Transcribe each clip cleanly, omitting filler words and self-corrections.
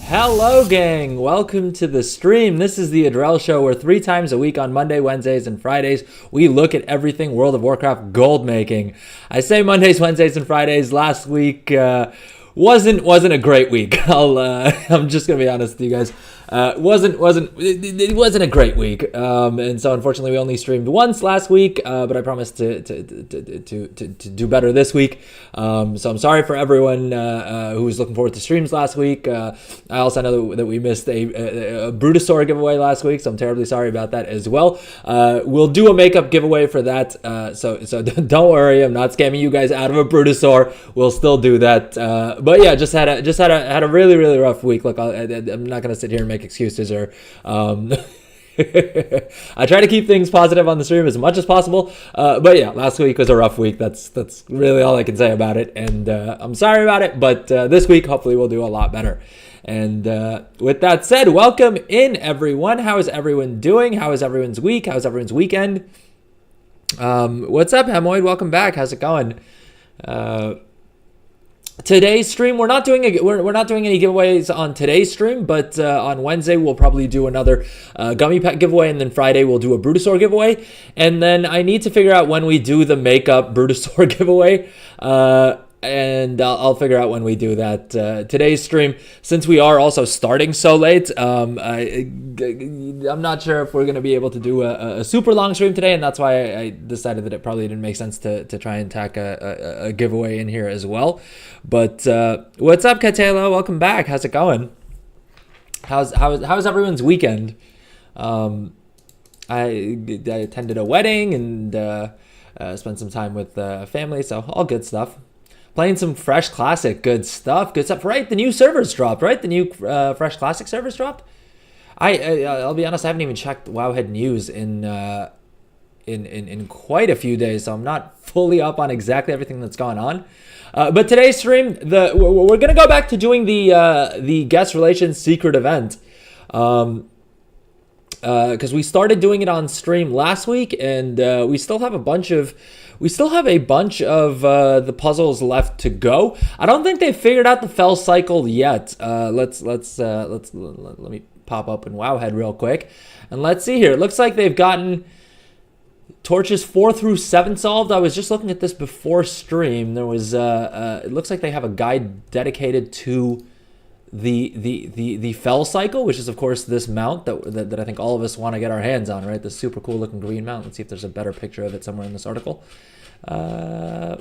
Hello gang, welcome to the stream. This is the Adrel Show where 3 times a week on Monday, Wednesdays, and Fridays we look at everything World of Warcraft gold making. I say Mondays, Wednesdays, and Fridays. Last week wasn't a great week. I'm just gonna be honest with you guys. It wasn't a great week, and so unfortunately we only streamed once last week. But I promised to do better this week. So I'm sorry for everyone who was looking forward to streams last week. I also know that we missed a Brutosaur giveaway last week, so I'm terribly sorry about that as well. We'll do a makeup giveaway for that. So don't worry, I'm not scamming you guys out of a Brutosaur. We'll still do that. But yeah, just had a really rough week. Look, I'm not gonna sit here and make excuses or I try to keep things positive on the stream as much as possible, but yeah, last week was a rough week. That's really all I can say about it, and I'm sorry about it, but this week hopefully we'll do a lot better. And with that said, welcome in everyone. How is everyone doing? How is everyone's week? How's everyone's weekend? What's up, Hemoid? Welcome back. How's it going? Today's stream, we're not doing any giveaways on today's stream, but on Wednesday we'll probably do another Gummi pack giveaway, and then Friday we'll do a Brutosaur giveaway, and then I need to figure out when we do the makeup Brutosaur giveaway, and I'll figure out when we do that. Today's stream, since we are also starting so late, I'm not sure if we're going to be able to do a super long stream today, and that's why I decided that it probably didn't make sense to try and tack a giveaway in here as well. But what's up, Katela? Welcome back. How's it going? How's everyone's weekend? I attended a wedding and spent some time with family, so all good stuff. Playing some Fresh Classic, good stuff, right? The new servers dropped, right? The new Fresh Classic servers dropped. I'll be honest, I haven't even checked Wowhead news in quite a few days, so I'm not fully up on exactly everything that's gone on. But today's stream, we're gonna go back to doing the guest relations secret event, because we started doing it on stream last week, and we still have a bunch of the puzzles left to go. I don't think they've figured out the fell cycle yet. Let me pop up in Wowhead real quick, and let's see here. It looks like they've gotten torches 4 through 7 solved. I was just looking at this before stream. There was it looks like they have a guide dedicated to the fell cycle, which is of course this mount that I think all of us want to get our hands on, right? This super cool looking green mount. Let's see if there's a better picture of it somewhere in this article. I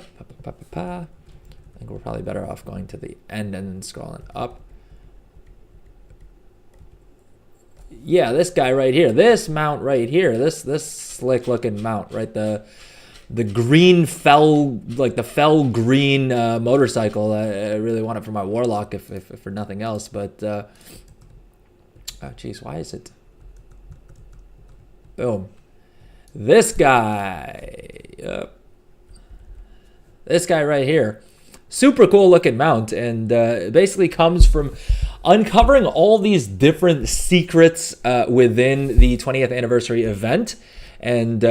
think we're probably better off going to the end and scrolling up. Yeah, this guy right here, this mount right here, this slick looking mount, right? The green fell, like the fell green motorcycle. I really want it for my warlock, if for nothing else. But oh geez, why is it? Boom. This guy, this guy right here, super cool looking mount, and basically comes from uncovering all these different secrets within the 20th anniversary event. And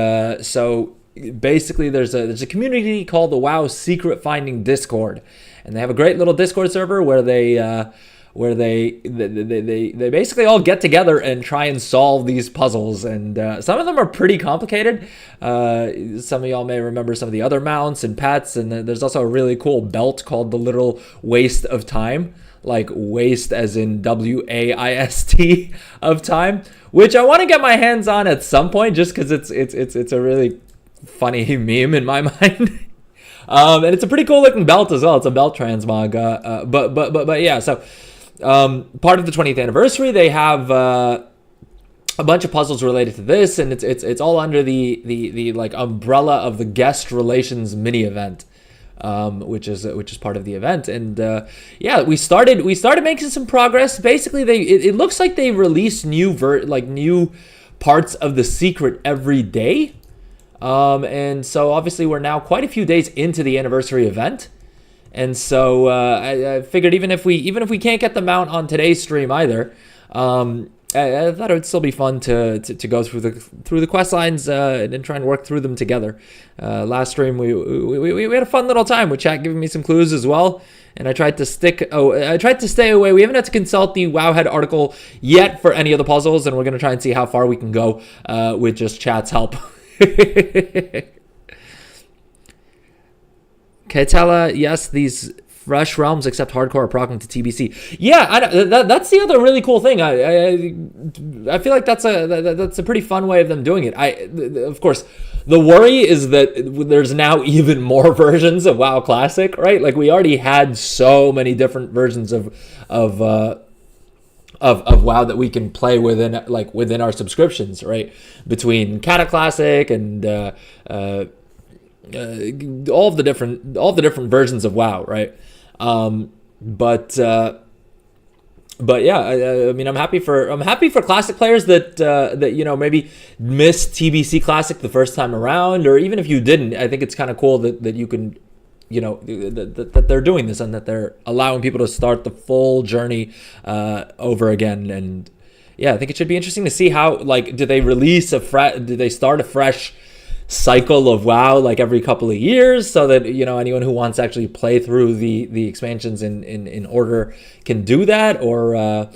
so basically there's a community called the WoW Secret Finding Discord, and they have a great little Discord server where they basically all get together and try and solve these puzzles, and some of them are pretty complicated. Some of y'all may remember some of the other mounts and pets, and there's also a really cool belt called the Literal Waste of Time, like waste as in WAIST of time, which I want to get my hands on at some point, just because it's a really funny meme in my mind. And it's a pretty cool looking belt as well. It's a belt transmog. But yeah, so part of the 20th anniversary, they have a bunch of puzzles related to this, and it's all under the like umbrella of the guest relations mini event, which is part of the event. And yeah, we started making some progress. Basically, it looks like they release new parts of the secret every day. And so obviously we're now quite a few days into the anniversary event, and so I figured even if we can't get the mount on today's stream either, I thought it would still be fun to go through the quest lines and try and work through them together. Last stream we had a fun little time with chat giving me some clues as well, and I tried to stay away. We haven't had to consult the Wowhead article yet for any of the puzzles, and we're gonna try and see how far we can go with just chat's help. Kaitala, yes, these fresh realms accept hardcore proccing to TBC. Yeah, that's the other really cool thing. I feel like that's a pretty fun way of them doing it. Of course, the worry is that there's now even more versions of WoW Classic, right? Like we already had so many different versions of WoW that we can play within our subscriptions, right? Between Cata Classic and all the different versions of WoW, right? But yeah, I mean, I'm happy for Classic players that maybe missed TBC Classic the first time around, or even if you didn't, I think it's kind of cool that you can. That they're doing this, and that they're allowing people to start the full journey over again. And yeah, I think it should be interesting to see how, like, do they start a fresh cycle of WoW like every couple of years, so that anyone who wants to actually play through the expansions in order can do that, or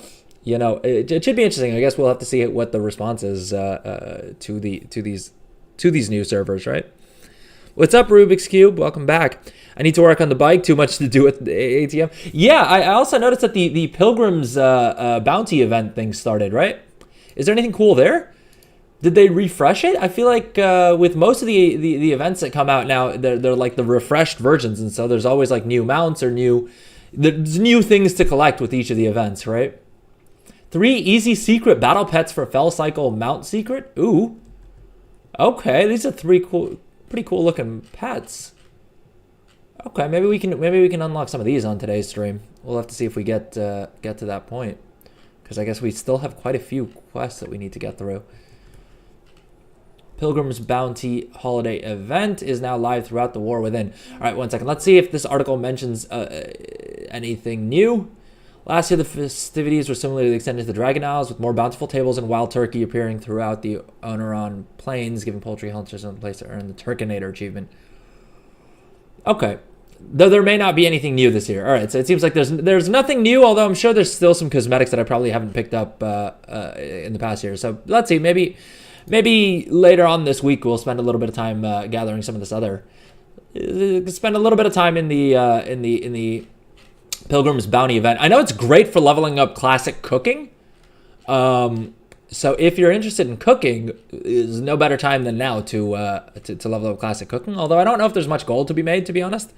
it should be interesting. I guess we'll have to see what the response is to these new servers, right? What's up, Rubik's Cube? Welcome back. I need to work on the bike. Too much to do at the ATM. Yeah, I also noticed that the Pilgrims bounty event thing started, right? Is there anything cool there? Did they refresh it? I feel like with most of the events that come out now, they're like the refreshed versions, and so there's always like new mounts or there's new things to collect with each of the events, right? 3 easy secret battle pets for Fell Cycle Mount Secret. Ooh. Okay, these are 3 pretty cool looking pets. Okay, maybe we can unlock some of these on today's stream. We'll have to see if we get to that point, because I guess we still have quite a few quests that we need to get through. Pilgrim's Bounty Holiday Event is now live throughout the War Within. All right, 1 second. Let's see if this article mentions anything new. Last year, the festivities were similarly extended to the Dragon Isles, with more bountiful tables and wild turkey appearing throughout the Oneron Plains, giving poultry hunters a place to earn the Turkinator achievement. Okay. Though there may not be anything new this year. All right, so it seems like there's nothing new, although I'm sure there's still some cosmetics that I probably haven't picked up in the past year. So let's see, maybe later on this week we'll spend a little bit of time gathering some of this other. Spend a little bit of time in the Pilgrim's Bounty event. I know it's great for leveling up classic cooking. So if you're interested in cooking, there's no better time than now to level up classic cooking. Although I don't know if there's much gold to be made, to be honest.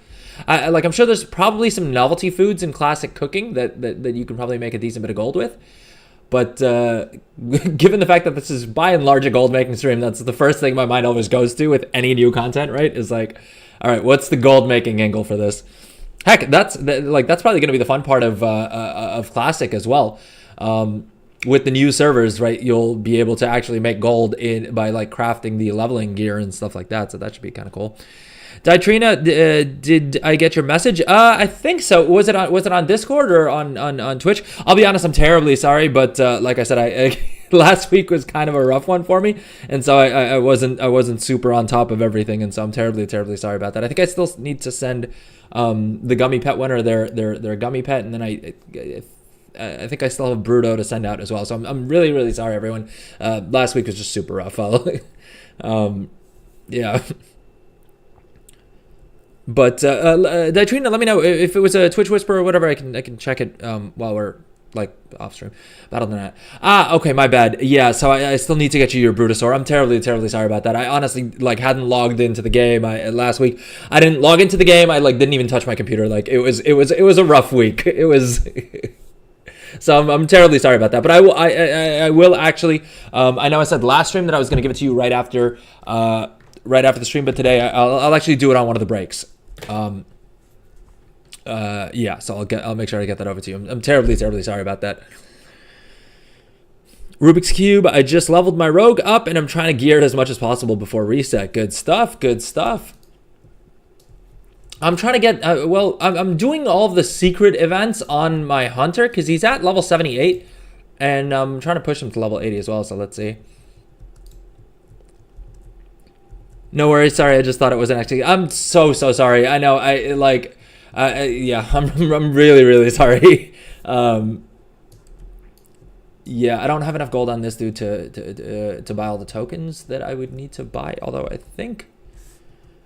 I'm sure there's probably some novelty foods in classic cooking that you can probably make a decent bit of gold with. But given the fact that this is by and large a gold making stream, that's the first thing my mind always goes to with any new content, right? Is like, all right, what's the gold making angle for this? Heck, that's probably going to be the fun part of classic as well. With the new servers, right, you'll be able to actually make gold by like crafting the leveling gear and stuff like that. So that should be kind of cool. Ditrina, did I get your message? I think so. Was it on Discord or on Twitch? I'll be honest, I'm terribly sorry, but like I said, I last week was kind of a rough one for me, and so I wasn't super on top of everything, and so I'm terribly sorry about that. I think I still need to send the Gummi pet winner their Gummi pet, and then I think I still have Bruto to send out as well. So I'm really sorry, everyone. Last week was just super rough. Yeah. But Ditrina, let me know if it was a Twitch Whisper or whatever. I can check it while we're like off stream. Battle.net. Okay, my bad. Yeah, so I still need to get you your Brutosaur. I'm terribly sorry about that. I honestly hadn't logged into the game. Last week I didn't log into the game. I didn't even touch my computer. It was a rough week. It was. So I'm terribly sorry about that. But I will actually. I know I said last stream that I was going to give it to you right after the stream, but today I'll actually do it on one of the breaks. Yeah, so I'll make sure I get that over to you. I'm terribly sorry about that. Rubik's Cube, I just leveled my rogue up and I'm trying to gear it as much as possible before reset. Good stuff. I'm trying to get, I'm doing all of the secret events on my hunter because he's at level 78 and I'm trying to push him to level 80 as well, so let's see. No worries, sorry, I just thought it was an actually. I'm so sorry. I know, yeah, I'm really sorry. Yeah, I don't have enough gold on this dude to buy all the tokens that I would need to buy. Although I think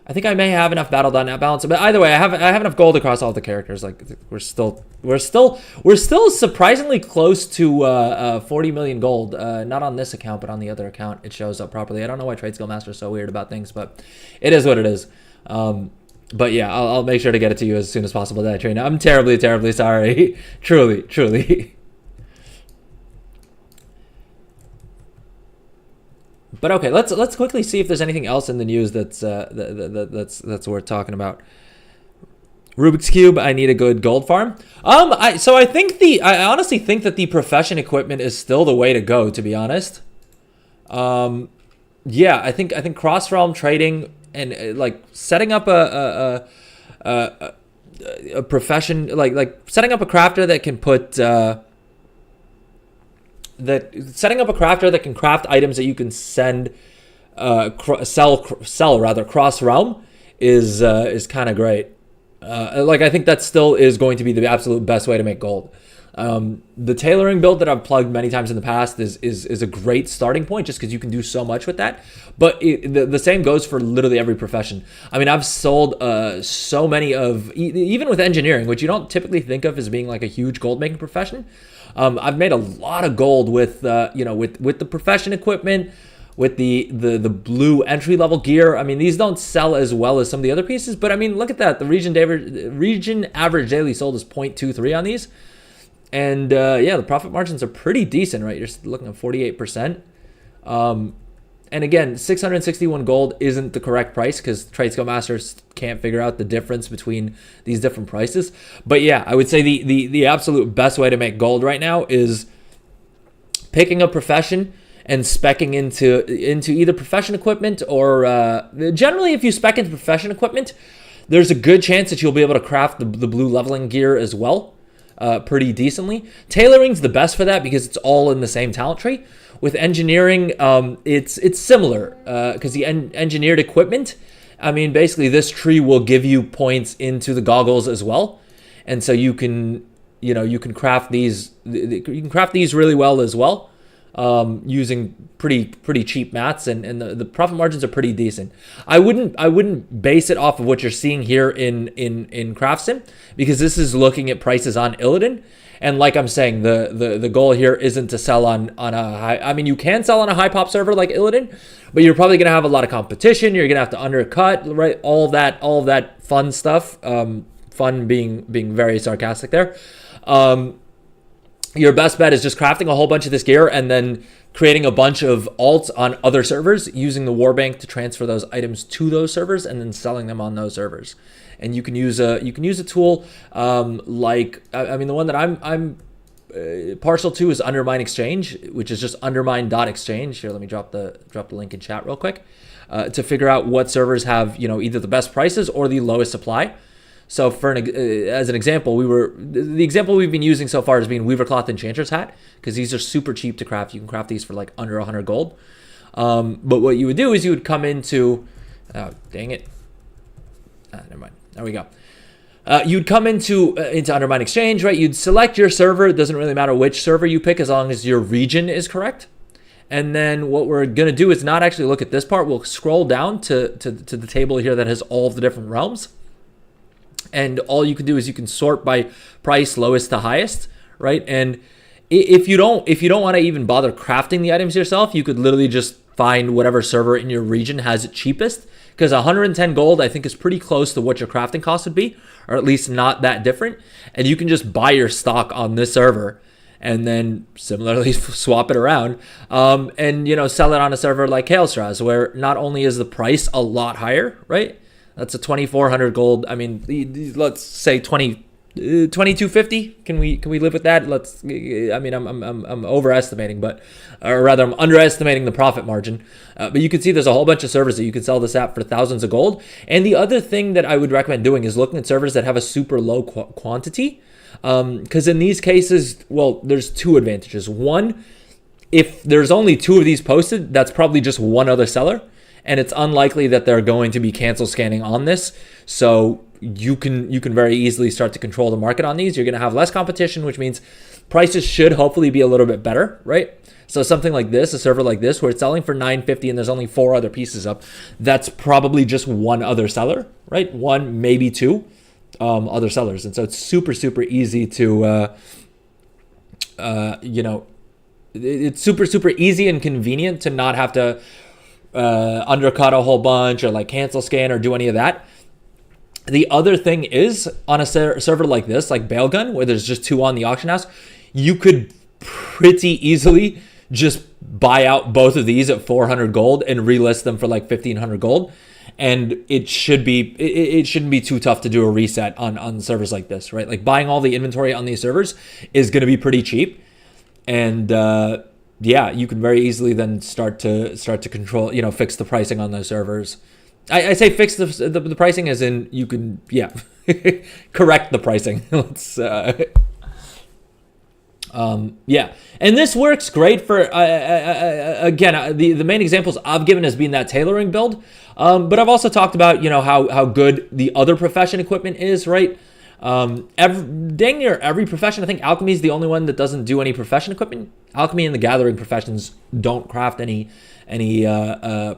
I may have enough battle.net balance. But either way, I have enough gold across all the characters. We're still surprisingly close to 40 million gold. Not on this account, but on the other account, it shows up properly. I don't know why Trade Skill Master is so weird about things, but it is what it is. But yeah, I'll make sure to get it to you as soon as possible. That train. I'm terribly sorry. truly. But okay, let's quickly see if there's anything else in the news that's worth talking about. Rubik's Cube, I need a good gold farm. I honestly think that the profession equipment is still the way to go, to be honest. Yeah, I think cross realm trading and setting up a profession, setting up a crafter that can put setting up a crafter that can craft items that you can sell cross realm is kind of great. I think that still is going to be the absolute best way to make gold. The tailoring build that I've plugged many times in the past is a great starting point just because you can do so much with that. But the same goes for literally every profession. I mean, I've sold so many of, even with engineering, which you don't typically think of as being a huge gold making profession. I've made a lot of gold with with the profession equipment, with the blue entry level gear. I mean, these don't sell as well as some of the other pieces, but I mean, look at that. The region average daily sold is 0.23 on these. And yeah, the profit margins are pretty decent, right? You're looking at 48%. And again, 661 gold isn't the correct price because trade skill masters can't figure out the difference between these different prices. But yeah, I would say the absolute best way to make gold right now is picking a profession and speccing into either profession equipment or generally if you spec into profession equipment, there's a good chance that you'll be able to craft the blue leveling gear as well pretty decently. Tailoring's the best for that because it's all in the same talent tree. With engineering, it's similar because the engineered equipment, I mean, basically this tree will give you points into the goggles as well, and so you can craft these. You can craft these really well as well, using pretty cheap mats, and the profit margins are pretty decent. I wouldn't base it off of what you're seeing here in CraftSim because this is looking at prices on Illidan. And like I'm saying, the goal here isn't to sell on a high. I mean, you can sell on a high pop server like Illidan, but you're probably gonna have a lot of competition. You're gonna have to undercut, right? All of that fun stuff. Fun being very sarcastic there. Your best bet is just crafting a whole bunch of this gear and then creating a bunch of alts on other servers, using the warbank to transfer those items to those servers, and then selling them on those servers. And you can use a tool like the one that I'm partial to is Undermine Exchange, which is just undermine.exchange. Here, let me drop the link in chat real quick to figure out what servers have either the best prices or the lowest supply. So as an example, the example we've been using so far has been Weavercloth Enchanter's Hat because these are super cheap to craft. You can craft these for like under 100 gold. But what you would do is you would come into, oh dang it, never mind. There we go. You'd come into Undermine Exchange, right? You'd select your server. It doesn't really matter which server you pick as long as your region is correct. And then what we're going to do is not actually look at this part. We'll scroll down to the table here that has all of the different realms. And all you can do is you can sort by price lowest to highest, right? And if you don't want to even bother crafting the items yourself, you could literally just find whatever server in your region has it cheapest. Because 110 gold, I think, is pretty close to what your crafting cost would be, or at least not that different. And you can just buy your stock on this server and then similarly swap it around and, sell it on a server like Hailstras, where not only is the price a lot higher, right? That's a 2,400 gold. I mean, let's say 2250. Can we live with that? I'm overestimating, or rather I'm underestimating the profit margin. But you can see there's a whole bunch of servers that you can sell this at for thousands of gold. And the other thing that I would recommend doing is looking at servers that have a super low quantity. Because in these cases, well, there's two advantages. One, if there's only 2 of these posted, that's probably just one other seller. And it's unlikely that they're going to be cancel scanning on this. So you can very easily start to control the market on these. You're going to have less competition, which means prices should hopefully be a little bit better, right? So something like this, a server like this, where it's selling for 950 and there's only 4 other pieces up, that's probably just one other seller, right? 1, maybe 2 other sellers. And so it's super, super easy to, it's super, super easy and convenient to not have to undercut a whole bunch or like cancel scan or do any of that. The other thing is on a server like this, like Bailgun, where there's just 2 on the auction house, you could pretty easily just buy out both of these at 400 gold and relist them for like 1,500 gold. And it shouldn't be too tough to do a reset on servers like this, right? Like buying all the inventory on these servers is going to be pretty cheap. And yeah, you can very easily then start to control, fix the pricing on those servers. I say fix the pricing as in you can, correct the pricing. Let's, yeah. And this works great for, again, the main examples I've given has been that tailoring build. But I've also talked about, how good the other profession equipment is, right? Dang near every profession, I think alchemy is the only one that doesn't do any profession equipment. Alchemy and the gathering professions don't craft any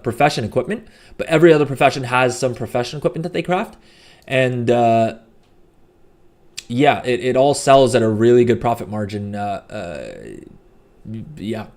profession equipment, but every other profession has some profession equipment that they craft. And yeah, it all sells at a really good profit margin. Yeah.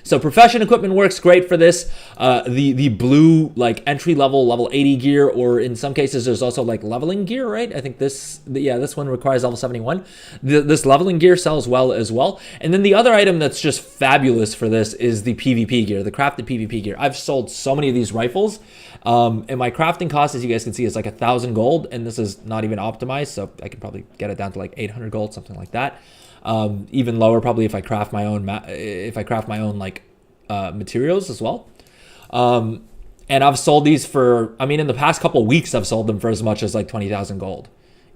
So profession equipment works great for this. The blue like entry level 80 gear, or in some cases there's also like leveling gear, right? I think this one requires level 71. This leveling gear sells well as well. And then the other item that's just fabulous for this is the PvP gear, the crafted PvP gear. I've sold so many of these rifles, and my crafting cost, as you guys can see, is like 1,000 gold, and this is not even optimized, so I can probably get it down to like 800 gold, something like that. Even lower probably if I craft my own like materials as well. And I've sold these for, I mean, in the past couple of weeks I've sold them for as much as like 20,000 gold.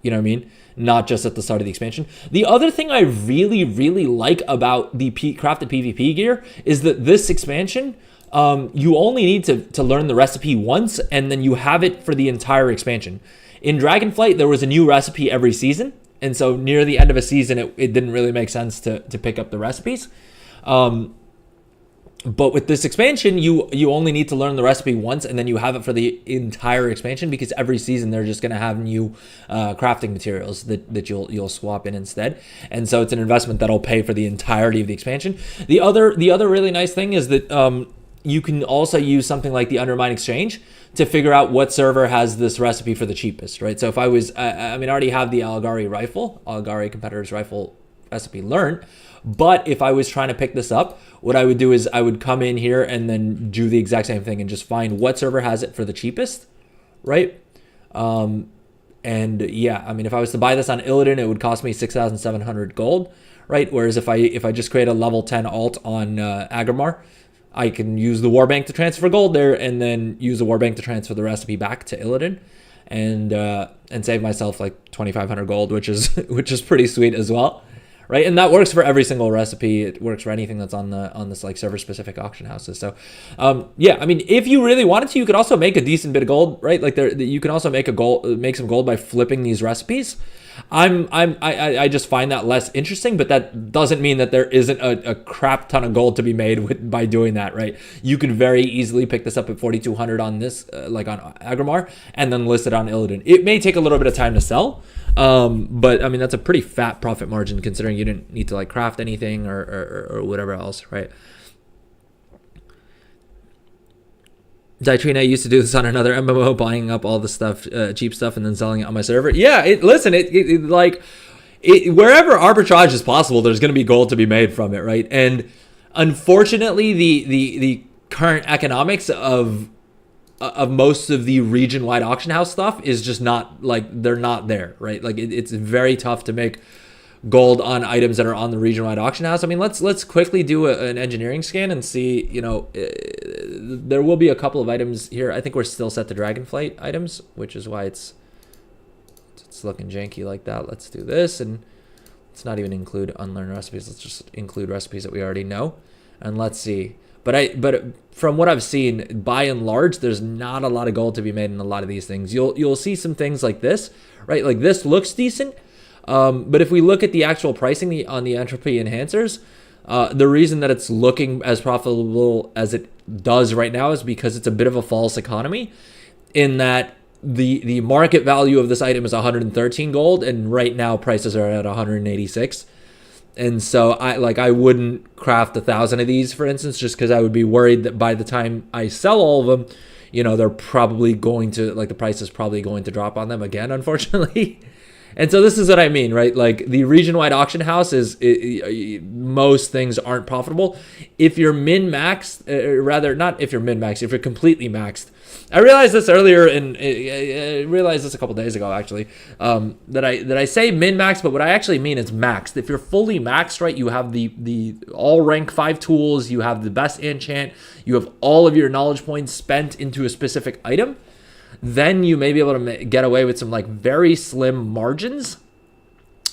You know what I mean? Not just at the start of the expansion. The other thing I really, really like about the crafted PvP gear is that this expansion, you only need to learn the recipe once, and then you have it for the entire expansion. In Dragonflight, there was a new recipe every season. And so near the end of a season, it didn't really make sense to pick up the recipes. But with this expansion, you only need to learn the recipe once, and then you have it for the entire expansion, because every season they're just going to have new crafting materials that you'll swap in instead. And so it's an investment that'll pay for the entirety of the expansion. The other really nice thing is that you can also use something like the Undermine Exchange to figure out what server has this recipe for the cheapest, right? So if I was, I already have the Algari competitor's rifle recipe learned, but if I was trying to pick this up, what I would do is I would come in here and then do the exact same thing and just find what server has it for the cheapest, right? And yeah, I mean, if I was to buy this on Illidan, it would cost me 6,700 gold, right? Whereas if I just create a level 10 alt on Agrimar, I can use the Warbank to transfer gold there, and then use the Warbank to transfer the recipe back to Illidan, and save myself like 2,500 gold, which is pretty sweet as well, right? And that works for every single recipe. It works for anything that's on this like server specific auction houses. So yeah, I mean, if you really wanted to, you could also make a decent bit of gold, right? Like you can also make some gold by flipping these recipes. I just find that less interesting, but that doesn't mean that there isn't a crap ton of gold to be made by doing that, right? You could very easily pick this up at 4,200 on this, like on Agrimar, and then list it on Illidan. It may take a little bit of time to sell, but I mean, that's a pretty fat profit margin considering you didn't need to like craft anything or whatever else, right? Ditrina used to do this on another MMO, buying up all the stuff, cheap stuff, and then selling it on my server. Yeah, wherever arbitrage is possible, there's going to be gold to be made from it, right? And unfortunately, the current economics of most of the region-wide auction house stuff is just not, like, they're not there, right? Like, it's very tough to make gold on items that are on the region-wide auction house. I mean, let's quickly do an engineering scan and see, you know, there will be a couple of items here. I think we're still set to Dragonflight items, which is why it's looking janky like that. Let's do this, and let's not even include unlearned recipes. Let's just include recipes that we already know, and let's see. But from what I've seen, by and large, there's not a lot of gold to be made in a lot of these things. You'll see some things like this, right? Like this looks decent. But if we look at the actual pricing on the entropy enhancers, the reason that it's looking as profitable as it does right now is because it's a bit of a false economy, in that the market value of this item is 113 gold, and right now prices are at 186. And so I wouldn't craft 1,000 of these, for instance, just because I would be worried that by the time I sell all of them, you know, they're probably going to, like, the price is probably going to drop on them again, unfortunately. And so this is what I mean, right? Like, the region-wide auction house most things aren't profitable. If you're min-maxed, rather, not if you're min-maxed, if you're completely maxed. I realized this earlier, and I realized this a couple days ago, actually, that I say min-maxed, but what I actually mean is maxed. If you're fully maxed, right, you have the all rank 5 tools, you have the best enchant, you have all of your knowledge points spent into a specific item, then you may be able to get away with some like very slim margins.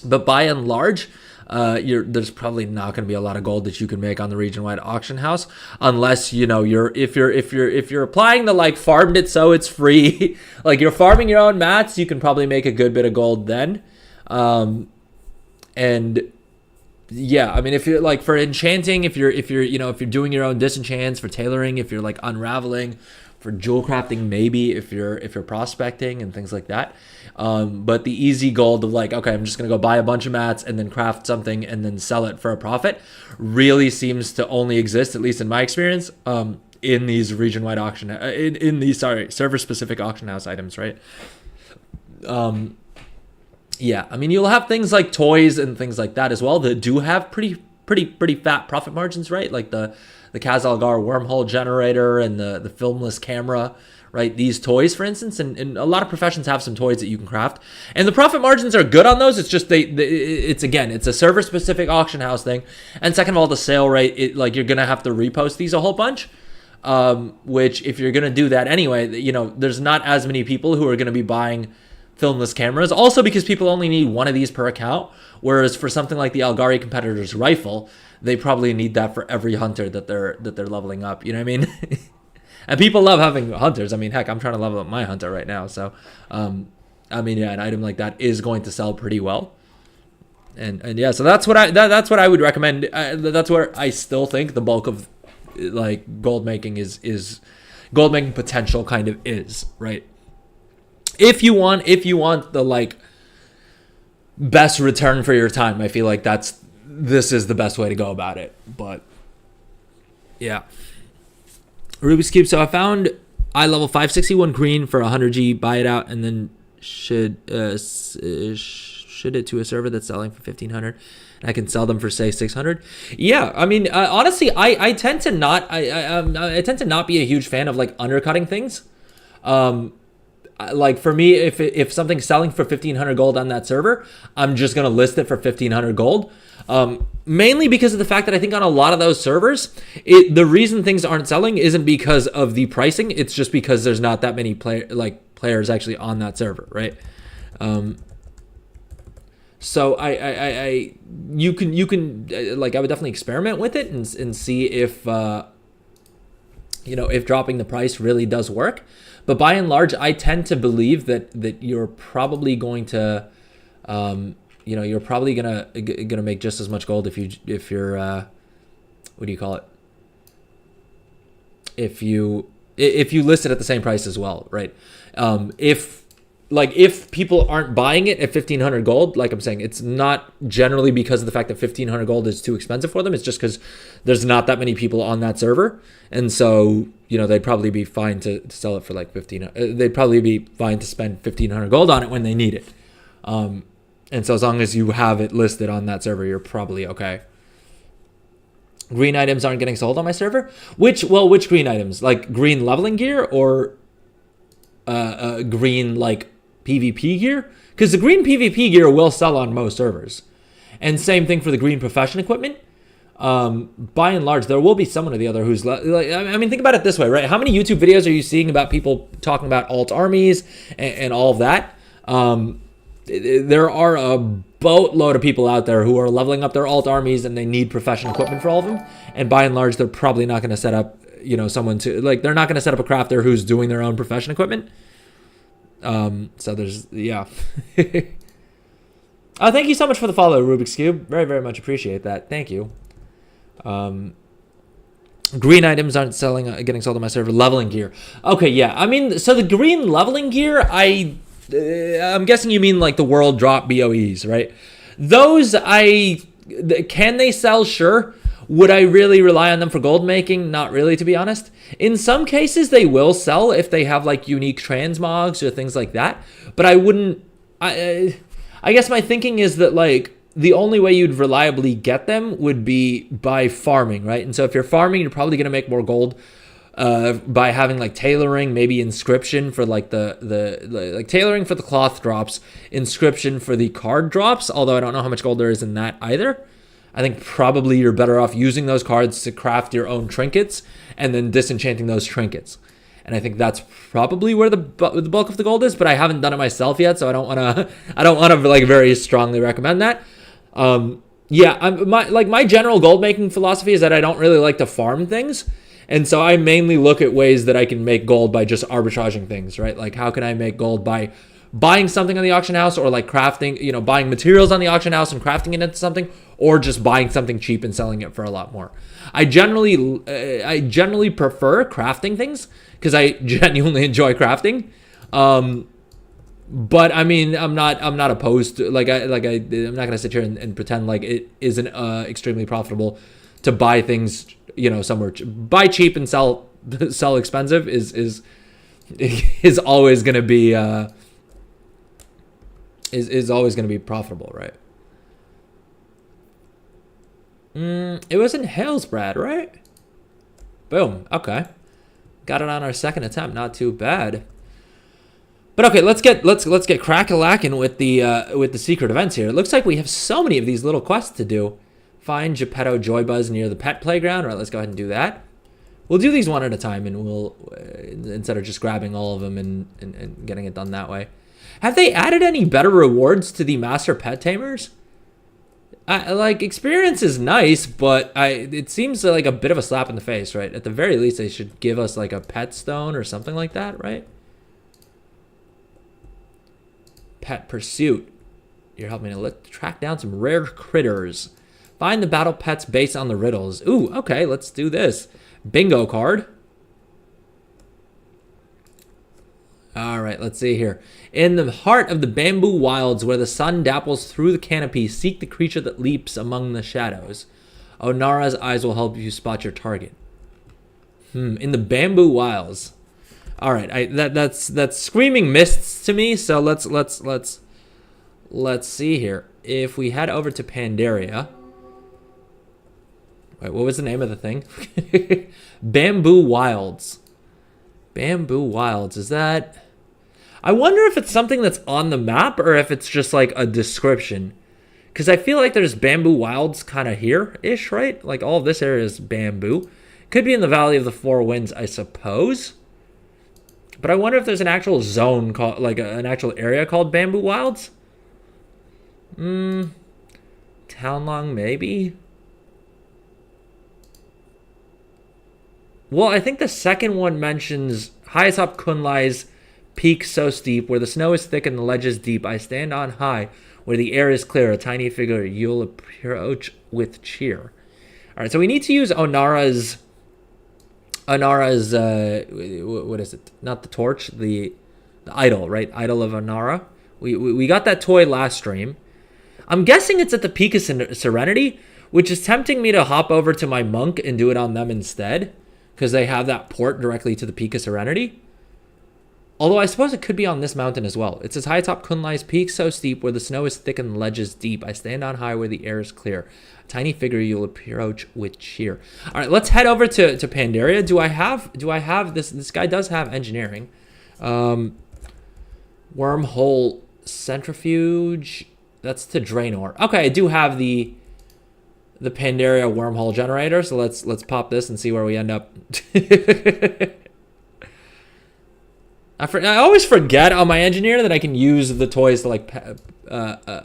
But by and large, there's probably not going to be a lot of gold that you can make on the region-wide auction house, unless, you know, if you're applying the like farmed it so it's free, like you're farming your own mats, you can probably make a good bit of gold then. And yeah, I mean, if you're like for enchanting, if you're doing your own disenchants, for tailoring, if you're like unraveling, For jewel crafting, maybe if you're prospecting and things like that. But the easy gold of like, okay, I'm just gonna go buy a bunch of mats and then craft something and then sell it for a profit really seems to only exist, at least in my experience, in these region-wide auction, in these server-specific auction house items, right? Yeah, I mean, you'll have things like toys and things like that as well that do have pretty fat profit margins, right? Like the Kazalgar wormhole generator and the filmless camera, right? These toys, for instance, and a lot of professions have some toys that you can craft, and the profit margins are good on those. It's just it's a server specific auction house thing, and second of all, the sale rate, like you're gonna have to repost these a whole bunch. Which if you're gonna do that anyway, there's not as many people who are gonna be buying filmless cameras. Also because people only need one of these per account, whereas for something like the Algari competitor's rifle, they probably need that for every hunter that they're leveling up. You know what I mean? And people love having hunters. I mean, heck, I'm trying to level up my hunter right now. So, I mean, yeah, an item like that is going to sell pretty well. And yeah, so that's what I would recommend. That's where I still think the bulk of like gold making is gold making potential kind of is, right? If you want the like best return for your time, I feel like this is the best way to go about it. But yeah, Rubik's Cube. So I found eye level 561 green for 100G. Buy it out and then should it to a server that's selling for 1,500. And I can sell them for say 600. Yeah, I mean, honestly, I tend to not I tend to not be a huge fan of like undercutting things. Like for me, if something's selling for 1,500 gold on that server, I'm just gonna list it for 1,500 gold. Mainly because of the fact that I think on a lot of those servers, the reason things aren't selling isn't because of the pricing. It's just because there's not that many players actually on that server, right? So you can like I would definitely experiment with it and see if if dropping the price really does work. But by and large, I tend to believe that you're probably going to, you're probably gonna make just as much gold if you're what do you call it? If you list it at the same price as well, right? If people aren't buying it at 1,500 gold, like I'm saying, it's not generally because of the fact that 1,500 gold is too expensive for them. It's just because there's not that many people on that server. And so, they'd probably be fine to sell it for like 1,500. They'd probably be fine to spend 1,500 gold on it when they need it. And so as long as you have it listed on that server, you're probably okay. Green items aren't getting sold on my server? Which green items? Like green leveling gear or green like PvP gear? Because the green PvP gear will sell on most servers. And same thing for the green profession equipment. By and large, there will be someone or the other who's like, I mean, think about it this way, right? How many YouTube videos are you seeing about people talking about alt armies and all of that? There are a boatload of people out there who are leveling up their alt armies and they need professional equipment for all of them. And by and large, they're probably not going to set up, someone to like, they're not going to set up a crafter who's doing their own profession equipment. So there's, yeah. Oh, thank you so much for the follow, Rubik's Cube. Very, very much appreciate that. Thank you. Green items aren't getting sold on my server. Leveling gear. Okay, yeah. I mean, so the green leveling gear, I'm guessing you mean like the world drop BOEs, right? Those can they sell? Sure. Would I really rely on them for gold making? Not really, to be honest. In some cases, they will sell if they have like unique transmogs or things like that. But I wouldn't. I guess my thinking is that like the only way you'd reliably get them would be by farming, right? And so if you're farming, you're probably going to make more gold by having like tailoring, maybe inscription for like the tailoring for the cloth drops, inscription for the card drops. Although I don't know how much gold there is in that either. I think probably you're better off using those cards to craft your own trinkets and then disenchanting those trinkets. And I think that's probably where the bulk of the gold is, but I haven't done it myself yet, so I don't want to like very strongly recommend that. My general gold making philosophy is that I don't really like to farm things. And so I mainly look at ways that I can make gold by just arbitraging things, right? Like how can I make gold by buying something on the auction house, or like crafting, you know, buying materials on the auction house and crafting it into something, or just buying something cheap and selling it for a lot more. I generally prefer crafting things because I genuinely enjoy crafting. But I mean, I'm not opposed to, I'm not gonna sit here and pretend like it isn't extremely profitable to buy things, you know, somewhere. Buy cheap and sell expensive is always gonna be is always gonna be profitable, right? It was in Halesbrad, right? Boom. Okay, got it on our second attempt. Not too bad. But okay, let's get crack-a-lackin' with the secret events here. It looks like we have so many of these little quests to do. Find Geppetto Joybuzz near the pet playground. All right, let's go ahead and do that. We'll do these one at a time, and we'll instead of just grabbing all of them and getting it done that way. Have they added any better rewards to the Master Pet Tamers? Like, experience is nice, but it seems like a bit of a slap in the face, right? At the very least, they should give us like a pet stone or something like that, right? Pet Pursuit. You're helping me to track down some rare critters. Find the battle pets based on the riddles. Ooh, okay, let's do this. Bingo card. All right, let's see here. In the heart of the bamboo wilds where the sun dapples through the canopy, seek the creature that leaps among the shadows. Onara's eyes will help you spot your target. In the bamboo wilds. All right, that's screaming mists to me. So let's see here. If we head over to Pandaria. Wait, what was the name of the thing? Bamboo Wilds. Bamboo Wilds. Is that? I wonder if it's something that's on the map or if it's just like a description. Because I feel like there's Bamboo Wilds kind of here-ish, right? Like all of this area is bamboo. Could be in the Valley of the Four Winds, I suppose. But I wonder if there's an actual zone called, like an actual area called Bamboo Wilds. Townlong, maybe. Well, I think the second one mentions high atop Kunlai's peak so steep, where the snow is thick and the ledges deep. I stand on high, where the air is clear. A tiny figure you'll approach with cheer. All right, so we need to use Onara's what is it? Not the torch, the idol, right? Idol of Onara. We got that toy last stream. I'm guessing it's at the Peak of Serenity, which is tempting me to hop over to my monk and do it on them instead, because they have that port directly to the Peak of Serenity. Although I suppose it could be on this mountain as well. It says, high atop Kunlai's peak so steep, where the snow is thick and the ledges deep. I stand on high where the air is clear. A tiny figure you'll approach with cheer. All right, let's head over to Pandaria. Do I have this? This guy does have engineering. Wormhole centrifuge. That's to Draenor. Okay, I do have the Pandaria wormhole generator. So let's pop this and see where we end up. I always forget on my engineer that I can use the toys to like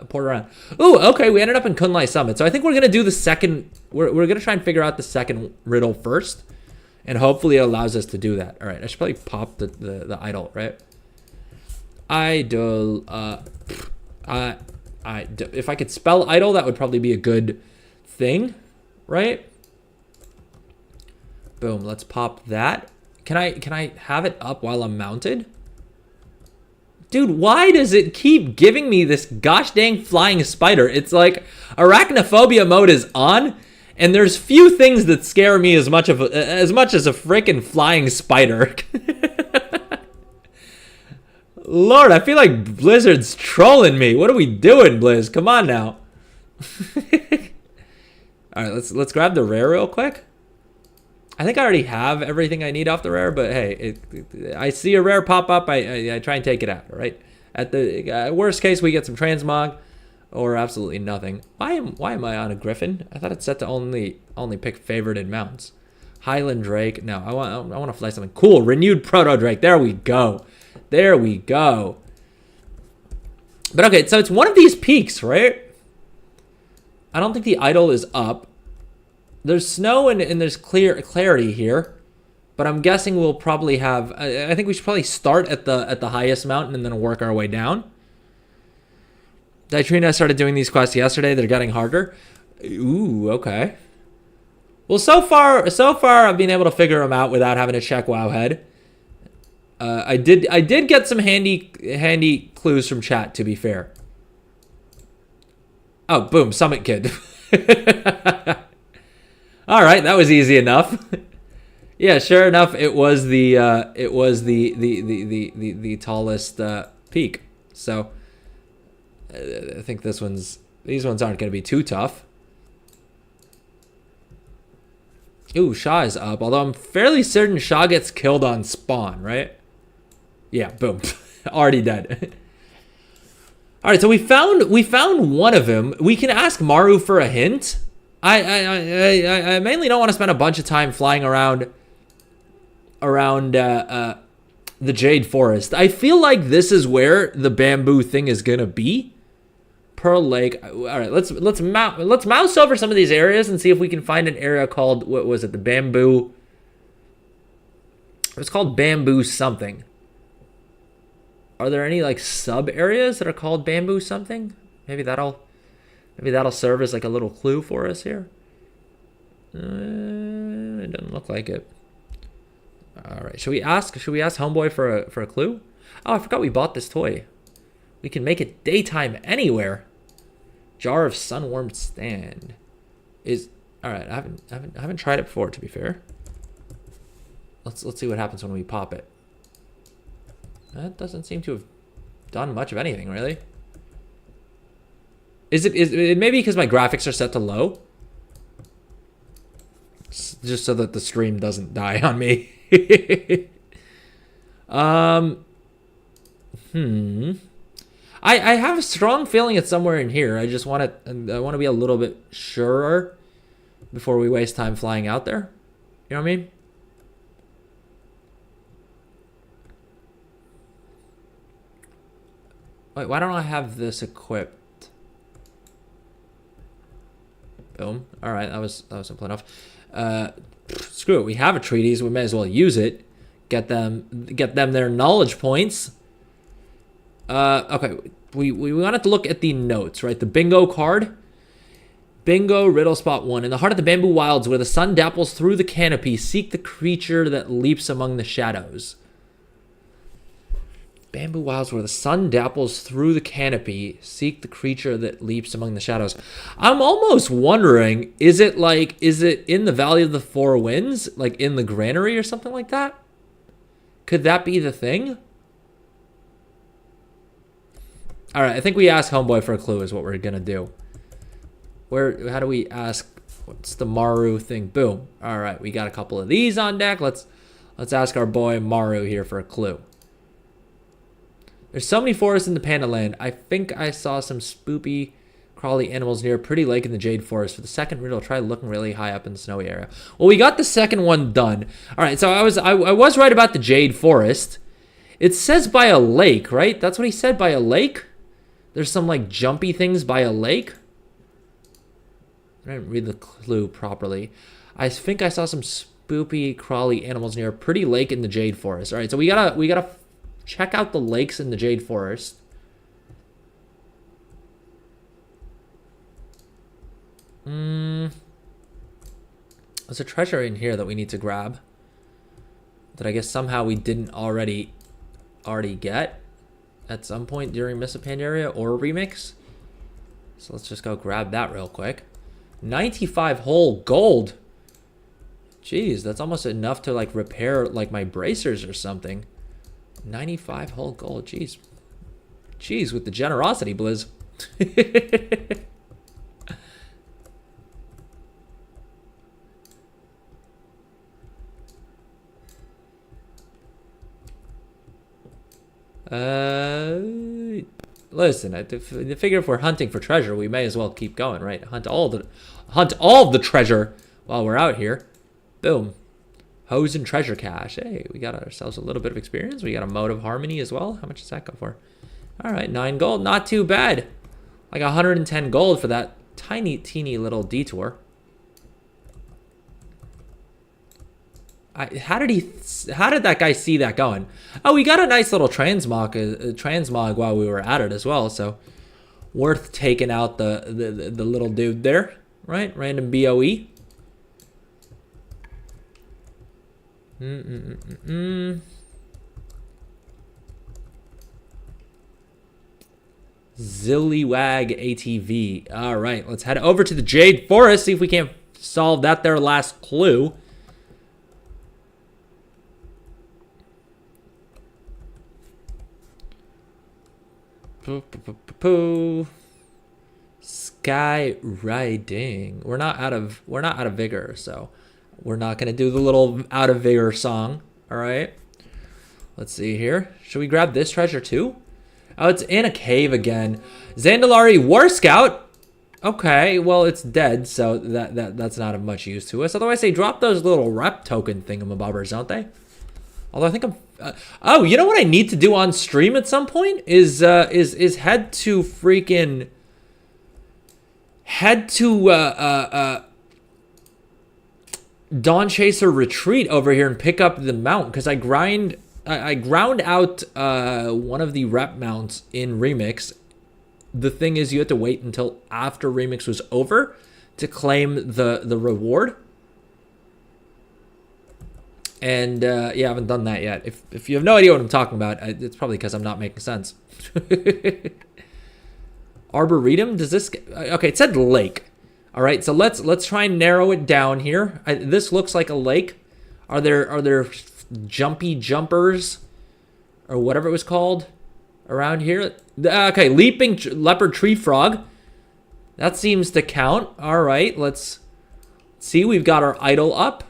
port around. Ooh, okay, we ended up in Kunlai Summit. So I think we're gonna do the second. We're gonna try and figure out the second riddle first, and hopefully it allows us to do that. All right, I should probably pop the idol, right? Idol. If I could spell idol, that would probably be a good thing, right? Boom. Let's pop that. Can I have it up while I'm mounted? Dude, why does it keep giving me this gosh dang flying spider? It's like arachnophobia mode is on, and there's few things that scare me as much as a freaking flying spider. Lord, I feel like Blizzard's trolling me. What are we doing, Blizz? Come on now. All right, let's grab the rare real quick. I think I already have everything I need off the rare, but hey, I see a rare pop up, I try and take it out, right? At the worst case, we get some transmog or absolutely nothing. Why am I on a griffin? I thought it's set to only pick favorited mounts. Highland Drake. No, I want to fly something cool. Renewed Proto Drake. There we go. There we go. But okay, so it's one of these peaks, right? I don't think the idol is up. There's snow and there's clarity here, But I'm guessing we'll probably have... I think we should probably start at the highest mountain and then work our way down. Ditrina started doing these quests yesterday. They're getting harder. Ooh, okay. Well, so far I've been able to figure them out without having to check Wowhead. I did get some handy clues from chat, to be fair. Oh, boom, Summit Kid. All right, that was easy enough. Yeah, sure enough, it was the tallest peak. So I think these ones aren't going to be too tough. Ooh, Shaw is up. Although I'm fairly certain Shaw gets killed on spawn, right? Yeah, boom. Already dead. All right, so we found one of them. We can ask Maru for a hint. I mainly don't want to spend a bunch of time flying around the Jade Forest. I feel like this is where the bamboo thing is gonna be. Pearl Lake. All right, let's mouse over some of these areas and see if we can find an area called, what was it? The bamboo. It was called bamboo something. Are there any like sub areas that are called bamboo something? Maybe that'll serve as like a little clue for us here. It doesn't look like it. All right, should we ask Homeboy for a clue? Oh, I forgot we bought this toy. We can make it daytime anywhere. Jar of sun-warmed stand is all right. I haven't tried it before, to be fair. Let's see what happens when we pop it. That doesn't seem to have done much of anything, really. Is it maybe because my graphics are set to low? Just so that the stream doesn't die on me. I have a strong feeling it's somewhere in here. I just want to be a little bit surer before we waste time flying out there. You know what I mean? Wait, why don't I have this equipped? Boom. All right, that was simple enough. Screw it. We have a treatise. We may as well use it. Get them their knowledge points. Okay. We wanted to look at the notes, right? The bingo card. Bingo riddle spot 1. In the heart of the bamboo wilds, where the sun dapples through the canopy, seek the creature that leaps among the shadows. Bamboo wilds where the sun dapples through the canopy, seek the creature that leaps among the shadows. I'm almost wondering, is it in the Valley of the Four Winds, like in the granary or something like that? Could that be the thing? All right, I think we ask Homeboy for a clue is what we're gonna do. How do we ask? What's the Maru thing? Boom. All right, we got a couple of these on deck. Let's ask our boy Maru here for a clue. There's so many forests in the Panda Land. I think I saw some spoopy, crawly animals near a pretty lake in the Jade Forest. For the second riddle, try looking really high up in the snowy area. Well, we got the second one done. All right, so I was right about the Jade Forest. It says by a lake, right? That's what he said, by a lake? There's some, like, jumpy things by a lake? I didn't read the clue properly. I think I saw some spoopy, crawly animals near a pretty lake in the Jade Forest. All right, so we gotta check out the lakes in the Jade Forest. There's a treasure in here that we need to grab. That I guess somehow we didn't already get at some point during Miss Pandaria or Remix. So let's just go grab that real quick. 95 whole gold. Jeez, that's almost enough to like repair like my bracers or something. 95 whole gold. Jeez. Jeez, with the generosity, Blizz. Listen, I figure if we're hunting for treasure, we may as well keep going, right? Hunt all the treasure while we're out here. Boom. Hose and treasure cache. Hey, we got ourselves a little bit of experience. We got a mode of harmony as well. How much does that go for? All right, 9 gold. Not too bad. Like 110 gold for that tiny, teeny little detour. How did that guy see that going? Oh, we got a nice little transmog while we were at it as well. So worth taking out the little dude there, right? Random BOE. Zillywag ATV. All right, let's head over to the Jade Forest, see if we can't solve that there last clue. Sky riding. We're not out of vigor, so we're not gonna do the little out of vigor song. All right. Let's see here. Should we grab this treasure too? Oh, it's in a cave again. Zandalari War Scout. Okay, well it's dead, so that's not of much use to us. Otherwise, they drop those little rep token thingamabobbers, don't they? Although I think I'm. Oh, you know what I need to do on stream at some point is head to Dawn Chaser Retreat over here and pick up the mount, because I ground out one of the rep mounts in Remix. The thing is, you have to wait until after Remix was over to claim the reward. And yeah, I haven't done that yet. If you have no idea what I'm talking about, it's probably because I'm not making sense. Arboretum, does this okay, it said lake. All right, so let's try and narrow it down here. This looks like a lake. Are there jumpy jumpers or whatever it was called around here? Okay, leaping leopard tree frog. That seems to count. All right, let's see. We've got our idol up.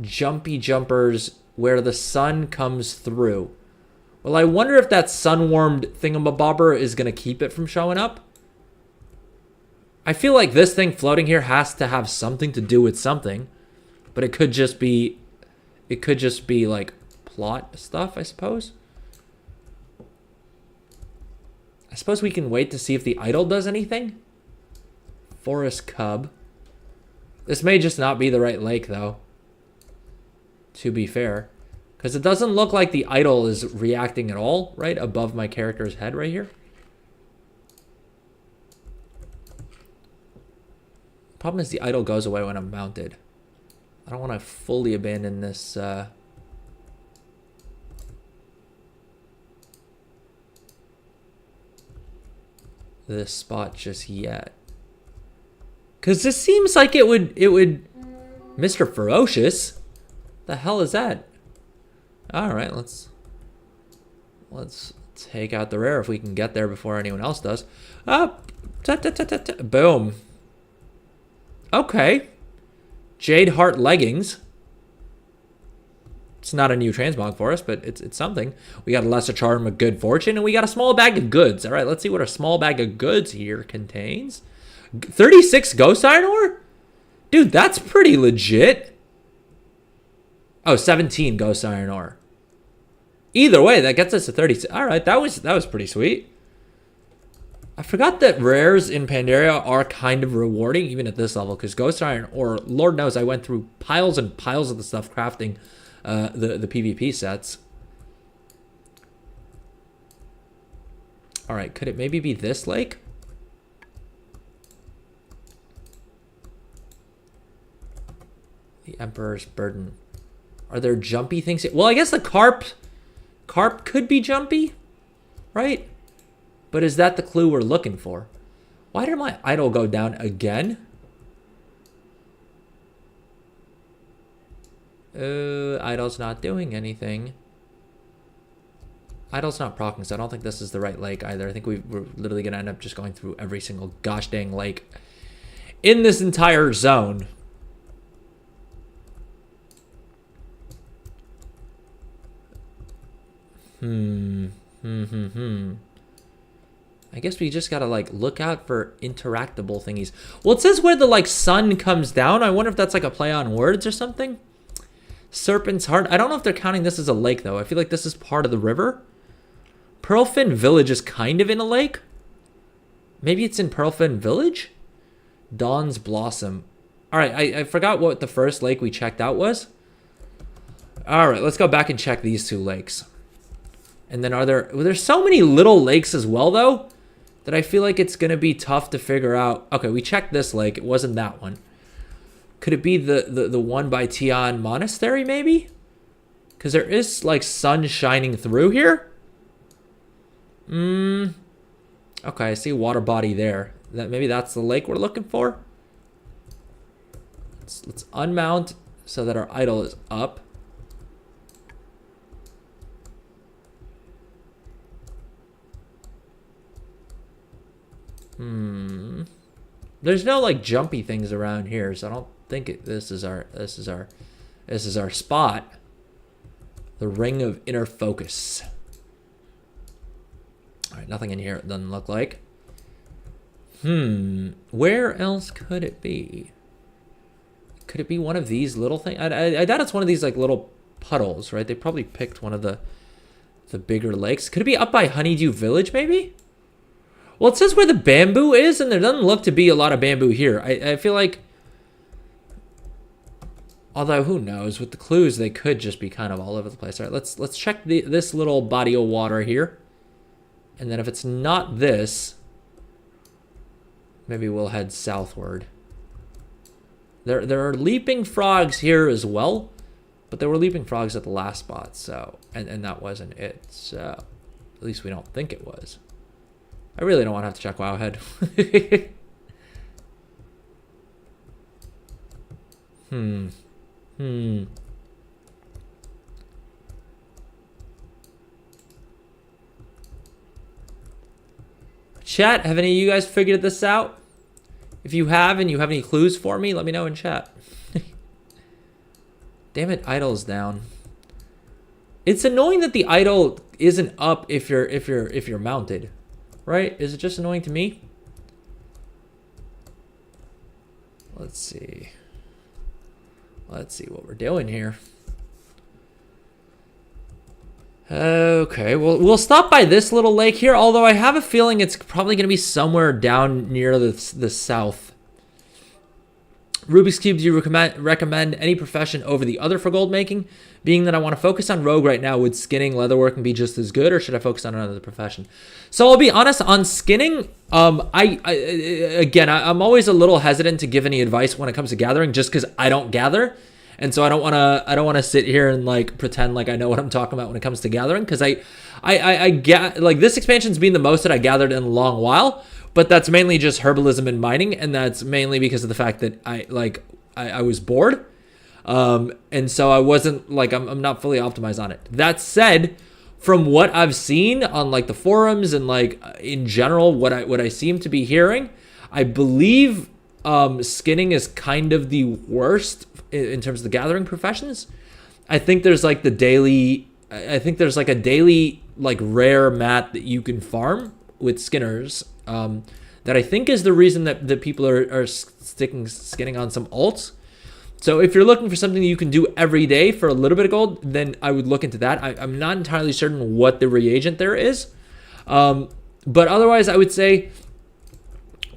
Jumpy jumpers where the sun comes through. Well, I wonder if that sun-warmed thingamabobber is going to keep it from showing up. I feel like this thing floating here has to have something to do with something. But it could just be like plot stuff, I suppose. I suppose we can wait to see if the idol does anything. Forest Cub. This may just not be the right lake, though. To be fair. Because it doesn't look like the idol is reacting at all, right? Above my character's head right here. Problem is the idol goes away when I'm mounted. I don't want to fully abandon this... this spot just yet. Because this seems like it would... Mr. Ferocious? The hell is that? Alright, let's take out the rare if we can get there before anyone else does. Boom. Okay. Jade Heart Leggings. It's not a new transmog for us, but it's something. We got a lesser charm of good fortune, and we got a small bag of goods. Alright, let's see what a small bag of goods here contains. 36 ghost iron ore? Dude, that's pretty legit. Oh, 17 ghost iron ore. Either way, that gets us to 36. All right, that was pretty sweet. I forgot that rares in Pandaria are kind of rewarding, even at this level, because ghost iron ore, Lord knows, I went through piles and piles of the stuff crafting the PvP sets. All right, could it maybe be this lake? The Emperor's Burden. Are there jumpy things? Well, I guess the carp could be jumpy, right? But is that the clue we're looking for? Why did my idol go down again? Idol's not doing anything. Idol's not proccing, so I don't think this is the right lake either. I think we're literally going to end up just going through every single gosh dang lake in this entire zone. I guess we just gotta like look out for interactable thingies. Well, it says where the like sun comes down. I wonder if that's like a play on words or something. Serpent's Heart. I don't know if they're counting this as a lake though. I feel like this is part of the river. Pearlfin Village is kind of in a lake. Maybe it's in Pearlfin Village. Dawn's Blossom. All right, I forgot what the first lake we checked out was. All right, let's go back and check these 2 lakes. And then there's so many little lakes as well, though, that I feel like it's going to be tough to figure out. Okay, we checked this lake. It wasn't that one. Could it be the one by Tian Monastery, maybe? Because there is, like, sun shining through here. Okay, I see water body there. Maybe that's the lake we're looking for. Let's unmount so that our idol is up. There's no like jumpy things around here, so I don't think this is our spot. The Ring of Inner Focus. All right, nothing in here. It doesn't look like. Where else could it be? Could it be one of these little things? I doubt it's one of these like little puddles, right? They probably picked one of the bigger lakes. Could it be up by Honeydew Village, maybe? Well, it says where the bamboo is, and there doesn't look to be a lot of bamboo here. I feel like, although who knows, with the clues, they could just be kind of all over the place. All right, let's check this little body of water here, and then if it's not this, maybe we'll head southward. There are leaping frogs here as well, but there were leaping frogs at the last spot, so and that wasn't it. So at least we don't think it was. I really don't want to have to check Wowhead. Chat, have any of you guys figured this out? If you have and you have any clues for me, let me know in chat. Damn it, idol's down. It's annoying that the idol isn't up if you're mounted. Right? Is it just annoying to me? Let's see. Let's see what we're doing here. Okay, well, we'll stop by this little lake here, although I have a feeling it's probably going to be somewhere down near the south. Rubik's Cube, do you recommend any profession over the other for gold making? Being that I want to focus on rogue right now, would skinning, leatherworking be just as good, or should I focus on another profession? So I'll be honest, on skinning, I'm always a little hesitant to give any advice when it comes to gathering, just because I don't gather. And so I don't want to sit here and like pretend like I know what I'm talking about when it comes to gathering, because I get like this expansion's been the most that I gathered in a long while. But that's mainly just herbalism and mining, and that's mainly because of the fact that I was bored, and so I wasn't like I'm not fully optimized on it. That said, from what I've seen on like the forums and like in general, what I seem to be hearing, I believe skinning is kind of the worst in terms of the gathering professions. I think there's like a daily like rare mat that you can farm with skinners. That I think is the reason that people are skinning on some alts. So if you're looking for something that you can do every day for a little bit of gold, then I would look into that. I'm not entirely certain what the reagent there is. But otherwise, I would say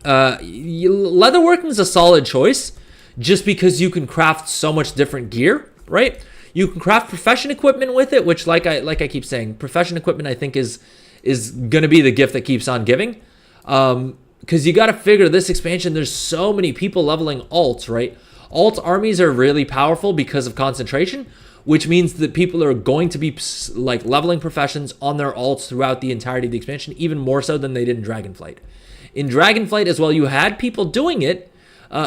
leatherworking is a solid choice just because you can craft so much different gear, right? You can craft profession equipment with it, which like I keep saying, profession equipment I think is going to be the gift that keeps on giving. Because you got to figure this expansion, there's so many people leveling alts, right? Alt armies are really powerful because of concentration, which means that people are going to be like leveling professions on their alts throughout the entirety of the expansion, even more so than they did in Dragonflight. In Dragonflight as well, you had people doing it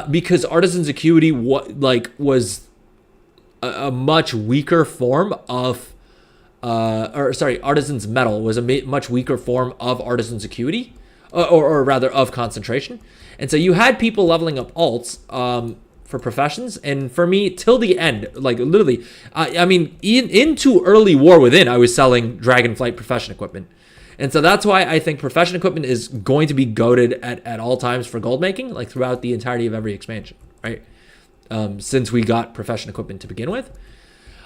because Artisan's Acuity was a much weaker form of Artisan's Metal was a much weaker form of Artisan's Acuity. Or rather of concentration. And so you had people leveling up alts for professions, and for me till the end, like literally into early War Within, I was selling Dragonflight profession equipment. And so that's why I think profession equipment is going to be goated at all times for gold making, like throughout the entirety of every expansion, right? Since we got profession equipment to begin with.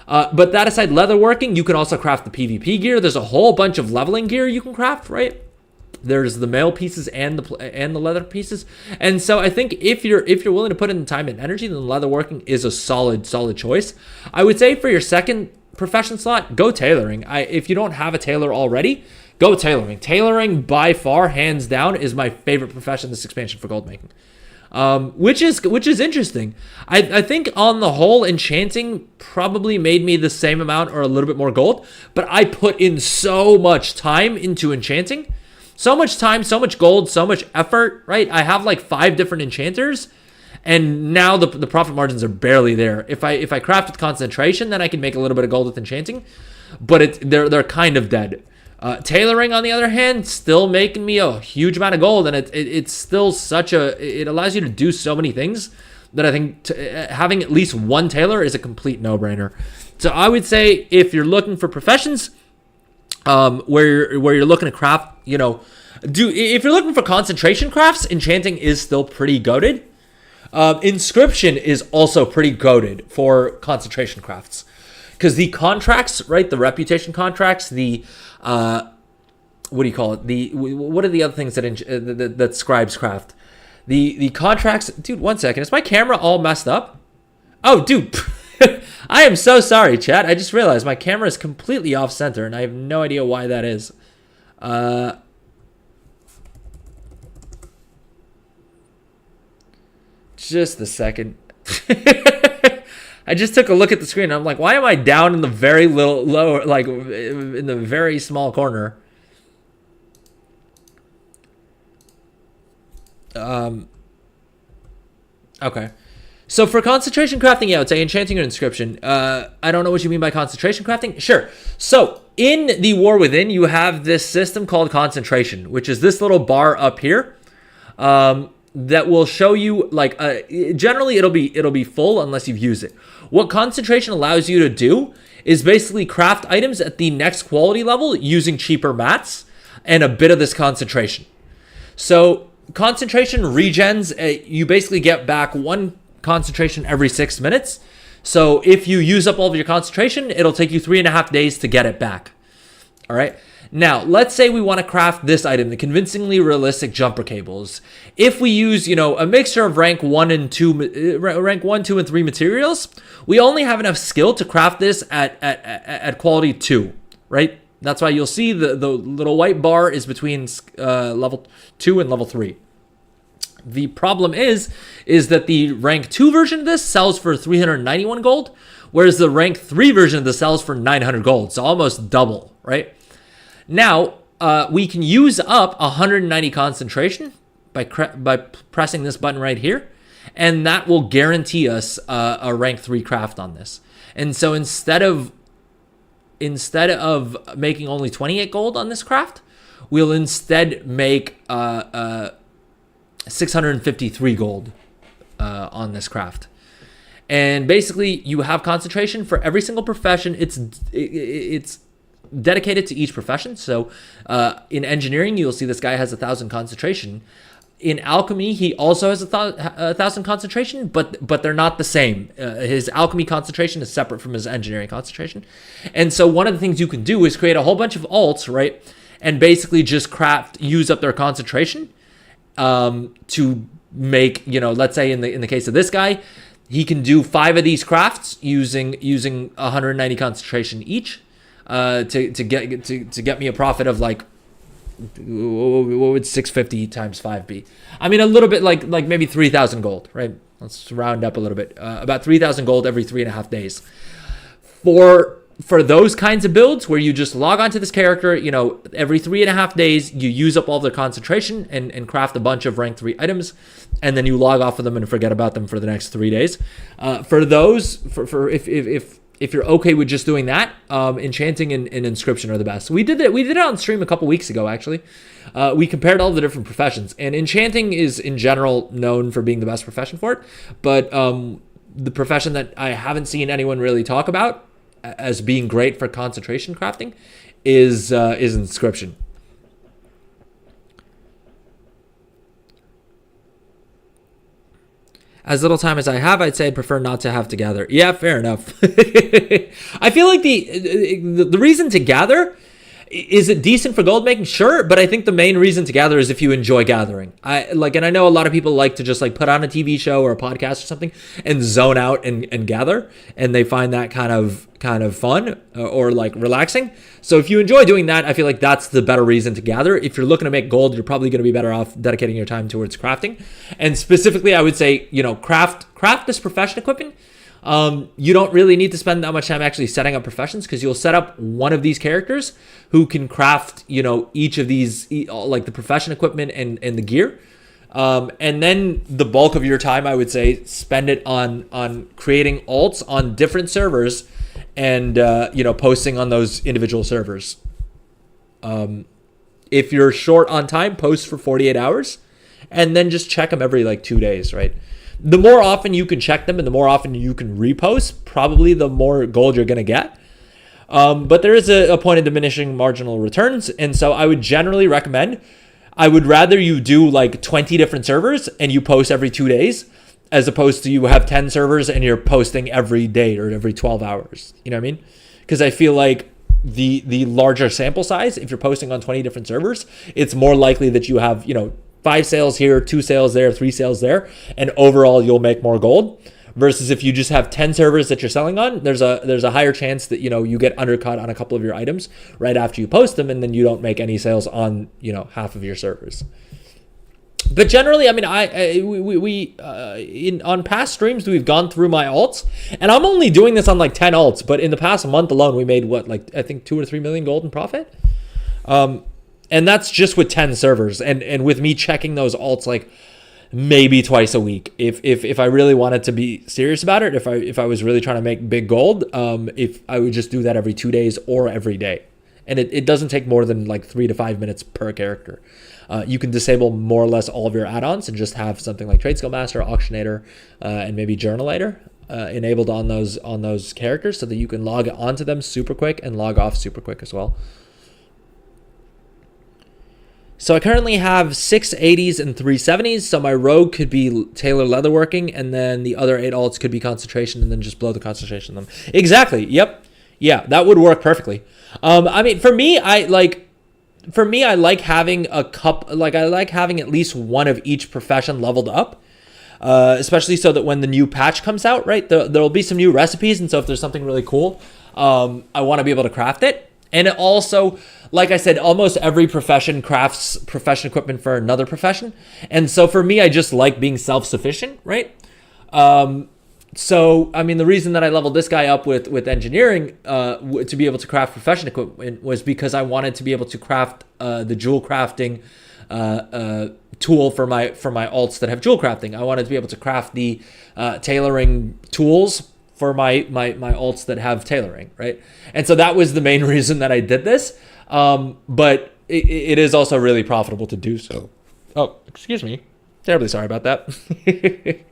But that aside, leatherworking, you can also craft the PvP gear. There's a whole bunch of leveling gear you can craft, right? There's the mail pieces and the leather pieces. And so I think if you're willing to put in the time and energy, then leatherworking is a solid choice. I would say for your second profession slot, go tailoring. If you don't have a tailor already, go tailoring. Tailoring by far, hands down, is my favorite profession this expansion for gold making. Which is interesting. I think on the whole, enchanting probably made me the same amount or a little bit more gold, but I put in so much time into enchanting, so much time, so much gold, so much effort, right? I have like 5 different enchanters, and now the profit margins are barely there. If I craft with concentration, then I can make a little bit of gold with enchanting, but they're kind of dead. Tailoring, on the other hand, still making me a huge amount of gold, and it's still it allows you to do so many things that I think having at least one tailor is a complete no-brainer. So I would say if you're looking for professions where you're looking to craft, if you're looking for concentration crafts, enchanting is still pretty goated. Inscription is also really goated for concentration crafts, because the contracts, right, the reputation contracts, the what do you call it? What are the other things that scribes craft? The contracts. Dude, 1 second. Is my camera all messed up? Oh, dude. I am so sorry, chat. I just realized my camera is completely off center, and I have no idea why that is. Just a second. I just took a look at the screen, and I'm like, why am I down in the very lower, like in the very small corner? Okay. So for concentration crafting, yeah, I would say enchanting or inscription. I don't know what you mean by concentration crafting. Sure. So in the War Within, you have this system called concentration, which is this little bar up here. That will show you, like, generally it'll be full unless you've used it. What concentration allows you to do is basically craft items at the next quality level using cheaper mats and a bit of this concentration. So concentration regens, you basically get back 1 concentration every 6 minutes. So if you use up all of your concentration, it'll take you 3.5 days to get it back. All right. Now, let's say we want to craft this item, the convincingly realistic jumper cables. If we use, a mixture of rank 1, 2, and 3 materials, we only have enough skill to craft this at quality 2, right? That's why you'll see the little white bar is between level 2 and level 3. The problem is that the rank 2 version of this sells for 391 gold, whereas the rank 3 version of this sells for 900 gold, so almost double, right? Now, we can use up 190 concentration by pressing this button right here, and that will guarantee us a rank 3 craft on this. And so instead of making only 28 gold on this craft, we'll instead make 653 gold on this craft. And basically, you have concentration for every single profession. It's dedicated to each profession. So in engineering, you'll see this guy has 1,000 concentration. In alchemy, he also has 1,000 concentration, but they're not the same. His alchemy concentration is separate from his engineering concentration. And so one of the things you can do is create a whole bunch of alts, right? And basically just use up their concentration to make, let's say in the case of this guy, he can do 5 of these crafts using 190 concentration each. To get me a profit of, like, what would 650 times 5 be? I mean, a little bit like maybe 3,000 gold, right? Let's round up a little bit. About 3,000 gold every 3.5 days. For those kinds of builds where you just log onto this character, every 3.5 days you use up all their concentration and craft a bunch of rank 3 items, and then you log off of them and forget about them for the next 3 days. For those, if you're okay with just doing that, enchanting and inscription are the best. We did it on stream a couple weeks ago, actually. We compared all the different professions, and enchanting is in general known for being the best profession for it. But the profession that I haven't seen anyone really talk about as being great for concentration crafting is inscription. As little time as I have, I'd say I'd prefer not to have to gather. Yeah, fair enough. I feel like the reason to gather Is it decent for gold making? Sure, but I think the main reason to gather is if you enjoy gathering. And I know a lot of people like to just like put on a TV show or a podcast or something and zone out and gather, and they find that kind of fun or like relaxing. So if you enjoy doing that, I feel like that's the better reason to gather. If you're looking to make gold, you're probably going to be better off dedicating your time towards crafting. And specifically, I would say, craft this profession equipment. You don't really need to spend that much time actually setting up professions, because you'll set up one of these characters who can craft, each of these, like the profession equipment and the gear. And then the bulk of your time, I would say, spend it on creating alts on different servers and, posting on those individual servers. If you're short on time, post for 48 hours and then just check them every like 2 days, right? The more often you can check them and the more often you can repost, probably the more gold you're going to get. But there is a point of diminishing marginal returns. And so I would generally recommend, I would rather you do like 20 different servers and you post every 2 days, as opposed to you have 10 servers and you're posting every day or every 12 hours. You know what I mean? Because I feel like the larger sample size, if you're posting on 20 different servers, it's more likely that you have, 5 sales here, 2 sales there, 3 sales there, and overall you'll make more gold. Versus if you just have 10 servers that you're selling on, there's a higher chance that you get undercut on a couple of your items right after you post them, and then you don't make any sales on half of your servers. But generally, I mean, on past streams we've gone through my alts, and I'm only doing this on like 10 alts, but in the past month alone we made I think 2 or 3 million gold in profit. And that's just with 10 servers, and with me checking those alts like maybe twice a week. If I really wanted to be serious about it, if I was really trying to make big gold, if I would just do that every 2 days or every day. And it doesn't take more than like 3 to 5 minutes per character. You can disable more or less all of your add-ons and just have something like Trade Skill Master, Auctionator, and maybe Journalator enabled on those characters, so that you can log onto them super quick and log off super quick as well. So I currently have 6 80s and 3 70s. So my rogue could be Tailor Leatherworking, and then the other 8 alts could be Concentration, and then just blow the concentration on them. Exactly. Yep. Yeah, that would work perfectly. I mean, for me, I like having I like having at least one of each profession leveled up. Especially so that when the new patch comes out, right, there'll be some new recipes, and so if there's something really cool, I want to be able to craft it. And it also, like I said, almost every profession crafts profession equipment for another profession. And so for me, I just like being self-sufficient, right? So, I mean, the reason that I leveled this guy up with engineering to be able to craft profession equipment was because I wanted to be able to craft the jewel crafting tool for my alts that have jewel crafting. I wanted to be able to craft the tailoring tools for my alts that have tailoring, right? And so that was the main reason that I did this. But it is also really profitable to do so. Oh, excuse me. Terribly sorry about that.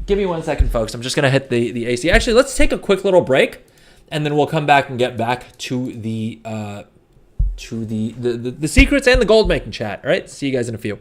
Give me 1 second, folks. I'm just going to hit the AC. Actually, let's take a quick little break, and then we'll come back and get back to the secrets and the gold making chat. All right? See you guys in a few.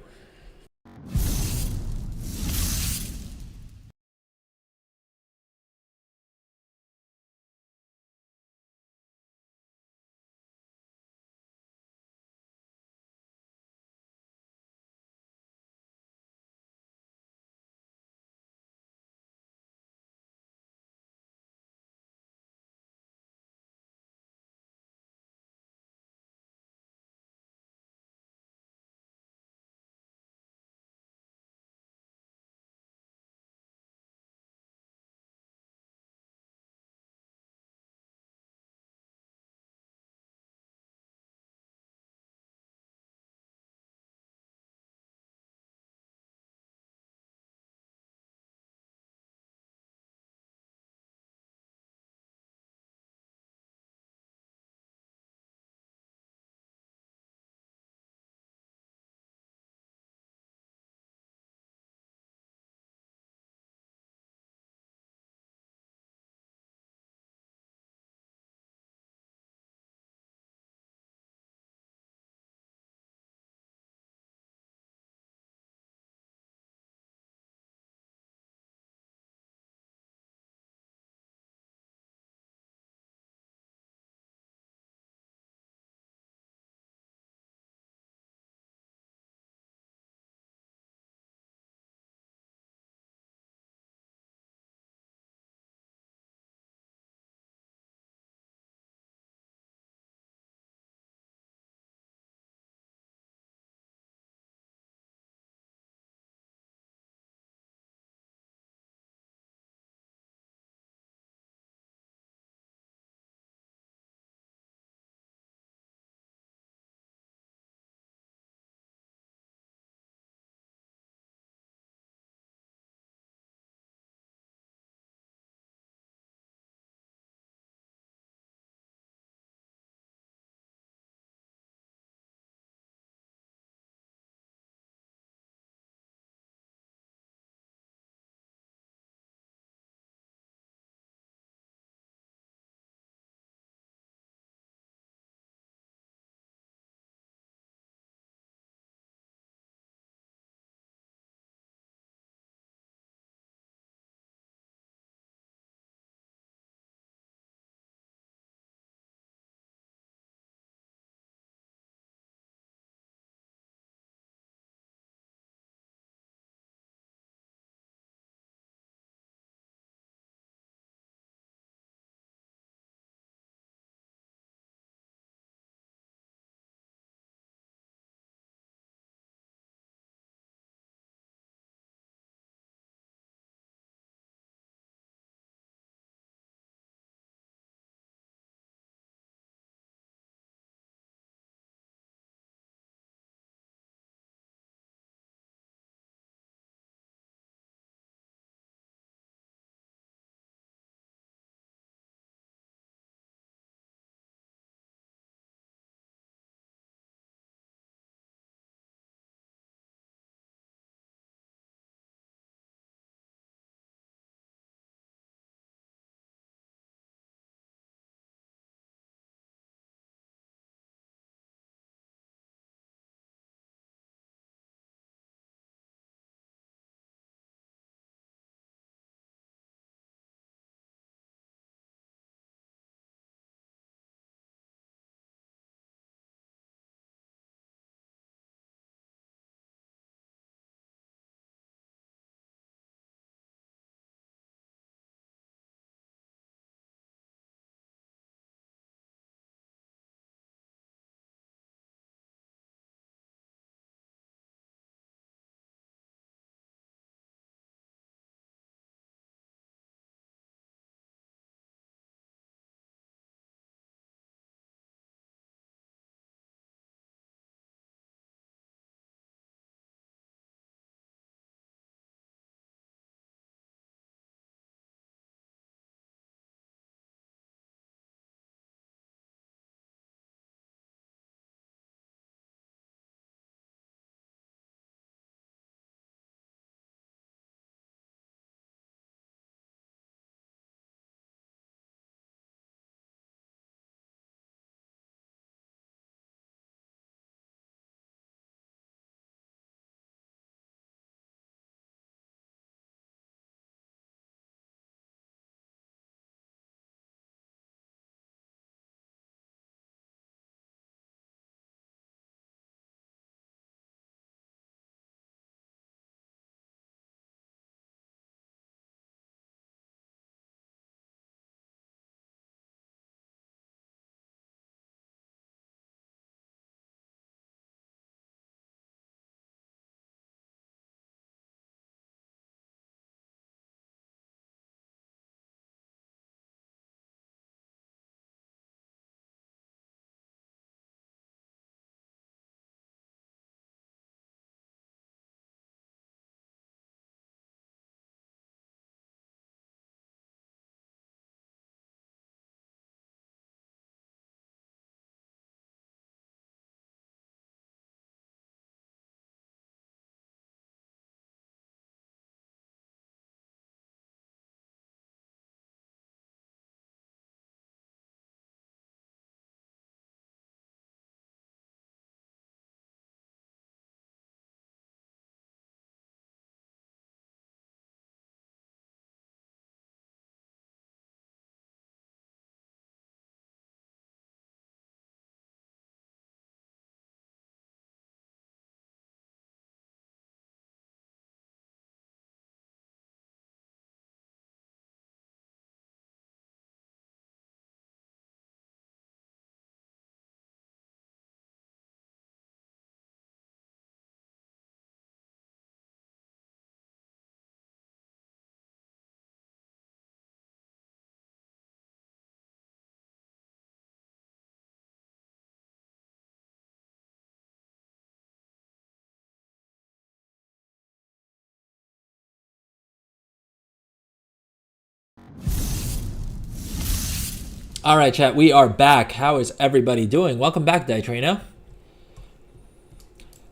All right, chat. We are back. How is everybody doing? Welcome back, Ditrino.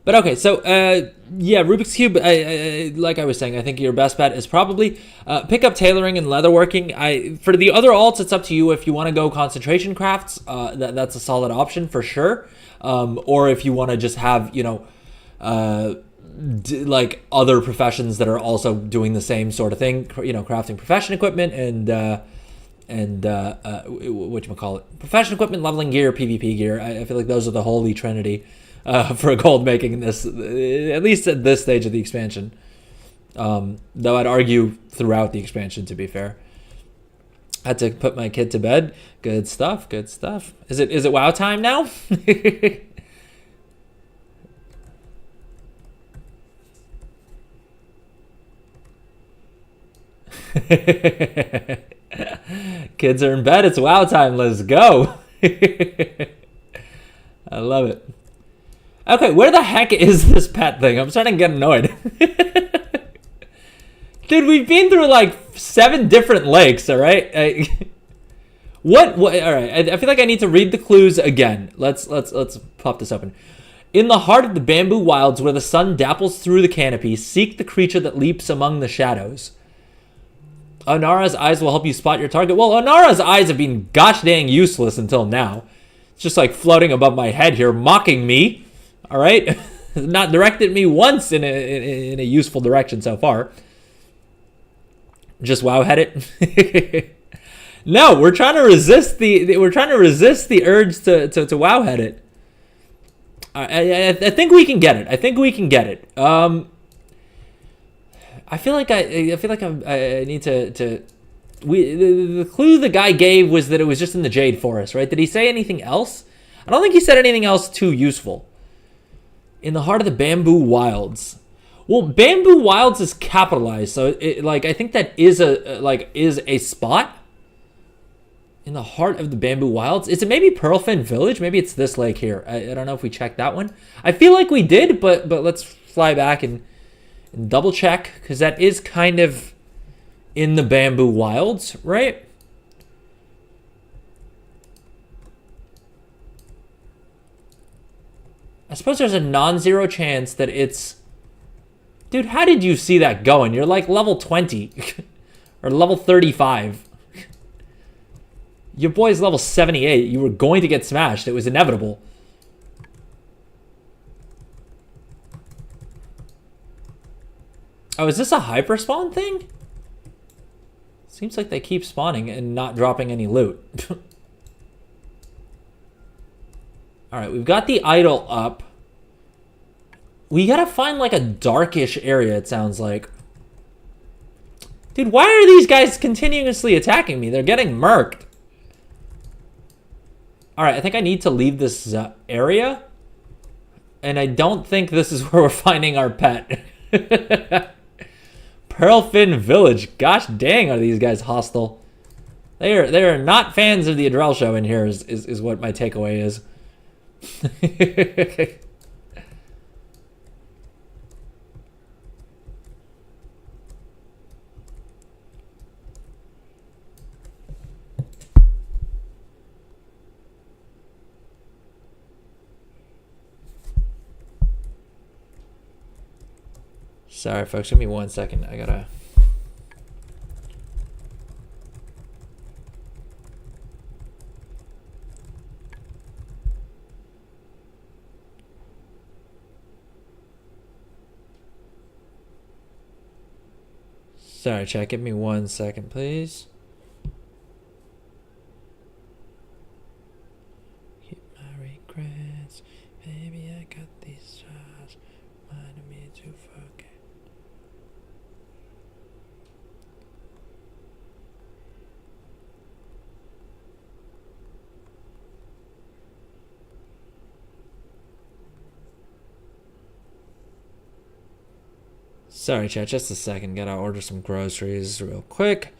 But okay, so yeah, Rubik's Cube. Like I was saying, I think your best bet is probably pick up tailoring and leatherworking. For the other alts, it's up to you. If you want to go concentration crafts, that's a solid option for sure. Or if you want to just have, like other professions that are also doing the same sort of thing, crafting profession equipment and whatchamacallit, profession equipment, leveling gear, PvP gear. I feel like those are the holy trinity for gold making in this, at least at this stage of the expansion. Though I'd argue throughout the expansion, to be fair. Had to put my kid to bed. Good stuff, good stuff. Is it WoW time now? Kids are in bed. It's WoW time. Let's go. I love it. Okay, where the heck is this pet thing? I'm starting to get annoyed. Dude, we've been through like 7 different lakes, all right? What? All right, I feel like I need to read the clues again. Let's pop this open. In the heart of the bamboo wilds where the sun dapples through the canopy, seek the creature that leaps among the shadows. Onara's eyes will help you spot your target. Well, Onara's eyes have been gosh dang useless until now. It's just like floating above my head here, mocking me. All right? Not directed me once in a useful direction so far. Just wow head it. No, we're trying to resist the urge to wow head it. I think we can get it. I feel like I need to the clue the guy gave was that it was just in the Jade Forest, right? Did he say anything else? I don't think he said anything else too useful. In the heart of the bamboo wilds. Well, bamboo wilds is capitalized, so I think that is a spot. In the heart of the bamboo wilds. Is it maybe Pearlfin Village? Maybe it's this lake here. I don't know if we checked that one. I feel like we did, but let's fly back and double check, because that is kind of in the bamboo wilds, right? I suppose there's a non-zero chance that it's... Dude, how did you see that going? You're like level 20 or level 35. Your boy's level 78. You were going to get smashed. It was inevitable. Oh, is this a hyper spawn thing? Seems like they keep spawning and not dropping any loot. Alright, we've got the idol up. We gotta find like a darkish area, it sounds like. Dude, why are these guys continuously attacking me? They're getting murked. Alright, I think I need to leave this area. And I don't think this is where we're finding our pet. Pearlfin Village. Gosh dang, are these guys hostile. They are not fans of the Adrel show in here is what my takeaway is. Sorry, folks. Give me 1 second. I gotta... Sorry, chat. Give me 1 second, please. Keep my regrets. Maybe I got these jobs. Reminding me to forget. Sorry, chat, just a second. Gotta order some groceries real quick.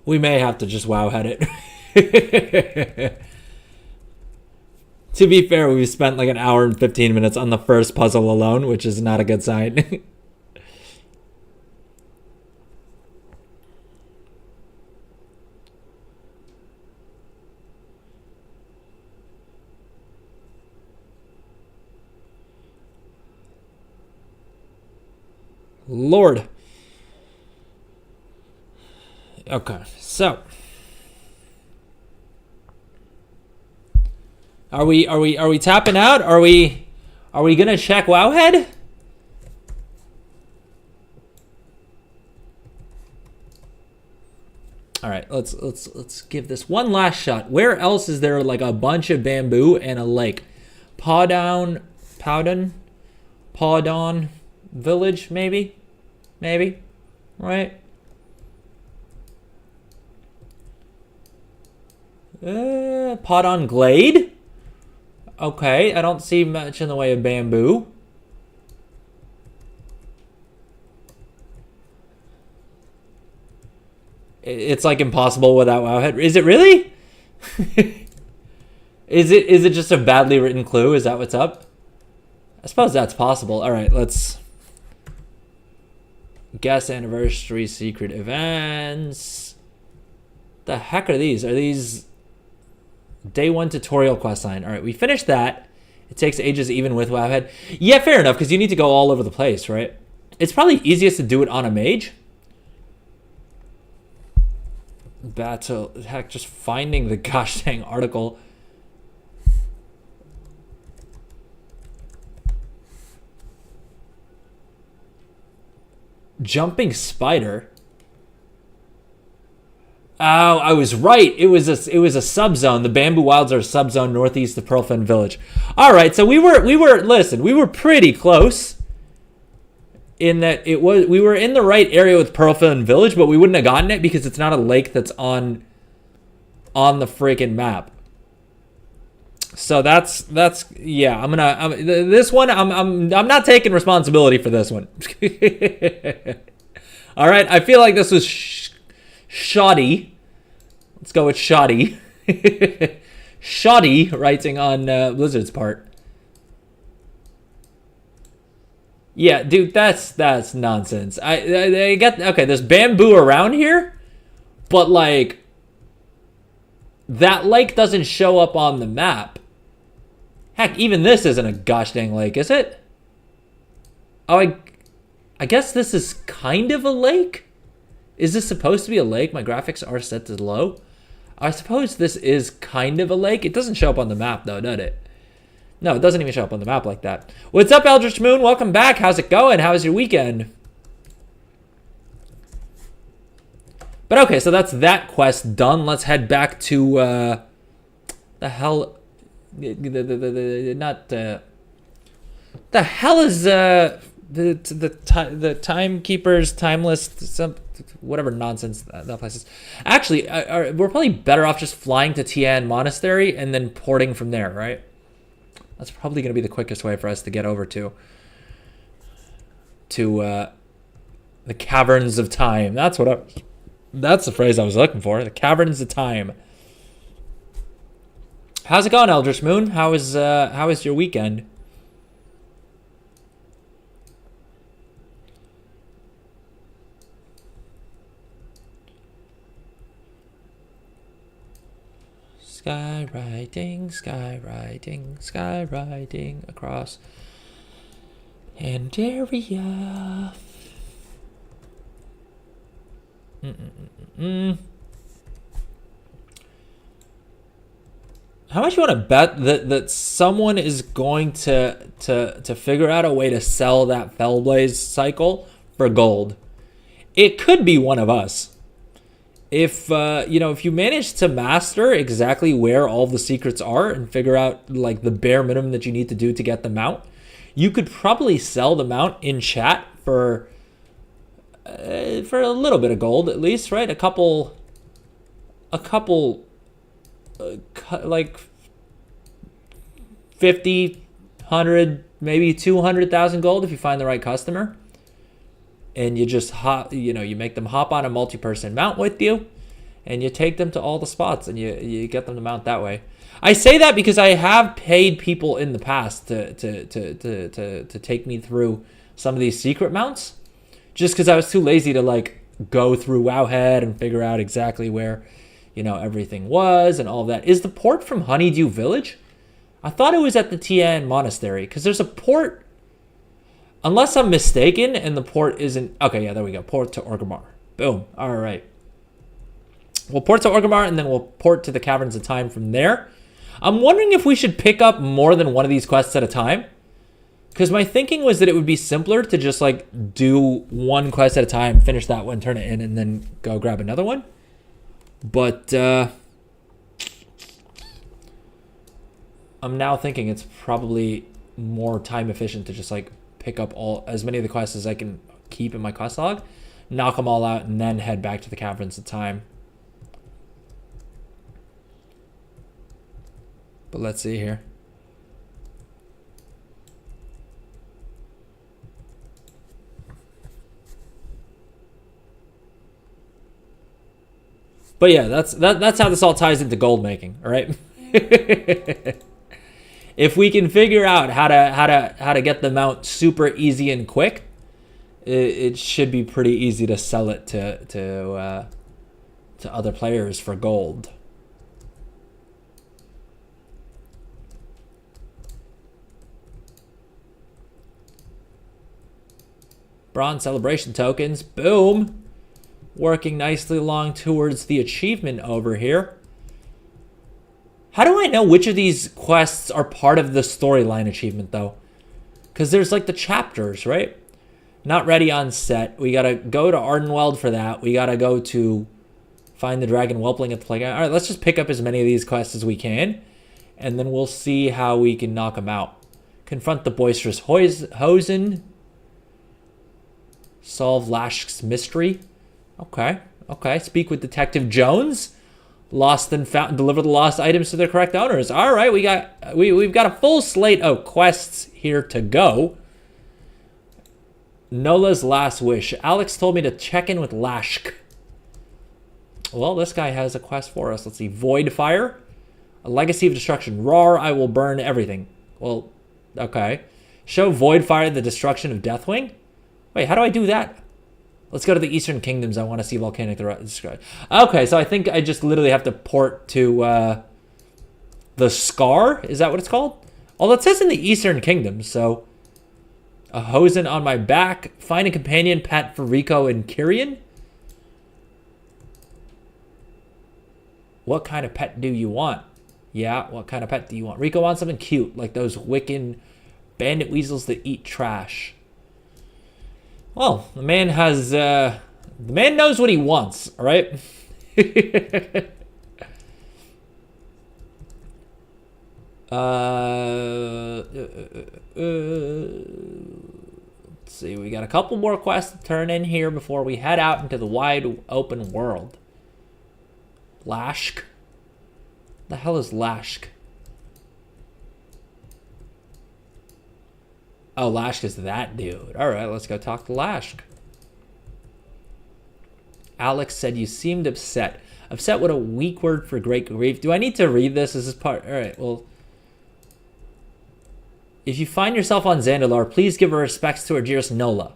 We may have to just WoW head it. To be fair, we've spent like an hour and 15 minutes on the first puzzle alone, which is not a good sign. Lord. Okay, so are we tapping out? Are we gonna check Wowhead? All right, let's give this one last shot. Where else is there like a bunch of bamboo and a lake? Pawdon Village, maybe, right? Pawdon Glade. Okay, I don't see much in the way of bamboo. It's like impossible without Wowhead. Is it really? Is it just a badly written clue? Is that what's up? I suppose that's possible. All right, let's guess anniversary secret events. The heck are these? Are these day 1 tutorial quest line? All right, we finished that. It takes ages even with Wowhead. Yeah, fair enough, because you need to go all over the place, right? It's probably easiest to do it on a mage. Battle, heck, just finding the gosh dang article. Jumping spider. Oh, I was right. It was a subzone. The Bamboo Wilds are a subzone northeast of Pearlfen Village. All right, so we were pretty close. In that we were in the right area with Pearlfen Village, but we wouldn't have gotten it because it's not a lake that's on the freaking map. So that's yeah. This one. I'm not taking responsibility for this one. All right, I feel like this was shoddy. Let's go with shoddy. Shoddy writing on Blizzard's part. Yeah, dude, that's nonsense. I get, okay, there's bamboo around here, but like that lake doesn't show up on the map. Heck, even this isn't a gosh dang lake, is it? Oh, I guess this is kind of a lake. Is this supposed to be a lake? My graphics are set to low. I suppose this is kind of a lake. It doesn't show up on the map though, does it? No, it doesn't even show up on the map like that. What's up, Eldritch Moon? Welcome back. How's it going? How was your weekend? But okay, so that's that quest done. Let's head back to the hell. The hell is the timekeepers, timeless, some whatever nonsense that place is. Actually, we're probably better off just flying to Tian Monastery and then porting from there, right? That's probably going to be the quickest way for us to get over to the Caverns of Time. That's the phrase I was looking for. The Caverns of Time. How's it going, Eldritch Moon? How is your weekend? Skywriting across Pandaria. How much you want to bet that someone is going to figure out a way to sell that Fellblaze cycle for gold? It could be one of us. If if you manage to master exactly where all the secrets are and figure out like the bare minimum that you need to do to get the mount, you could probably sell the mount in chat for a little bit of gold at least, right? A couple like 50, 100, maybe 200,000 gold if you find the right customer. And you just you make them hop on a multi-person mount with you, and you take them to all the spots, and you get them to mount that way. I say that because I have paid people in the past to take me through some of these secret mounts, just because I was too lazy to like go through Wowhead and figure out exactly where, you know, everything was and all of that. Is the port from Honeydew Village? I thought it was at the Tian Monastery, because there's a port, unless I'm mistaken, and the port isn't... Okay, yeah, there we go. Port to Orgrimmar. Boom. All right. We'll port to Orgrimmar, and then we'll port to the Caverns of Time from there. I'm wondering if we should pick up more than one of these quests at a time, because my thinking was that it would be simpler to just, like, do one quest at a time, finish that one, turn it in, and then go grab another one. But, I'm now thinking it's probably more time efficient to just like pick up as many of the quests as I can keep in my quest log, knock them all out, and then head back to the Caverns of Time. But let's see here. But yeah, that's how this all ties into gold making, all right? If we can figure out how to get the mount super easy and quick, it should be pretty easy to sell it to other players for gold. Bronze celebration tokens, boom, working nicely along towards the achievement over here. How do I know which of these quests are part of the storyline achievement, though? Because there's, like, the chapters, right? Not ready on set. We got to go to Ardenweld for that. We got to go to find the dragon whelpling at the playground. All right, let's just pick up as many of these quests as we can, and then we'll see how we can knock them out. Confront the boisterous Hosen. Solve Lashk's mystery. Okay. Speak with Detective Jones. Lost and found, deliver the lost items to their correct owners. All right, we've got a full slate of quests here to go. Nola's last wish. Alex told me to check in with Lashk. Well, this guy has a quest for us. Let's see. Void Fire. A legacy of destruction. Roar, I will burn everything. Well, okay. Show Void Fire the destruction of Deathwing. Wait, how do I do that? Let's go to the Eastern Kingdoms. I want to see Volcanic the... Okay, so I think I just literally have to port to the Scar. Is that what it's called? Well, it says in the Eastern Kingdoms, so... A Hosen on my back. Find a companion pet for Rico and Kyrian. What kind of pet do you want? Yeah, what kind of pet do you want? Rico wants something cute, like those Wiccan bandit weasels that eat trash. Well, the man has, the man knows what he wants, all right? Let's see, we got a couple more quests to turn in here before we head out into the wide open world. Lashk? The hell is Lashk? Oh, Lashk is that dude. All right, let's go talk to Lashk. Alex said you seemed upset. Upset, what a weak word for great grief. Do I need to read this? Is this part? All right, well. If you find yourself on Zandalar, please give her respects to her dearest Nola.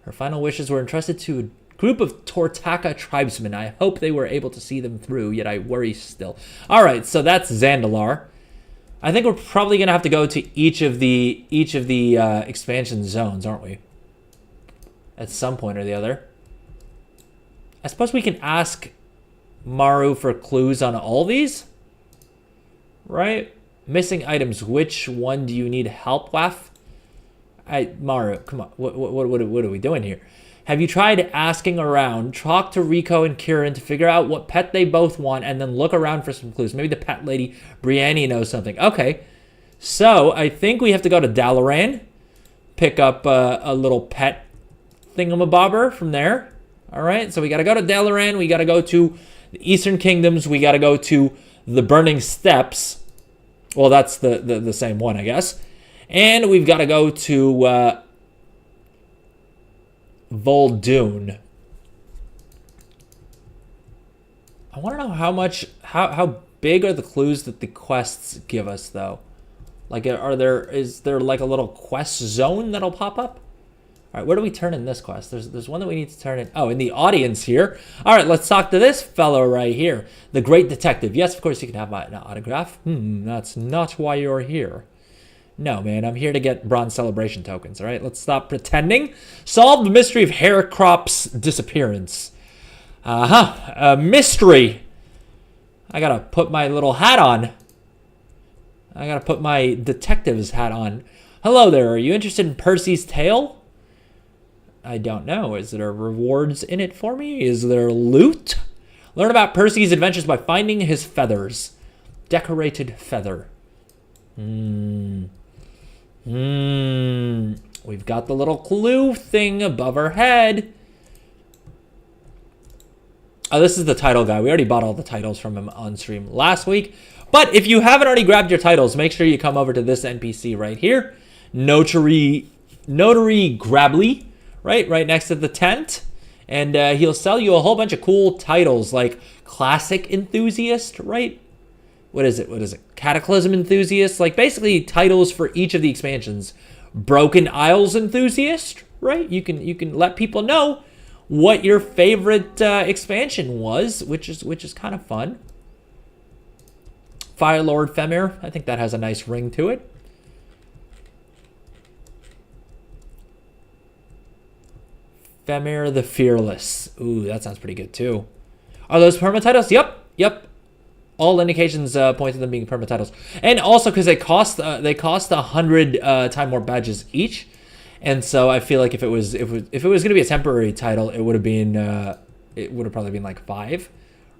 Her final wishes were entrusted to a group of Tortaka tribesmen. I hope they were able to see them through, yet I worry still. All right, so that's Zandalar. I think we're probably going to have to go to each of the expansion zones, aren't we? At some point or the other. I suppose we can ask Maru for clues on all these? Right? Missing items. Which one do you need help with? Maru, come on. What are we doing here? Have you tried asking around? Talk to Rico and Kieran to figure out what pet they both want, and then look around for some clues. Maybe the pet lady, Brienne, knows something. Okay. So, I think we have to go to Dalaran. Pick up a little pet thingamabobber from there. Alright, so we got to go to Dalaran. We got to go to the Eastern Kingdoms. We got to go to the Burning Steppes. Well, that's the same one, I guess. And we've got to go to Vol'dun. I want to know how big are the clues that the quests give us, though? Like, is there like a little quest zone that'll pop up? All right, where do we turn in this quest? There's one that we need to turn in. Oh, in the audience here. All right, let's talk to this fellow right here. The great detective. Yes, of course, you can have my autograph. That's not why you're here. No, man, I'm here to get bronze celebration tokens, all right? Let's stop pretending. Solve the mystery of Haircrop's disappearance. A mystery. I gotta put my little hat on. I gotta put my detective's hat on. Hello there, are you interested in Percy's tale? I don't know. Is there rewards in it for me? Is there loot? Learn about Percy's adventures by finding his feathers. Decorated feather. We've got the little clue thing above our head. Oh, this is the title guy. We already bought all the titles from him on stream last week. But if you haven't already grabbed your titles, make sure you come over to this NPC right here. Notary Grably. Right next to the tent. And he'll sell you a whole bunch of cool titles like Classic Enthusiast, right? What is it? Cataclysm Enthusiast. Like basically titles for each of the expansions. Broken Isles Enthusiast, right? You can let people know what your favorite expansion was, which is kind of fun. Fire Lord Femir. I think that has a nice ring to it. Femir the Fearless. Ooh, that sounds pretty good too. Are those perma titles? Yep. All indications point to them being perma titles, and also because they cost 100 time warp badges each, and so I feel like if it was going to be a temporary title, it would have probably been like 5,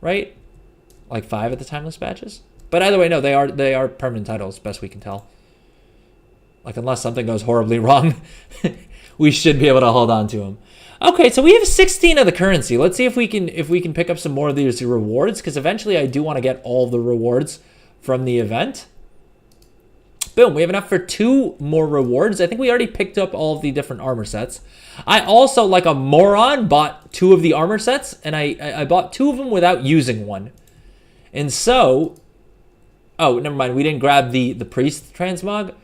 right? Like 5 at the timeless badges. But either way, no, they are permanent titles, best we can tell. Like unless something goes horribly wrong, we should be able to hold on to them. Okay, so we have 16 of the currency. Let's see if we can pick up some more of these rewards, because eventually I do want to get all the rewards from the event. Boom, we have enough for 2 more rewards. I think we already picked up all of the different armor sets. I also, like a moron, bought 2 of the armor sets, and I bought 2 of them without using one. And so, oh, never mind, we didn't grab the priest transmog.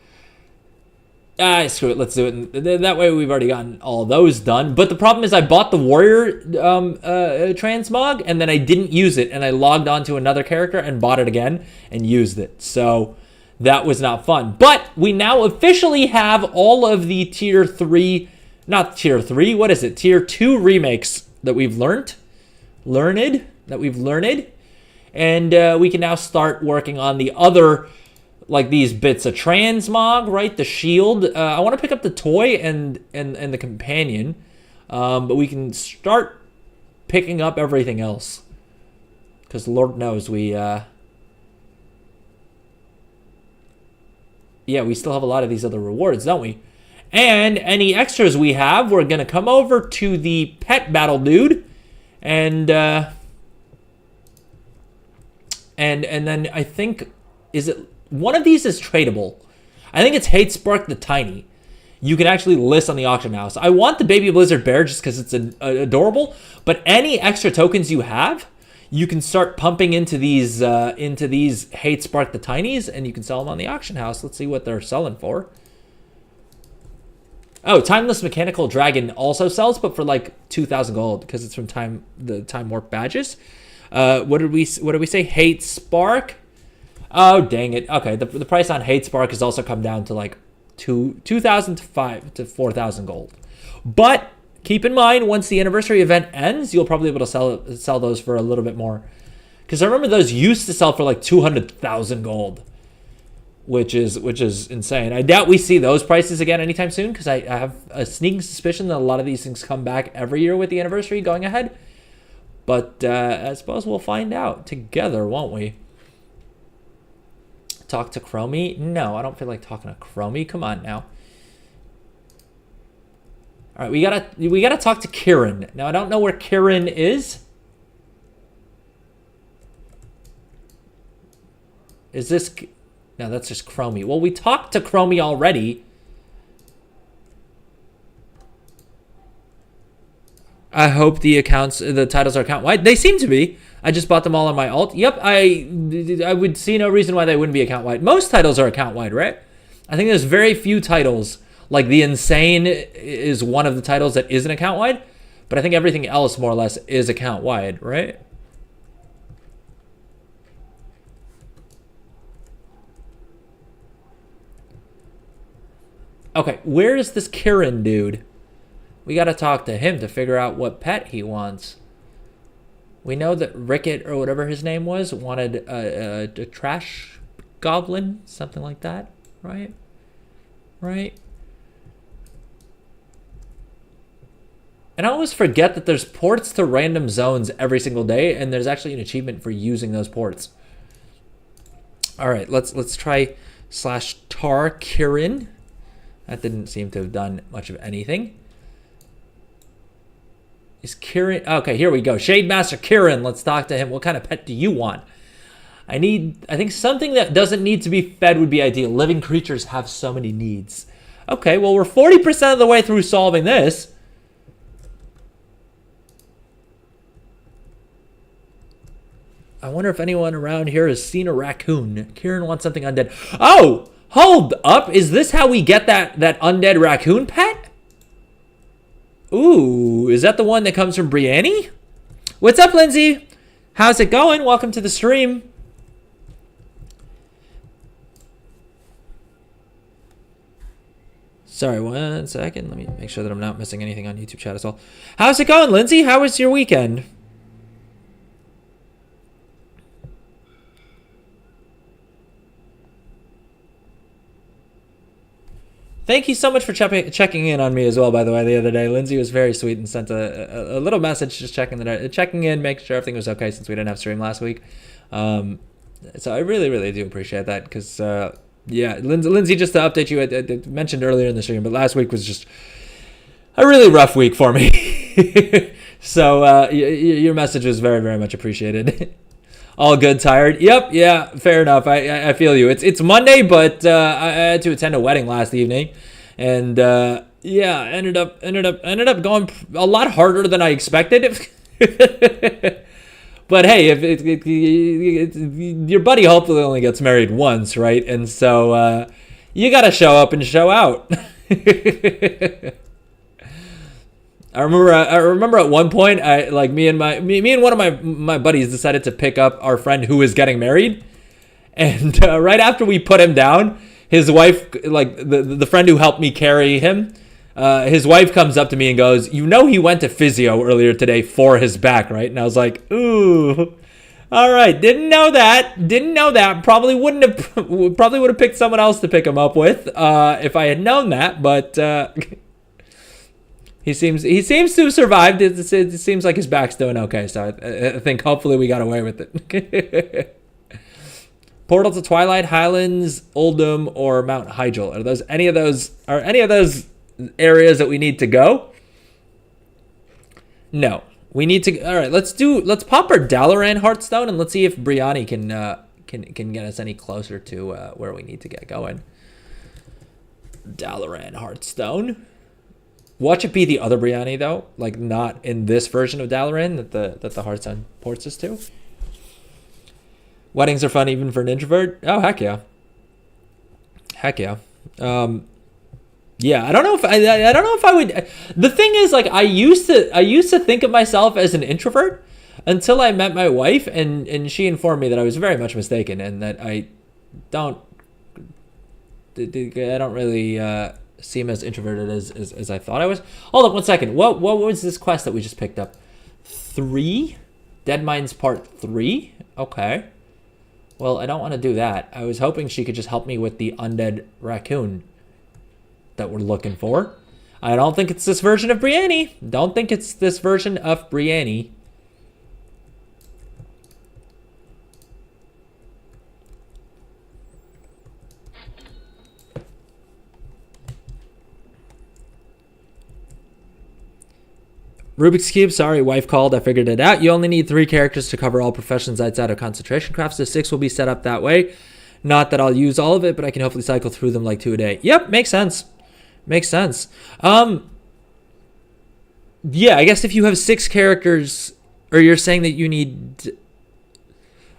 Screw it, let's do it. That way we've already gotten all those done. But the problem is I bought the warrior transmog, and then I didn't use it, and I logged on to another character and bought it again and used it. So that was not fun. But we now officially have all of the tier 3, not tier 3, what is it? Tier 2 remakes that we've learned. And we can now start working on the other, like these bits of transmog, right? The shield. I want to pick up the toy and the companion, but we can start picking up everything else, because Lord knows we still have a lot of these other rewards, don't we? And any extras we have, we're gonna come over to the pet battle dude, and then I think, is it one of these is tradable? I think it's Hate Spark the Tiny. You can actually list on the auction house. I want the Baby Blizzard Bear just because it's adorable, but any extra tokens you have, you can start pumping into these Hate Spark the Tinies, and you can sell them on the auction house. Let's see what they're selling for. Oh, Timeless Mechanical Dragon also sells, but for like 2,000 gold, because it's from the Time Warp badges. What did we say? Hate Spark. Oh, dang it. Okay, the price on Hate Spark has also come down to like 2,000 to 4,000 gold. But keep in mind, once the anniversary event ends, you'll probably be able to sell those for a little bit more. Because I remember those used to sell for like 200,000 gold, which is insane. I doubt we see those prices again anytime soon, because I have a sneaking suspicion that a lot of these things come back every year with the anniversary going ahead. But I suppose we'll find out together, won't we? Talk to Chromie? No, I don't feel like talking to Chromie. Come on now. All right, we gotta talk to Kieran. Now I don't know where Kieran is. Is this? No, that's just Chromie. Well, we talked to Chromie already. I hope the titles are account wide. They seem to be. I just bought them all on my alt. Yep, I would see no reason why they wouldn't be account wide. Most titles are account wide, right? I think there's very few titles. Like the Insane is one of the titles that isn't account wide, but I think everything else more or less is account wide, right? Okay, where is this Kieran dude? We got to talk to him to figure out what pet he wants. We know that Rickett, or whatever his name was, wanted a trash goblin, something like that, right? Right? And I always forget that there's ports to random zones every single day, and there's actually an achievement for using those ports. All right, let's try /tar Kieran. That didn't seem to have done much of anything. Is Kieran... Okay, here we go. Shade Master Kieran. Let's talk to him. What kind of pet do you want? I think something that doesn't need to be fed would be ideal. Living creatures have so many needs. Okay, well, we're 40% of the way through solving this. I wonder if anyone around here has seen a raccoon. Kieran wants something undead. Oh! Hold up. Is this how we get that undead raccoon pet? Ooh, is that the one that comes from Brianni? What's up, Lindsay? How's it going? Welcome to the stream. Sorry, 1 second. Let me make sure that I'm not missing anything on YouTube chat as well. How's it going, Lindsay? How was your weekend? Thank you so much for checking in on me as well, by the way, the other day. Lindsay was very sweet and sent a little message just checking in, making sure everything was okay since we didn't have stream last week. So I really, really do appreciate that because, yeah, Lindsay, just to update you, I mentioned earlier in the stream, but last week was just a really rough week for me. So your message was very, very much appreciated. All good, tired. Yep, yeah, fair enough. I feel you. It's Monday, but I had to attend a wedding last evening, and yeah, ended up going a lot harder than I expected. But hey, if your buddy hopefully only gets married once, right? And so you got to show up and show out. I remember at one point, me and one of my buddies decided to pick up our friend who was getting married, and right after we put him down, his wife, like the friend who helped me carry him, his wife comes up to me and goes, "You know he went to physio earlier today for his back, right?" And I was like, "Ooh, all right, didn't know that. Probably would have picked someone else to pick him up with if I had known that, but." He seems to have survived. It seems like his back's doing okay, so I think hopefully we got away with it. Portal to Twilight, Highlands, Oldham, or Mount Hyjal. Are any of those areas that we need to go? No. We need to. All right, let's pop our Dalaran Heartstone and let's see if Brianni can get us any closer to where we need to get going. Dalaran Heartstone. Watch it be the other Brianni though, like not in this version of Dalaran that the Hearthstone ports us to. Weddings are fun even for an introvert. Oh heck yeah, heck yeah. Yeah, I don't know if I would. The thing is, like, I used to think of myself as an introvert until I met my wife, and she informed me that I was very much mistaken and that I don't really. Seem as introverted as I thought I was. Hold up 1 second. What was this quest that we just picked up? 3? Dead Mines Part 3? Okay. Well, I don't want to do that. I was hoping she could just help me with the undead raccoon that we're looking for. I don't think it's this version of Brianni. Don't think it's this version of Brianni. Rubik's Cube, sorry, wife called. I figured it out. You only need 3 characters to cover all professions outside of concentration crafts. So 6 will be set up that way. Not that I'll use all of it, but I can hopefully cycle through them like 2 a day. Yep, makes sense. Makes sense. Yeah, I guess if you have 6 characters, or you're saying that you need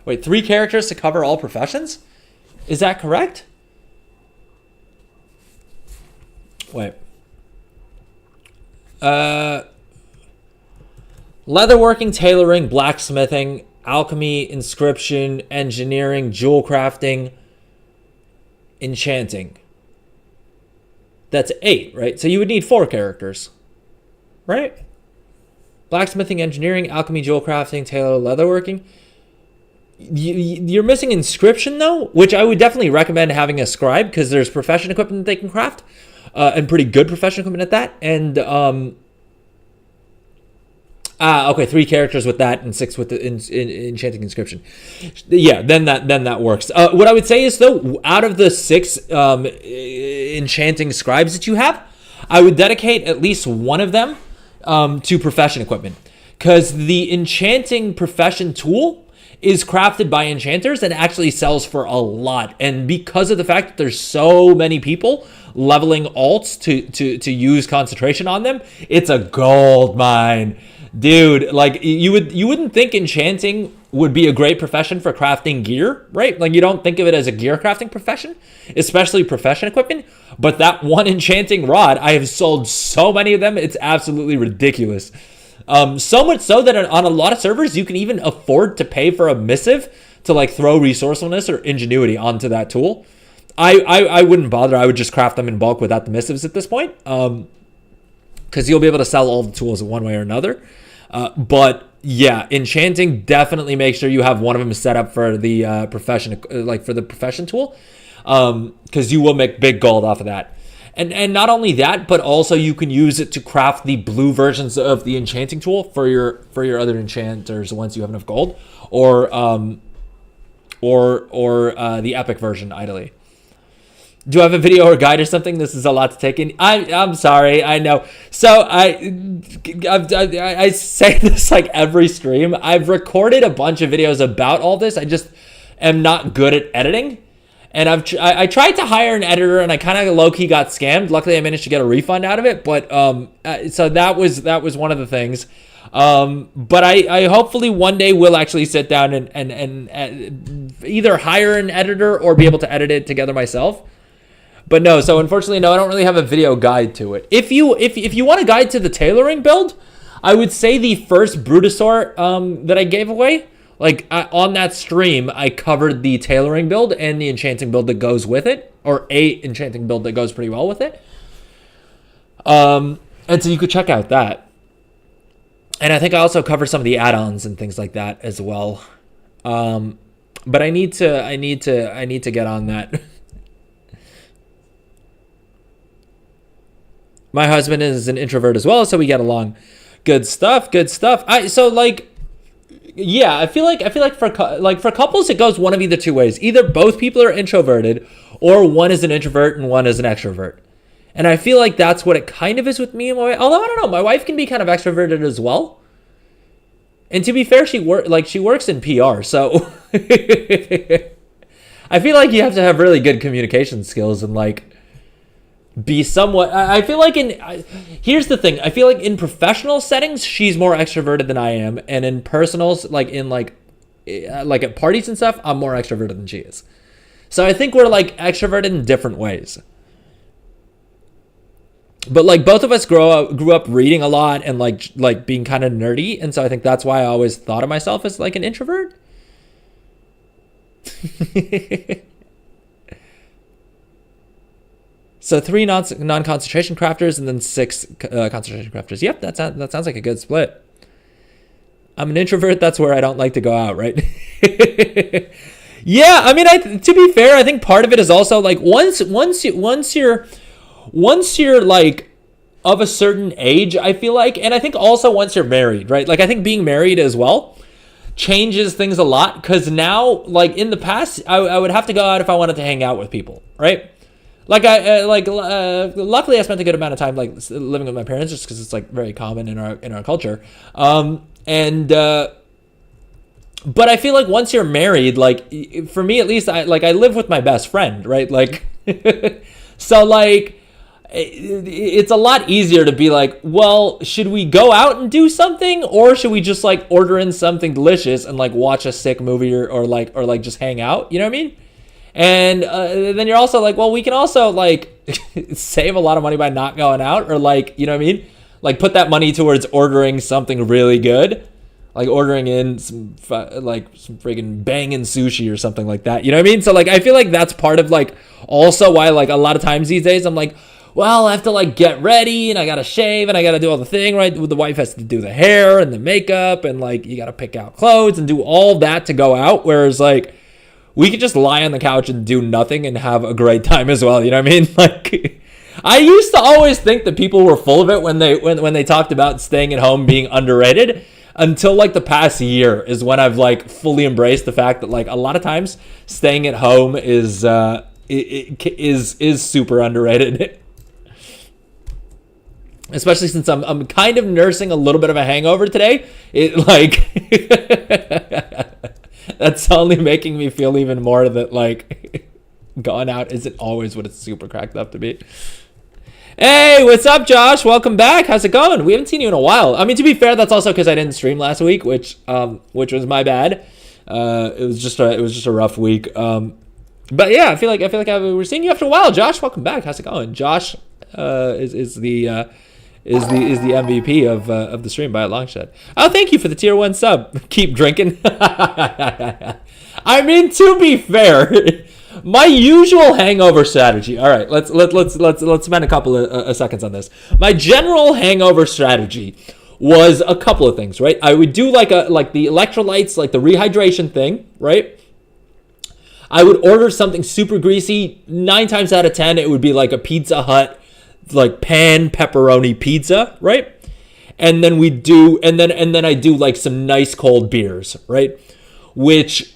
Wait, 3 characters to cover all professions? Is that correct? Wait. Leatherworking, tailoring, blacksmithing, alchemy, inscription, engineering, jewel crafting, enchanting. That's 8, right? So you would need 4 characters, right? Blacksmithing, engineering, alchemy, jewel crafting, tailor, leatherworking. You're missing inscription, though, which I would definitely recommend having a scribe, because there's profession equipment that they can craft, and pretty good profession equipment at that. And okay, 3 characters with that and 6 with the enchanting inscription. Yeah, then that works. What I would say is, though, out of the 6 enchanting scribes that you have, I would dedicate at least one of them to profession equipment, because the enchanting profession tool is crafted by enchanters and actually sells for a lot. And because of the fact that there's so many people leveling alts to use concentration on them, it's a gold mine. Dude, like you wouldn't think enchanting would be a great profession for crafting gear, right? Like you don't think of it as a gear crafting profession, especially profession equipment. But that one enchanting rod, I have sold so many of them, it's absolutely ridiculous. So much so that on a lot of servers, you can even afford to pay for a missive to like throw resourcefulness or ingenuity onto that tool. I wouldn't bother. I would just craft them in bulk without the missives at this point, because you'll be able to sell all the tools in one way or another. But yeah, enchanting, definitely make sure you have one of them set up for the profession, like for the profession tool, because you will make big gold off of that. And not only that, but also you can use it to craft the blue versions of the enchanting tool for your other enchanters once you have enough gold, or the epic version, ideally. Do I have a video or guide or something? This is a lot to take in. I'm sorry, I know. So I say this like every stream. I've recorded a bunch of videos about all this. I just am not good at editing. And I tried to hire an editor, and I kind of low-key got scammed. Luckily, I managed to get a refund out of it. But so that was one of the things. But I hopefully one day will actually sit down and either hire an editor or be able to edit it together myself. But no, so unfortunately, no, I don't really have a video guide to it. If you want a guide to the tailoring build, I would say the first Brutosaur that I gave away. Like on that stream, I covered the tailoring build and the enchanting build that goes with it, or a enchanting build that goes pretty well with it. And so you could check out that. And I think I also cover some of the add-ons and things like that as well. But I need to get on that. My husband is an introvert as well, so we get along. Good stuff. Yeah, I feel like for couples it goes one of either two ways. Either both people are introverted, or one is an introvert and one is an extrovert. And I feel like that's what it kind of is with me and my wife. Although I don't know, my wife can be kind of extroverted as well. And to be fair, she works in PR, so I feel like you have to have really good communication skills and like be somewhat. I feel like here's the thing. I feel like in professional settings, she's more extroverted than I am, and in personals, like at parties and stuff, I'm more extroverted than she is. So I think we're like extroverted in different ways. But like both of us grew up reading a lot and like being kind of nerdy, and so I think that's why I always thought of myself as like an introvert. So 3 non-concentration crafters and then 6 concentration crafters. Yep, that sounds like a good split. I'm an introvert. That's where I don't like to go out, right? Yeah, I mean, to be fair, I think part of it is also like once you're like of a certain age, I feel like, and I think also once you're married, right? Like I think being married as well changes things a lot, because now, like in the past, I would have to go out if I wanted to hang out with people, right? Like luckily I spent a good amount of time like living with my parents, just because it's like very common in our culture. But I feel like once you're married, like for me at least, I live with my best friend, right? Like, so like it's a lot easier to be like, well, should we go out and do something, or should we just like order in something delicious and like watch a sick movie or like just hang out? You know what I mean? And then you're also like, well, we can also like save a lot of money by not going out, or like, you know what I mean? Like put that money towards ordering something really good, like ordering in some freaking banging sushi or something like that. You know what I mean? So like, I feel like that's part of like also why like a lot of times these days I'm like, well, I have to like get ready and I got to shave and I got to do all the thing, right? The wife has to do the hair and the makeup and like you got to pick out clothes and do all that to go out. Whereas like we could just lie on the couch and do nothing and have a great time as well. You know what I mean? Like I used to always think that people were full of it when they talked about staying at home being underrated, until like the past year is when I've like fully embraced the fact that like a lot of times staying at home is super underrated. Especially since I'm kind of nursing a little bit of a hangover today. It like that's only making me feel even more that like going out isn't always what it's super cracked up to be. Hey, what's up, Josh? Welcome back. How's it going? We haven't seen you in a while. I mean, to be fair, that's also because I didn't stream last week, which was my bad. It was just a rough week. But yeah, I feel like we're seeing you after a while, Josh. Welcome back. How's it going? Josh is the MVP of the stream by a long shot. Oh, thank you for the tier 1 sub. Keep drinking. I mean, to be fair, my usual hangover strategy. All right, let's spend a couple of seconds on this. My general hangover strategy was a couple of things, right? I would do like the electrolytes, like the rehydration thing, right? I would order something super greasy. 9 times out of 10, it would be like a Pizza Hut, like pan pepperoni pizza, right? And then I do like some nice cold beers, right? Which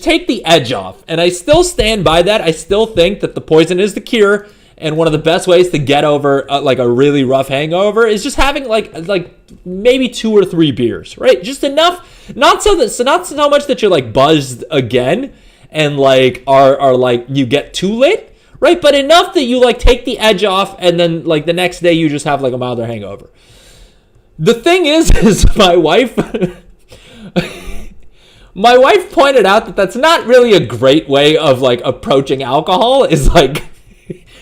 take the edge off. And I still stand by that. I still think that the poison is the cure, and one of the best ways to get over like a really rough hangover is just having like maybe 2 or 3 beers, right? Just enough, not so much that you're like buzzed again and like are like you get too lit, right? But enough that you like take the edge off, and then like the next day you just have like a milder hangover. The thing is my wife pointed out that that's not really a great way of like approaching alcohol. Is like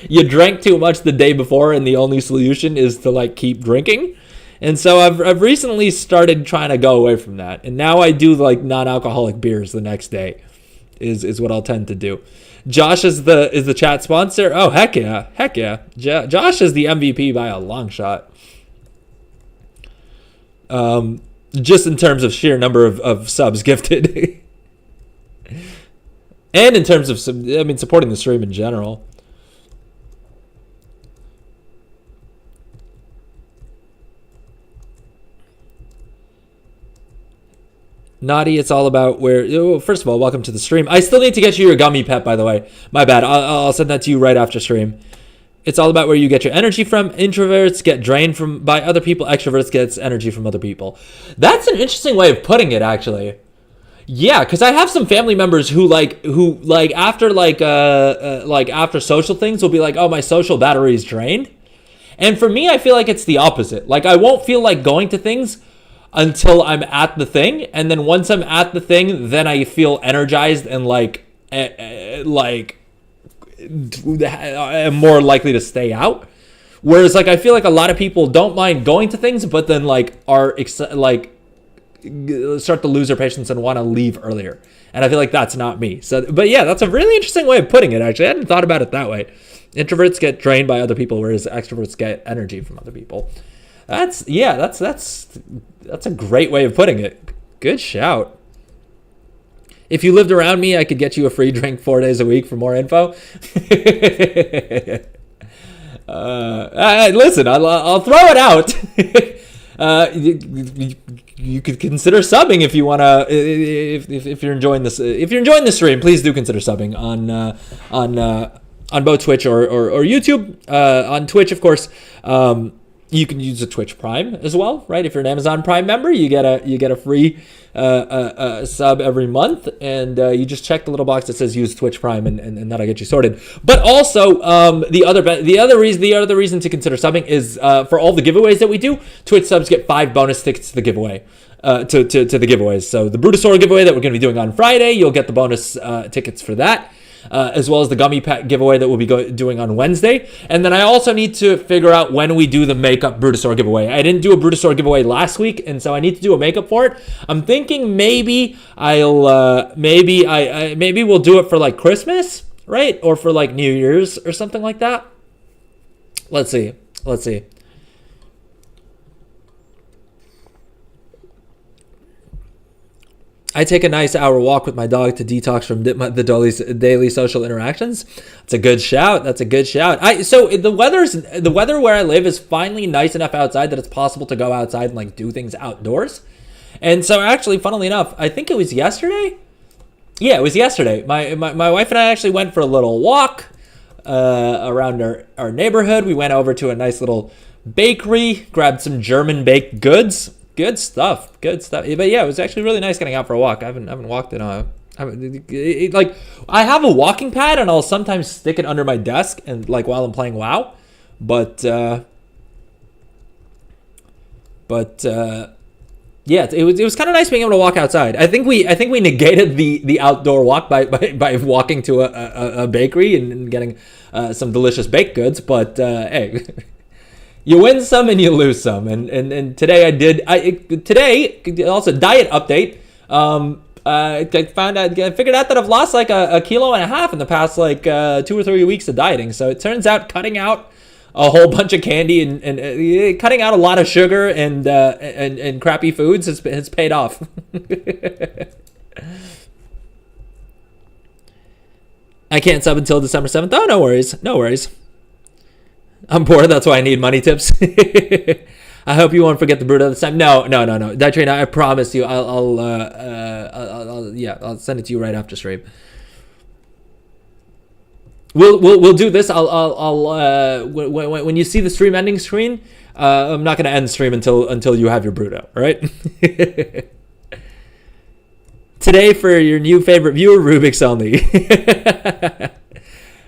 you drank too much the day before and the only solution is to like keep drinking. And so I've recently started trying to go away from that. And now I do like non-alcoholic beers the next day is what I'll tend to do. Josh is the chat sponsor. Oh, heck yeah. Josh is the MVP by a long shot. Just in terms of sheer number of subs gifted. And in terms of supporting the stream in general. Naughty, it's all about where... Oh, first of all, welcome to the stream. I still need to get you your gummy pet, by the way. My bad. I'll send that to you right after stream. It's all about where you get your energy from. Introverts get drained by other people. Extroverts gets energy from other people. That's an interesting way of putting it, actually. Yeah, because I have some family members who after after social things will be like, oh, my social battery is drained. And for me, I feel like it's the opposite. Like, I won't feel like going to things until I'm at the thing, and then once I'm at the thing, then I feel energized and I'm more likely to stay out. Whereas like I feel like a lot of people don't mind going to things, but then like start to lose their patience and want to leave earlier. And I feel like that's not me. So, but yeah, that's a really interesting way of putting it. Actually, I hadn't thought about it that way. Introverts get drained by other people, whereas extroverts get energy from other people. That's a great way of putting it. Good shout. If you lived around me, I could get you a free drink 4 days a week for more info. Listen, I'll throw it out. You could consider subbing if you wanna. If you're enjoying this, if you're enjoying the stream, please do consider subbing on both Twitch or YouTube. On Twitch, of course. You can use a Twitch Prime as well, right? If you're an Amazon Prime member, you get a free sub every month, and you just check the little box that says use Twitch Prime, and that'll get you sorted. But also, the other reason to consider subbing is for all the giveaways that we do, Twitch subs get 5 bonus tickets to the giveaway. To the giveaways. So the Bruto giveaway that we're going to be doing on Friday, you'll get the bonus tickets for that. As well as the Gummi pack giveaway that we'll be doing on Wednesday. And then I also need to figure out when we do the makeup Brutosaur giveaway. I didn't do a Brutosaur giveaway last week, and so I need to do a makeup for it. I'm thinking maybe maybe we'll do it for like Christmas, right? Or for like New Year's or something like that. Let's see. I take a nice hour walk with my dog to detox from the daily social interactions. That's a good shout. So the weather where I live is finally nice enough outside that it's possible to go outside and like do things outdoors. And so actually, funnily enough, I think it was yesterday. Yeah, it was yesterday. My wife and I actually went for a little walk around our neighborhood. We went over to a nice little bakery, grabbed some German baked goods. Good stuff. But yeah, it was actually really nice getting out for a walk. I haven't walked in I have a walking pad, and I'll sometimes stick it under my desk and like while I'm playing WoW. But yeah, it was kind of nice being able to walk outside. I think we negated the outdoor walk by walking to a bakery and getting some delicious baked goods. But hey. You win some and you lose some, and today today also diet update. I figured out that I've lost like a kilo and a half in the past like 2 or 3 weeks of dieting. So it turns out cutting out a whole bunch of candy and cutting out a lot of sugar and crappy foods has paid off. I can't sub until December 7th. Oh, no worries. I'm poor, that's why I need money tips. I hope you won't forget the Bruto this time. No. That train, I promise you, I'll send it to you right after stream. We'll do this. When you see the stream ending screen, I'm not going to end the stream until you have your Bruto, all right? Today for your new favorite viewer, Rubik's only.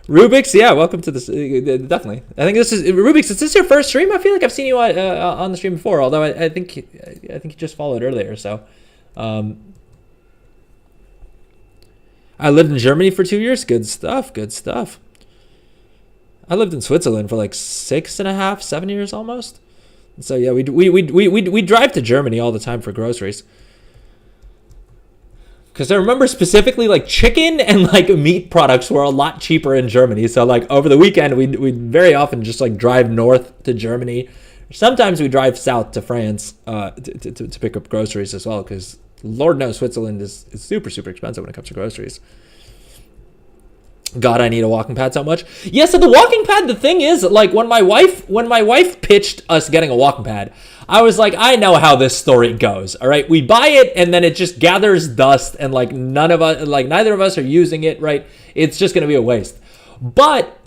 Rubik's, yeah, welcome to this. Definitely, I think this is Rubik's. Is this your first stream? I feel like I've seen you on the stream before, although I think you just followed earlier. So, I lived in Germany for 2 years. Good stuff. I lived in Switzerland for like 6.5, 7 years almost. So yeah, we drive to Germany all the time for groceries. Because I remember specifically like chicken and like meat products were a lot cheaper in Germany. So like over the weekend, we'd very often just like drive north to Germany. Sometimes we drive south to France to pick up groceries as well. Because Lord knows Switzerland is super, super expensive when it comes to groceries. God, I need a walking pad so much. Yeah, so the walking pad, the thing is, like when my wife pitched us getting a walking pad, I was like, I know how this story goes. All right, we buy it and then it just gathers dust and like neither of us are using it. Right, it's just gonna be a waste. But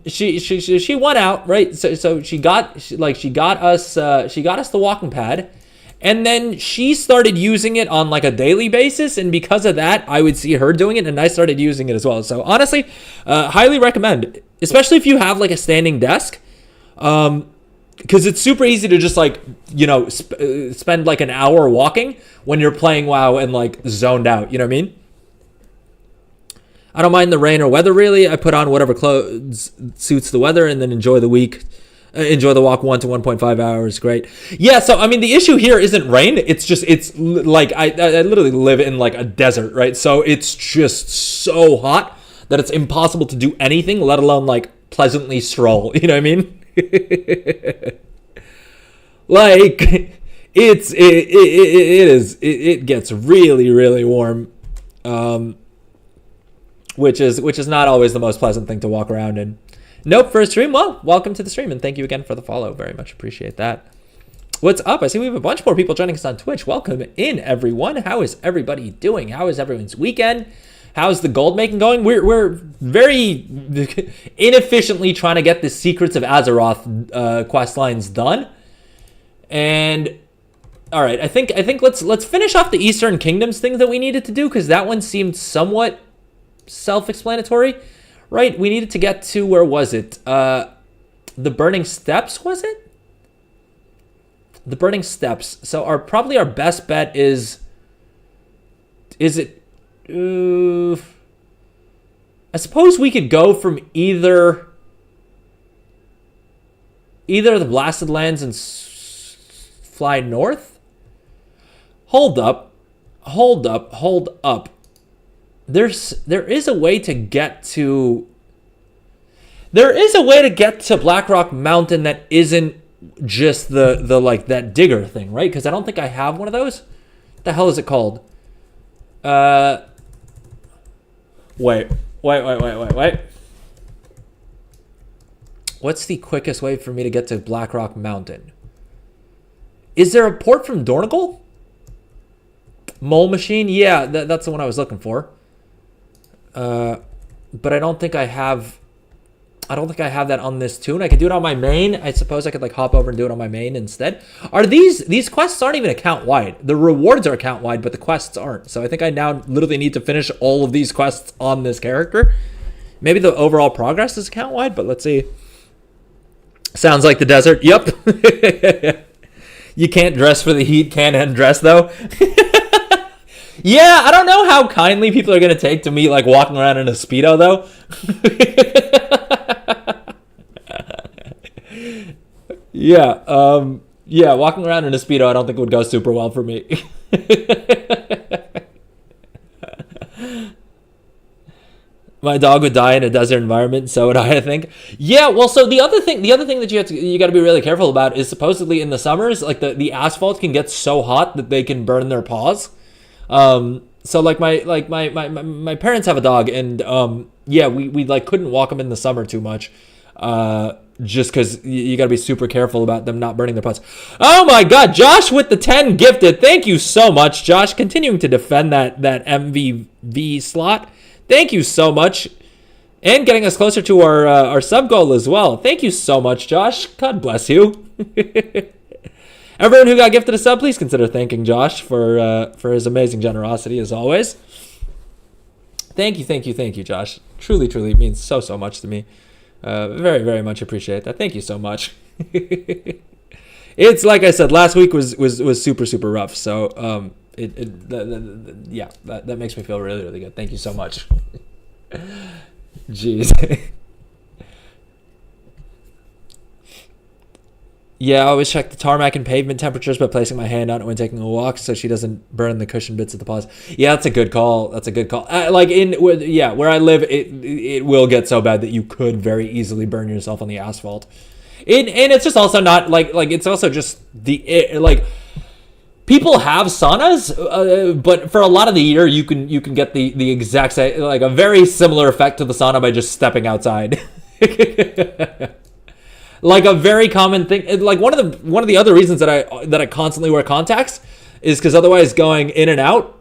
she went out, right? So she got us the walking pad. And then she started using it on like a daily basis. And because of that, I would see her doing it and I started using it as well. So honestly, highly recommend, especially if you have like a standing desk. Because it's super easy to just like, spend like an hour walking when you're playing WoW and like zoned out. You know what I mean? I don't mind the rain or weather really. I put on whatever clothes suits the weather and then enjoy the week. Enjoy the walk 1 to 1.5 hours. Great. Yeah. So, I mean, the issue here isn't rain. It's like, I literally live in like a desert, right? So it's just so hot that it's impossible to do anything, let alone like pleasantly stroll. You know what I mean? Like it gets really, really warm. Which is not always the most pleasant thing to walk around in. Nope, for a stream. Well, welcome to the stream, and thank you again for the follow. Very much appreciate that. What's up? I see we have a bunch more people joining us on Twitch. Welcome in, everyone. How is everybody doing? How is everyone's weekend? How's the gold making going? We're very inefficiently trying to get the Secrets of Azeroth quest lines done. And all right, I think let's finish off the Eastern Kingdoms thing that we needed to do, because that one seemed somewhat self-explanatory, right? We needed to get to, where was it? The Burning Steppes, was it? The Burning Steppes. So probably our best bet is it? I suppose we could go from either the Blasted Lands and fly north. Hold up. There is a way to get to Blackrock Mountain that isn't just the like that digger thing, right? Because I don't think I have one of those. What the hell is it called? Wait. What's the quickest way for me to get to Blackrock Mountain? Is there a port from Dornigal? Mole Machine? Yeah, that's the one I was looking for. But I don't think I have that on this tune. I could do it on my main. I suppose I could like hop over and do it on my main instead. Are these quests aren't even account wide. The rewards are account wide, but the quests aren't. So I think I now literally need to finish all of these quests on this character. Maybe the overall progress is account wide, but let's see. Sounds like the desert. Yep. You can't dress for the heat, can't undress though. Yeah, I don't know how kindly people are going to take to me like walking around in a Speedo though. Yeah, walking around in a Speedo I don't think would go super well for me. My dog would die in a desert environment, so would I think. Yeah, well, so the other thing that you got to be really careful about is supposedly in the summers, like the asphalt can get so hot that they can burn their paws. So like my parents have a dog, and yeah, we like couldn't walk them in the summer too much, just because you got to be super careful about them not burning their paws. Oh my God, Josh with the 10 gifted. Thank you so much, Josh. Continuing to defend that MVV slot. Thank you so much. And getting us closer to our sub goal as well. Thank you so much, Josh. God bless you. Everyone who got gifted a sub, please consider thanking Josh for his amazing generosity as always. Thank you, Josh. Truly means so much to me. Very, very much appreciate that. Thank you so much. It's like I said, last week was super rough. So yeah, that makes me feel really good. Thank you so much. Jeez. Yeah, I always check the tarmac and pavement temperatures by placing my hand on it when taking a walk, so she doesn't burn the cushion bits at the paws. Yeah, that's a good call. Like where I live, it will get so bad that you could very easily burn yourself on the asphalt. And it's just also not like it's also just like people have saunas, but for a lot of the year you can get the exact same, like a very similar effect to the sauna by just stepping outside. Like a very common thing, like one of the other reasons that I constantly wear contacts is because otherwise going in and out,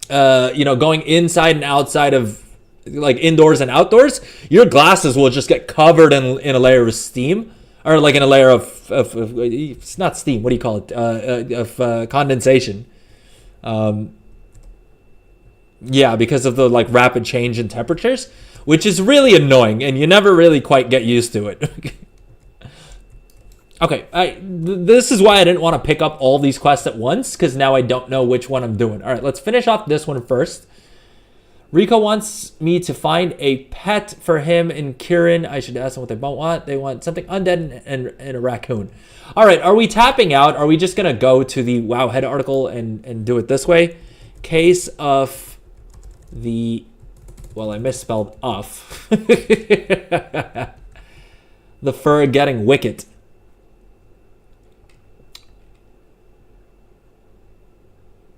going inside and outside of, like indoors and outdoors, your glasses will just get covered in a layer of steam, or like in a layer of it's not steam. What do you call it? Of condensation. Yeah, because of the like rapid change in temperatures, which is really annoying, and you never really quite get used to it. Okay, this is why I didn't want to pick up all these quests at once, because now I don't know which one I'm doing. All right, let's finish off this one first. Rico wants me to find a pet for him and Kieran. I should ask them what they want. They want something undead and a raccoon. All right, are we tapping out? Are we just going to go to the WoW head article and do it this way? Case of the... Well, I misspelled uff. The fur getting wicked.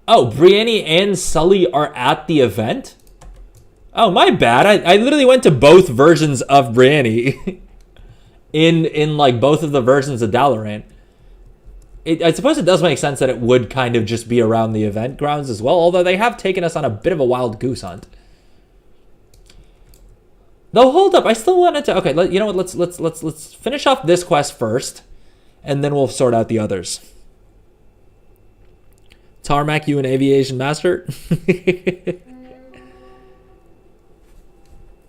Oh, Brienne and Sully are at the event? Oh, my bad. I literally went to both versions of Brienne in like both of the versions of Dalaran. I suppose it does make sense that it would kind of just be around the event grounds as well, although they have taken us on a bit of a wild goose hunt. Though, hold up, I still wanted to... Okay, you know what? Let's finish off this quest first, and then we'll sort out the others. Tarmac, you an aviation master?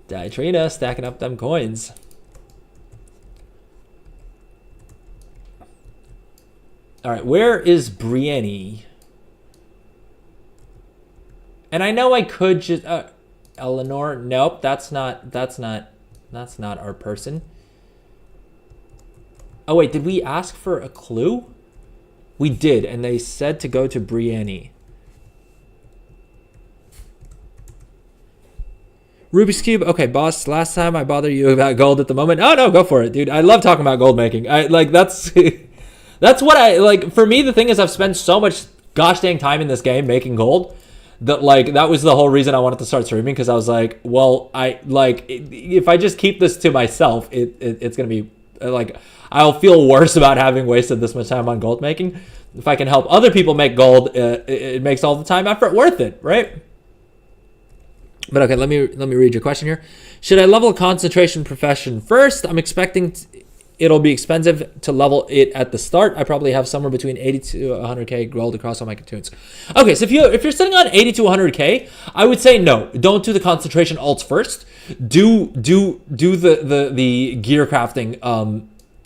Diatrina, stacking up them coins. All right, where is Brienne? And I know I could just... Eleanor, nope, that's not our person. Oh wait, did we ask for a clue? We did, and they said to go to Brienne. Rubik's Cube, okay, boss, last time I bothered you about gold at the moment. Oh no, go for it, dude. I love talking about gold making. That's that's what I like. For me, the thing is I've spent so much gosh dang time in this game making gold that that was the whole reason I wanted to start streaming, because I was like, well, if I just keep this to myself, it's gonna be I'll feel worse about having wasted this much time on gold making. If I can help other people make gold, it makes all the time effort worth it, right? But okay, let me read your question here. Should I level concentration profession first? I'm expecting it'll be expensive to level it at the start. I probably have somewhere between 80 to 100k gold across all my cartoons. Okay, so if you're sitting on 80 to 100k, I would say no. Don't do the concentration alts first. Do the gear crafting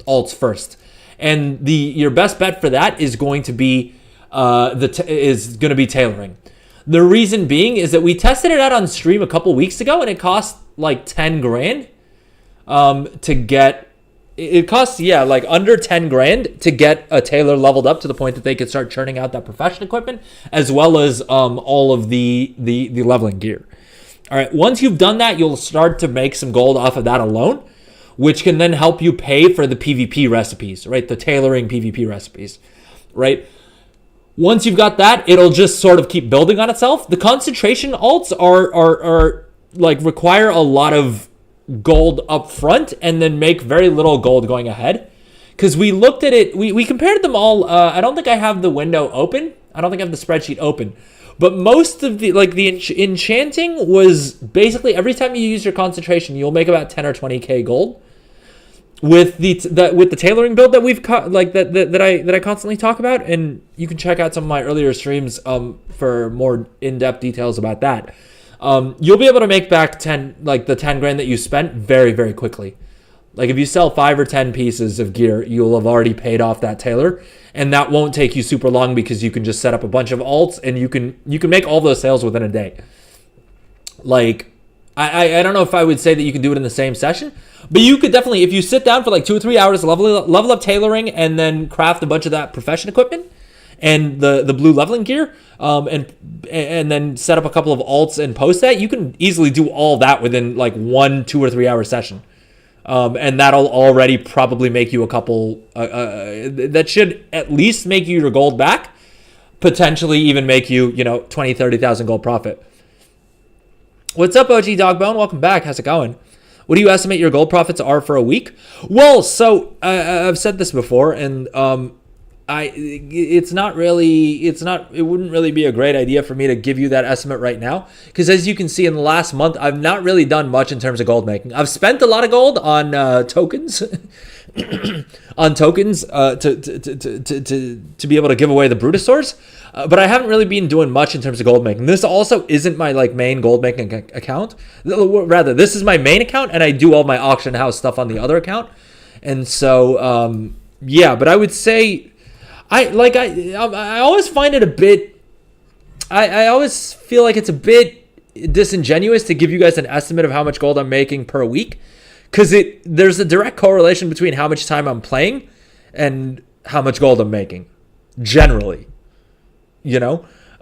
alts first. And your best bet for that is going to be tailoring. The reason being is that we tested it out on stream a couple weeks ago, and it cost like 10 grand to get. It costs, under 10 grand to get a tailor leveled up to the point that they could start churning out that profession equipment, as well as all of the leveling gear. All right, once you've done that, you'll start to make some gold off of that alone, which can then help you pay for the PvP recipes, right? The tailoring PvP recipes, right? Once you've got that, it'll just sort of keep building on itself. The concentration alts are require a lot of gold up front and then make very little gold going ahead, because we looked at it, we compared them all. I don't think I have the window open, I don't think I have the spreadsheet open, but most of the enchanting was basically every time you use your concentration you'll make about 10 or 20k gold. With the tailoring build that we've that I constantly talk about, and you can check out some of my earlier streams for more in-depth details about that. You'll be able to make back the 10 grand that you spent very, very quickly. Like if you sell 5 or 10 pieces of gear, you'll have already paid off that tailor, and that won't take you super long because you can just set up a bunch of alts and you can make all those sales within a day. I don't know if I would say that you can do it in the same session, but you could definitely, if you sit down for 2 or 3 hours, level up tailoring, and then craft a bunch of that profession equipment and the blue leveling gear, and then set up a couple of alts and post that, you can easily do all that within 1, 2, or 3 hour session. And that'll already probably make you a couple, that should at least make you your gold back, potentially even make you, 20, 30,000 gold profit. What's up, OG Dogbone? Welcome back. How's it going? What do you estimate your gold profits are for a week? Well, so I've said this before, and it wouldn't really be a great idea for me to give you that estimate right now, because as you can see in the last month, I've not really done much in terms of gold making. I've spent a lot of gold on tokens, on tokens to be able to give away the Bruto stores, but I haven't really been doing much in terms of gold making. This also isn't my main gold making account. Rather, this is my main account, and I do all my auction house stuff on the other account. And so, yeah, but I would say I always find it a bit. I always feel like it's a bit disingenuous to give you guys an estimate of how much gold I'm making per week, because there's a direct correlation between how much time I'm playing and how much gold I'm making, generally.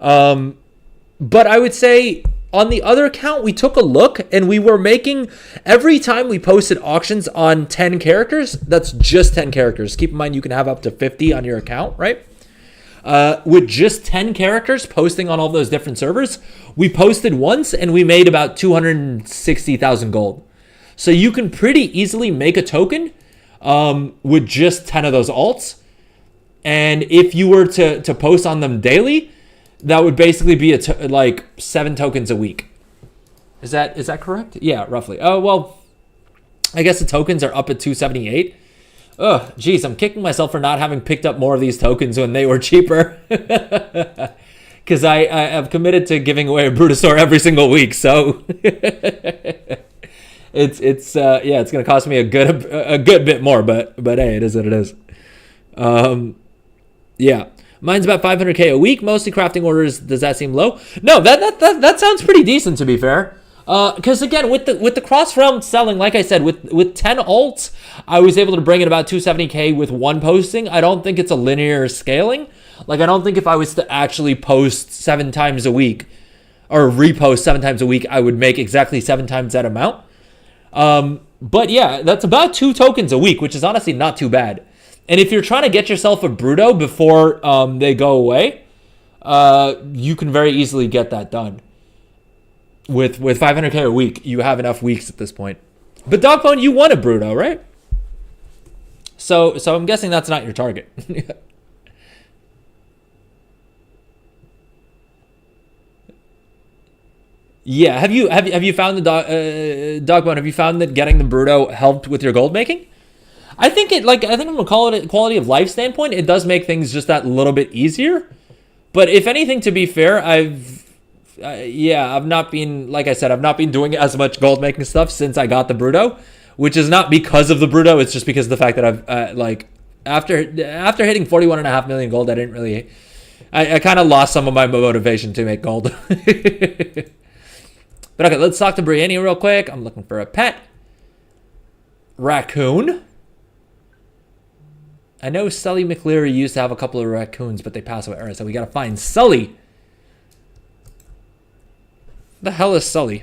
But I would say on the other account, we took a look and we were making, every time we posted auctions on 10 characters, that's just 10 characters. Keep in mind, you can have up to 50 on your account, right? With just 10 characters posting on all those different servers, we posted once and we made about 260,000 gold. So you can pretty easily make a token with just 10 of those alts. And if you were to post on them daily, that would basically be like 7 tokens a week. Is that correct? Yeah, roughly. Oh, well, I guess the tokens are up at 278. Ugh, geez, I'm kicking myself for not having picked up more of these tokens when they were cheaper. Because I have committed to giving away a Brutosaur every single week, so it's going to cost me a good bit more, but hey, it is what it is. Yeah, mine's about 500k a week, mostly crafting orders. Does that seem low? No, that sounds pretty decent, to be fair. Because again, with the cross realm selling, like I said, with 10 alts, I was able to bring in about 270k with one posting. I don't think it's a linear scaling. Like, I don't think if I was to actually post 7 times a week or repost 7 times a week, I would make exactly 7 times that amount. But yeah, that's about 2 tokens a week, which is honestly not too bad. And if you're trying to get yourself a Bruto before they go away, you can very easily get that done. With 500k a week, you have enough weeks at this point. But Dogbone, you want a Bruto, right? So I'm guessing that's not your target. Yeah, have you found the Dogbone? Have you found that getting the Bruto helped with your gold making? I think from a quality of life standpoint, it does make things just that little bit easier. But if anything, to be fair, I've not been, like I said, I've not been doing as much gold making stuff since I got the Bruto, which is not because of the Bruto. It's just because of the fact that I've after hitting 41.5 million gold, I kind of lost some of my motivation to make gold. But okay, let's talk to Brienne real quick. I'm looking for a pet. Raccoon. I know Sully McLeary used to have a couple of raccoons, but they passed away. All right, so we got to find Sully. The hell is Sully?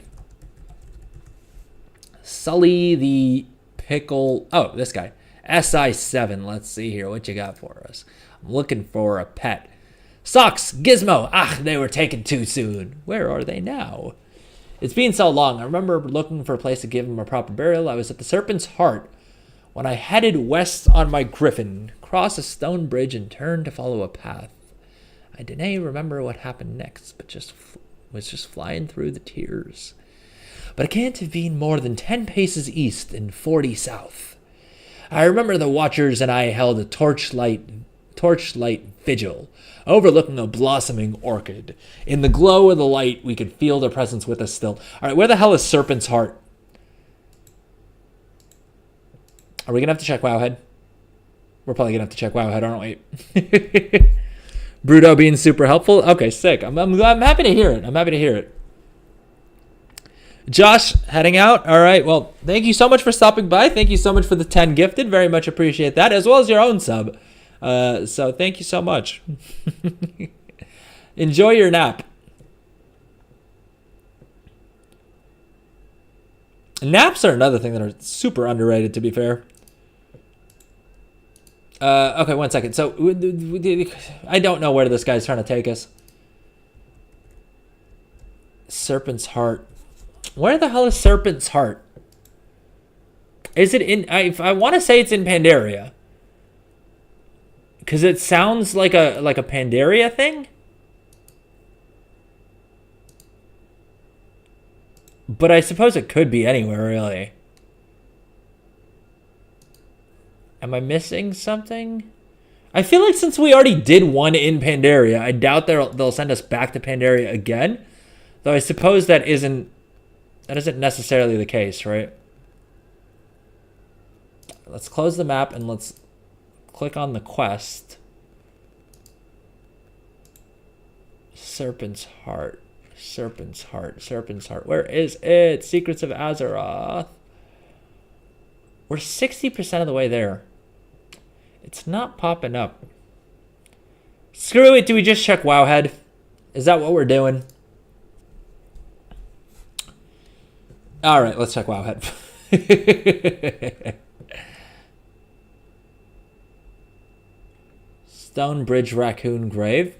Sully the Pickle. Oh, this guy. SI7. Let's see here. What you got for us? I'm looking for a pet. Socks. Gizmo. Ah, they were taken too soon. Where are they now? It's been so long. I remember looking for a place to give him a proper burial. I was at the Serpent's Heart when I headed west on my griffin, crossed a stone bridge, and turned to follow a path. I didn't remember what happened next, but was just flying through the tears. But it can't have been more than 10 paces east and 40 south. I remember the watchers and I held a torchlight vigil, overlooking a blossoming orchid. In the glow of the light, we could feel their presence with us still. All right, where the hell is Serpent's Heart? Are we going to have to check Wowhead? We're probably going to have to check Wowhead, aren't we? Bruto being super helpful. Okay, sick. I'm happy to hear it. I'm happy to hear it. Josh, heading out. All right, well, thank you so much for stopping by. Thank you so much for the 10 gifted. Very much appreciate that, as well as your own sub. So thank you so much. Enjoy your nap. Naps are another thing that are super underrated, to be fair. Okay, 1 second. So I don't know where this guy's trying to take us. Serpent's Heart. Where the hell is Serpent's Heart? Is it in... I want to say it's in Pandaria. Because it sounds like a Pandaria thing. But I suppose it could be anywhere, really. Am I missing something? I feel like since we already did one in Pandaria, I doubt they'll send us back to Pandaria again. Though I suppose that isn't necessarily the case, right? Let's close the map and let's click on the quest. Serpent's Heart. Serpent's Heart. Serpent's Heart. Where is it? Secrets of Azeroth. We're 60% of the way there. It's not popping up. Screw it. Do we just check Wowhead? Is that what we're doing? All right, let's check Wowhead. Stonebridge Raccoon Grave.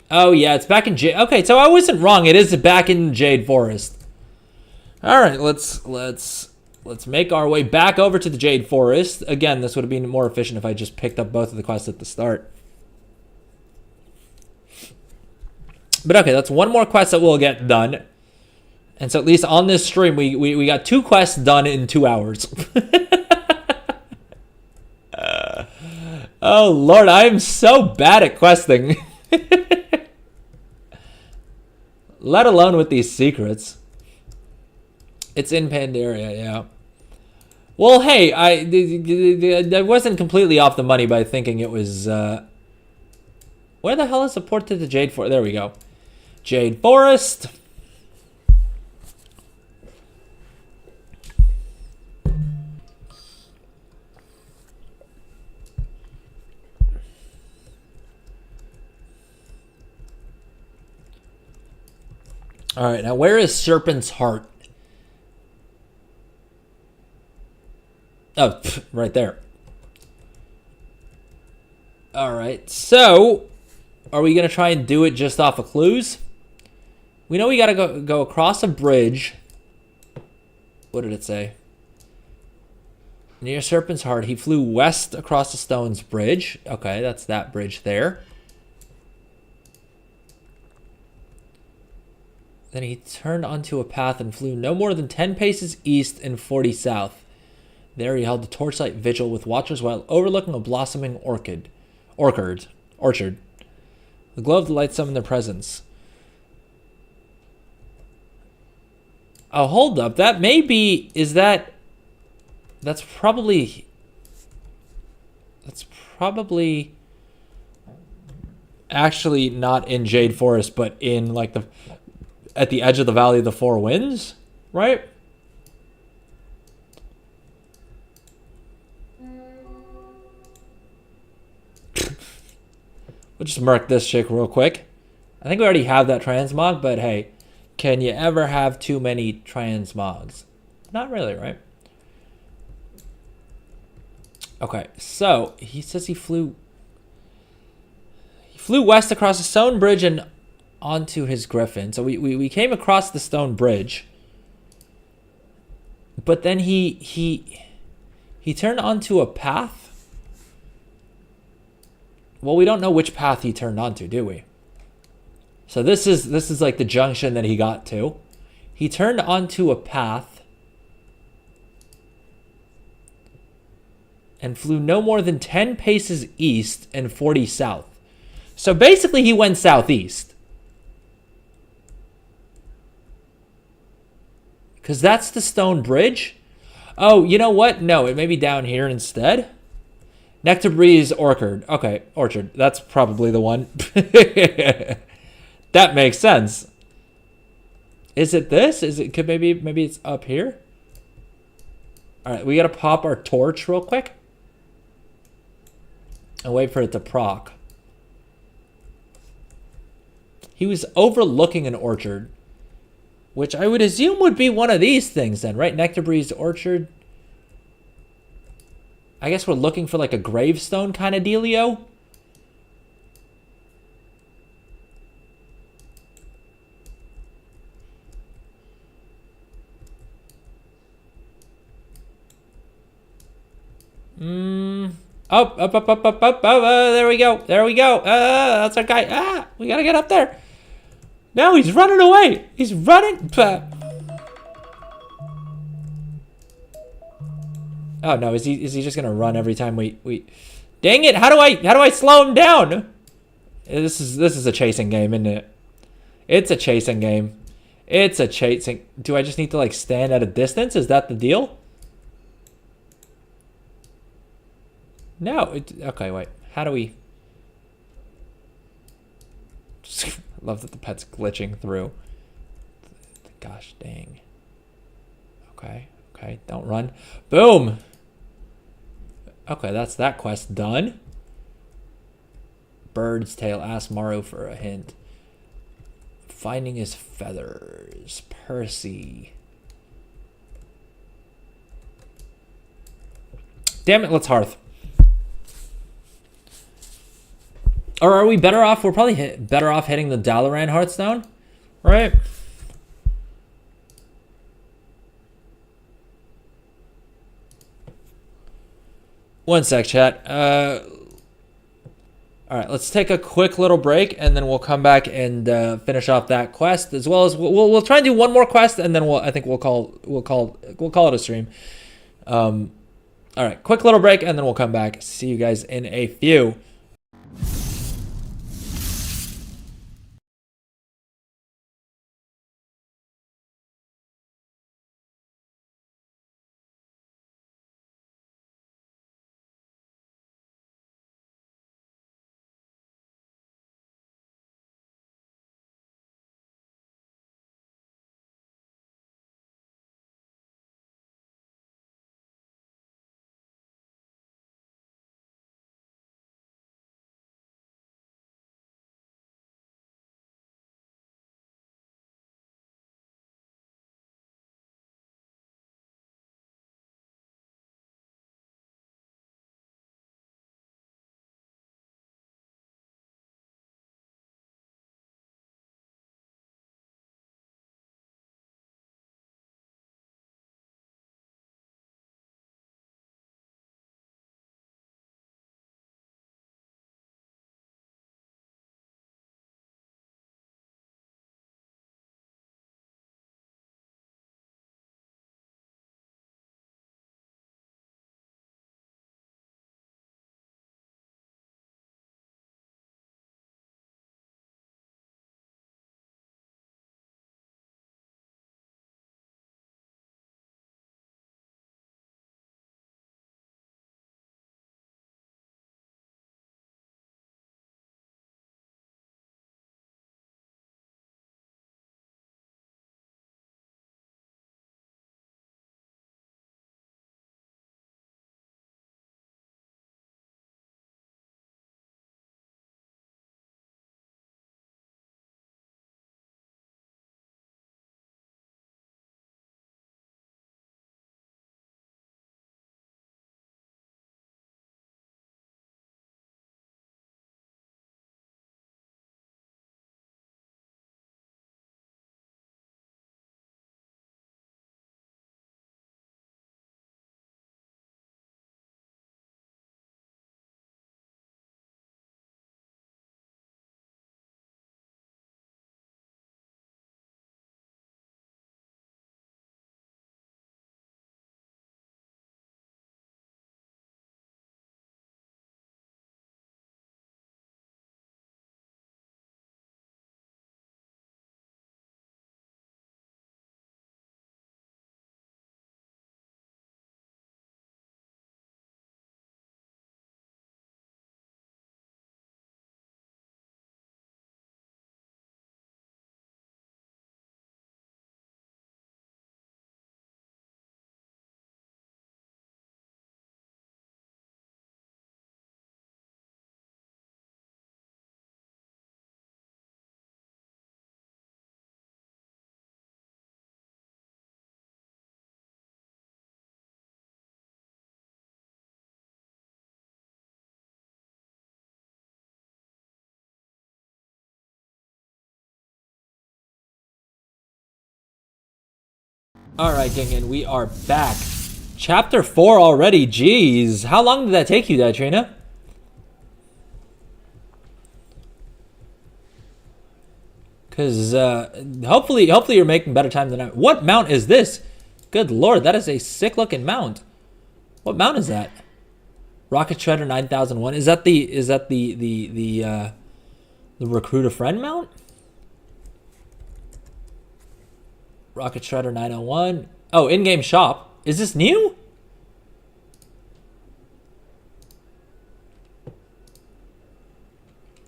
Oh, yeah, it's back in Jade. Okay, so I wasn't wrong. It is back in Jade Forest. All right, let's let's make our way back over to the Jade Forest. Again, this would have been more efficient if I just picked up both of the quests at the start. But okay, that's one more quest that we'll get done. And so at least on this stream, we got 2 quests done in 2 hours. Oh, Lord, I am so bad at questing. Let alone with these secrets. It's in Pandaria, yeah. Well, hey, I wasn't completely off the money by thinking it was... where the hell is the port to the Jade Forest? There we go. Jade Forest. All right, now where is Serpent's Heart? Oh, right there. All right, so are we going to try and do it just off of clues? We know we got to go across a bridge. What did it say? Near Serpent's Heart, he flew west across the Stones Bridge. Okay, that's that bridge there. Then he turned onto a path and flew no more than 10 paces east and 40 south. There he held a torchlight vigil with watchers while overlooking a blossoming orchard. The glow of the light summoned their presence. Oh, hold up. That may be... That's probably actually not in Jade Forest, but in like at the edge of the Valley of the Four Winds, right? We'll just mark this chick real quick. I think we already have that transmog, but hey, can you ever have too many transmogs? Not really, right? Okay, so he says he flew west across the stone bridge and onto his griffin. So we came across the stone bridge, but then he turned onto a path. Well, we don't know which path he turned onto, do we? So this is like the junction that he got to. He turned onto a path and flew no more than 10 paces east and 40 south. So basically he went southeast. Because that's the stone bridge. Oh, you know what? No, it may be down here instead. Nectar Breeze Orchard. Okay, Orchard. That's probably the one. That makes sense. Is it this? Could maybe it's up here? All right, we got to pop our torch real quick. And wait for it to proc. He was overlooking an orchard, which I would assume would be one of these things then, right? Nectar Breeze Orchard. I guess we're looking for like a gravestone kind of dealio. Up. There we go. That's our guy. We gotta get up there. No, he's running away. He's running. Oh no, is he just gonna run every time we? Dang it! How do I slow him down? This is a chasing game, isn't it? It's a chasing game. It's a chasing. Do I just need to like stand at a distance? Is that the deal? No. Okay, wait. How do we? Just love that the pet's glitching through. Gosh dang. Okay. Don't run. Boom. Okay, that's that quest done. Bird's tail. Ask Maru for a hint. Finding his feathers. Percy. Damn it, let's hearth. Or are we better off? We're probably better off hitting the Dalaran Hearthstone, right? One sec, chat. All right, let's take a quick little break, and then we'll come back and finish off that quest, as well as we'll try and do one more quest, and then I think we'll call it a stream. All right, quick little break, and then we'll come back. See you guys in a few. All right, gang, and we are back. Chapter 4 already. Jeez, how long did that take you, Trina? Because hopefully you're making better time than I. What mount is this? Good lord, that is a sick looking mount. What mount is that? Rocket Shredder 9001. Is that the Recruit a Friend mount? Rocket Shredder 901. Oh, in-game shop. Is this new?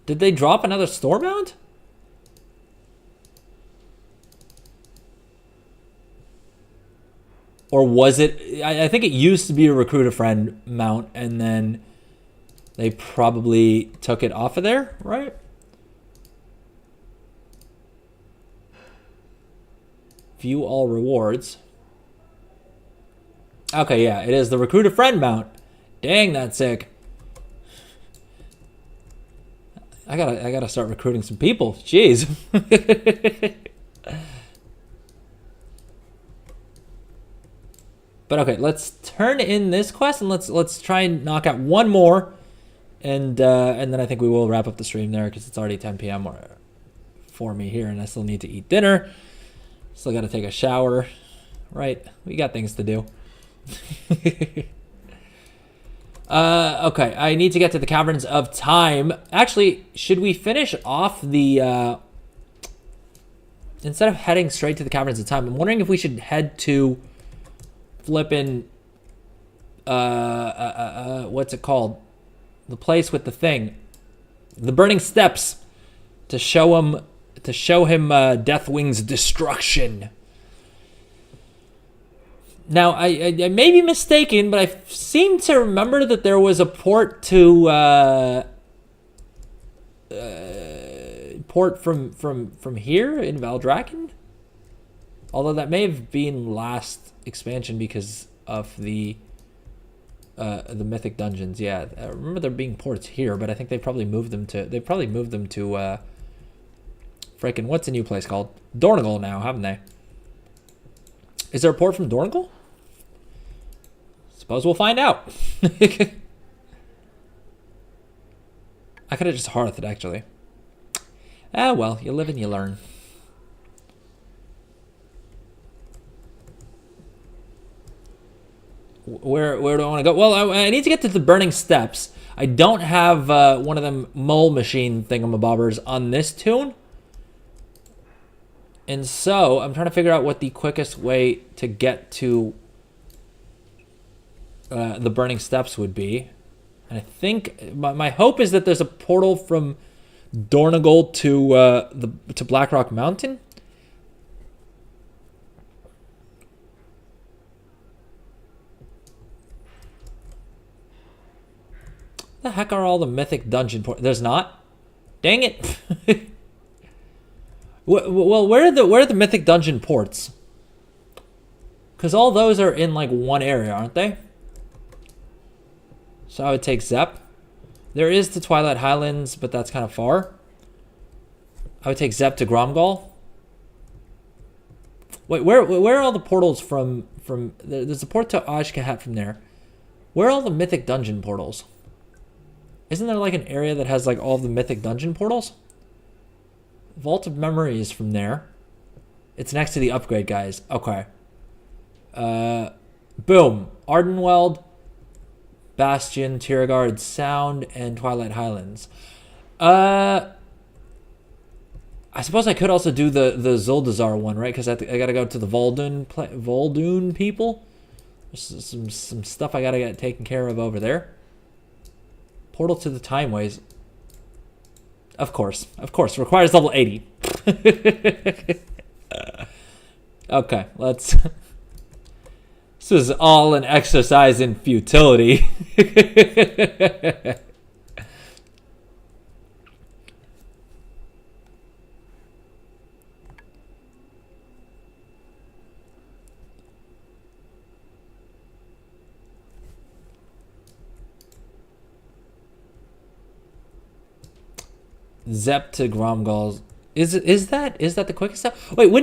Did they drop another store mount? Or was it... I think it used to be a Recruit a Friend mount, and then they probably took it off of there, right? View all rewards. Okay, yeah, it is the Recruit a Friend mount. Dang, that's sick. I gotta start recruiting some people. Jeez. But okay, let's turn in this quest and let's try and knock out one more, and then I think we will wrap up the stream there because it's already 10 p.m. for me here, and I still need to eat dinner. Still got to take a shower, right? We got things to do. Okay, I need to get to the Caverns of Time. Actually, should we finish off the instead of heading straight to the Caverns of Time? I'm wondering if we should head to flippin' what's it called? The place with the thing, the Burning Steps, to show him Deathwing's destruction. Now, I may be mistaken, but I seem to remember that there was a port to port from here in Valdrakken. Although that may have been last expansion because of the Mythic Dungeons. Yeah, I remember there being ports here, but I think they probably moved them to freaking what's the new place called? Dornogal now, haven't they? Is there a port from Dornogal? Suppose we'll find out. I could have just hearthed it, actually. Ah, well, you live and you learn. Where do I want to go? Well, I need to get to the Burning Steps. I don't have one of them mole machine thingamabobbers on this tune. And so I'm trying to figure out what the quickest way to get to the Burning Steps would be. And I think my hope is that there's a portal from Dornogal to Blackrock Mountain. The heck are all the mythic dungeon portals? There's not? Dang it. Well, where are the mythic dungeon ports? Because all those are in like one area, aren't they? So I would take Zep. There is the Twilight Highlands, but that's kind of far. I would take Zep to Gromgal. Wait, where are all the portals from? There's a port to Ashkahat from there. Where are all the mythic dungeon portals? Isn't there like an area that has like all the mythic dungeon portals? Vault of Memories from there. It's next to the upgrade, guys. Okay. Boom. Ardenweld, Bastion, Tiergard Sound, and Twilight Highlands. I suppose I could also do the Zuldazar one, right? Because I gotta go to the Voldoon people. There's some stuff I gotta get taken care of over there. Portal to the Timeways. Of course. Requires level 80. Okay, let's... This is all an exercise in futility. Zep to Gromgal. Is that the quickest stuff? Wait,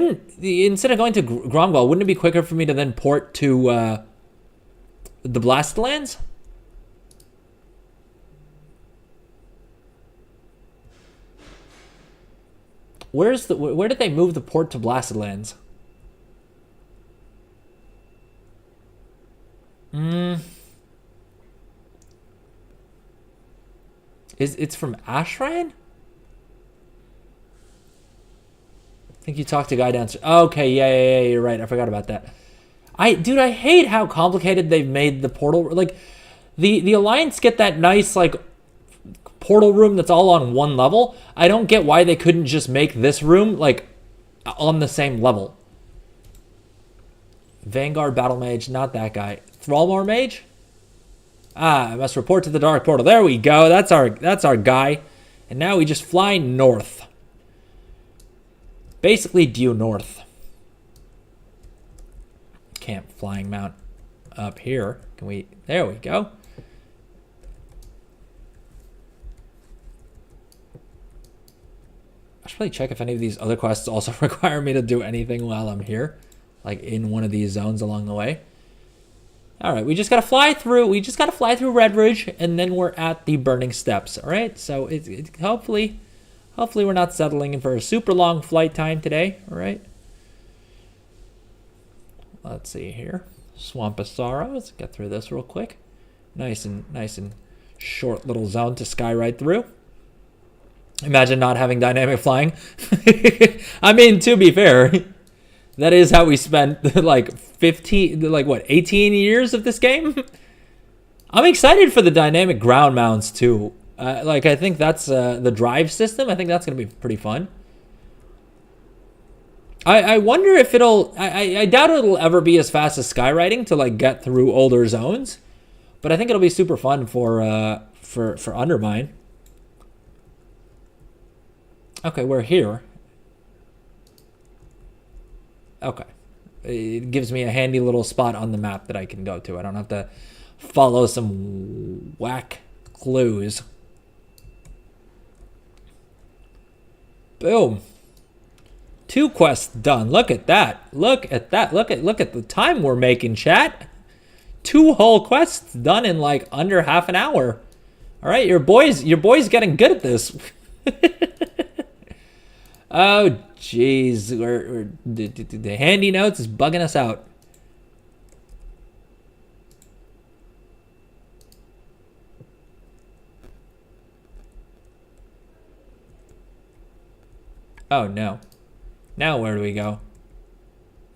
instead of going to Gromgal, wouldn't it be quicker for me to then port to the Blastlands? Where did they move the port to Blastlands? It's from Ashran? I think you talked to Guy downstairs. Okay, yeah, you're right. I forgot about that. Dude, I hate how complicated they've made the portal. Like, the Alliance get that nice, like, portal room that's all on one level. I don't get why they couldn't just make this room, like, on the same level. Vanguard Battle Mage, not that guy. Thrallmore Mage? I must report to the Dark Portal. There we go. That's our guy. And now we just fly north. Basically due north. Camp Flying Mount up here. There we go. I should probably check if any of these other quests also require me to do anything while I'm here. Like in one of these zones along the way. All right, we just gotta fly through. We just gotta fly through Red Ridge, and then we're at the Burning Steps. All right, so hopefully we're not settling in for a super long flight time today. All right. Let's see here. Swamp of Sorrow. Let's get through this real quick. Nice and short little zone to sky right through. Imagine not having dynamic flying. I mean, to be fair, that is how we spent like 18 years of this game. I'm excited for the dynamic ground mounts too. I think that's the drive system. I think that's gonna be pretty fun. I wonder if it'll. I doubt it'll ever be as fast as skywriting to like get through older zones, but I think it'll be super fun for Undermine. Okay, we're here. Okay, it gives me a handy little spot on the map that I can go to. I don't have to follow some whack clues. Boom. 2 quests done. Look at that. Look at that. Look at the time we're making, chat. 2 whole quests done in like under half an hour. All right, your boy's getting good at this. Oh, jeez. The handy notes is bugging us out. Oh, no. Now where do we go?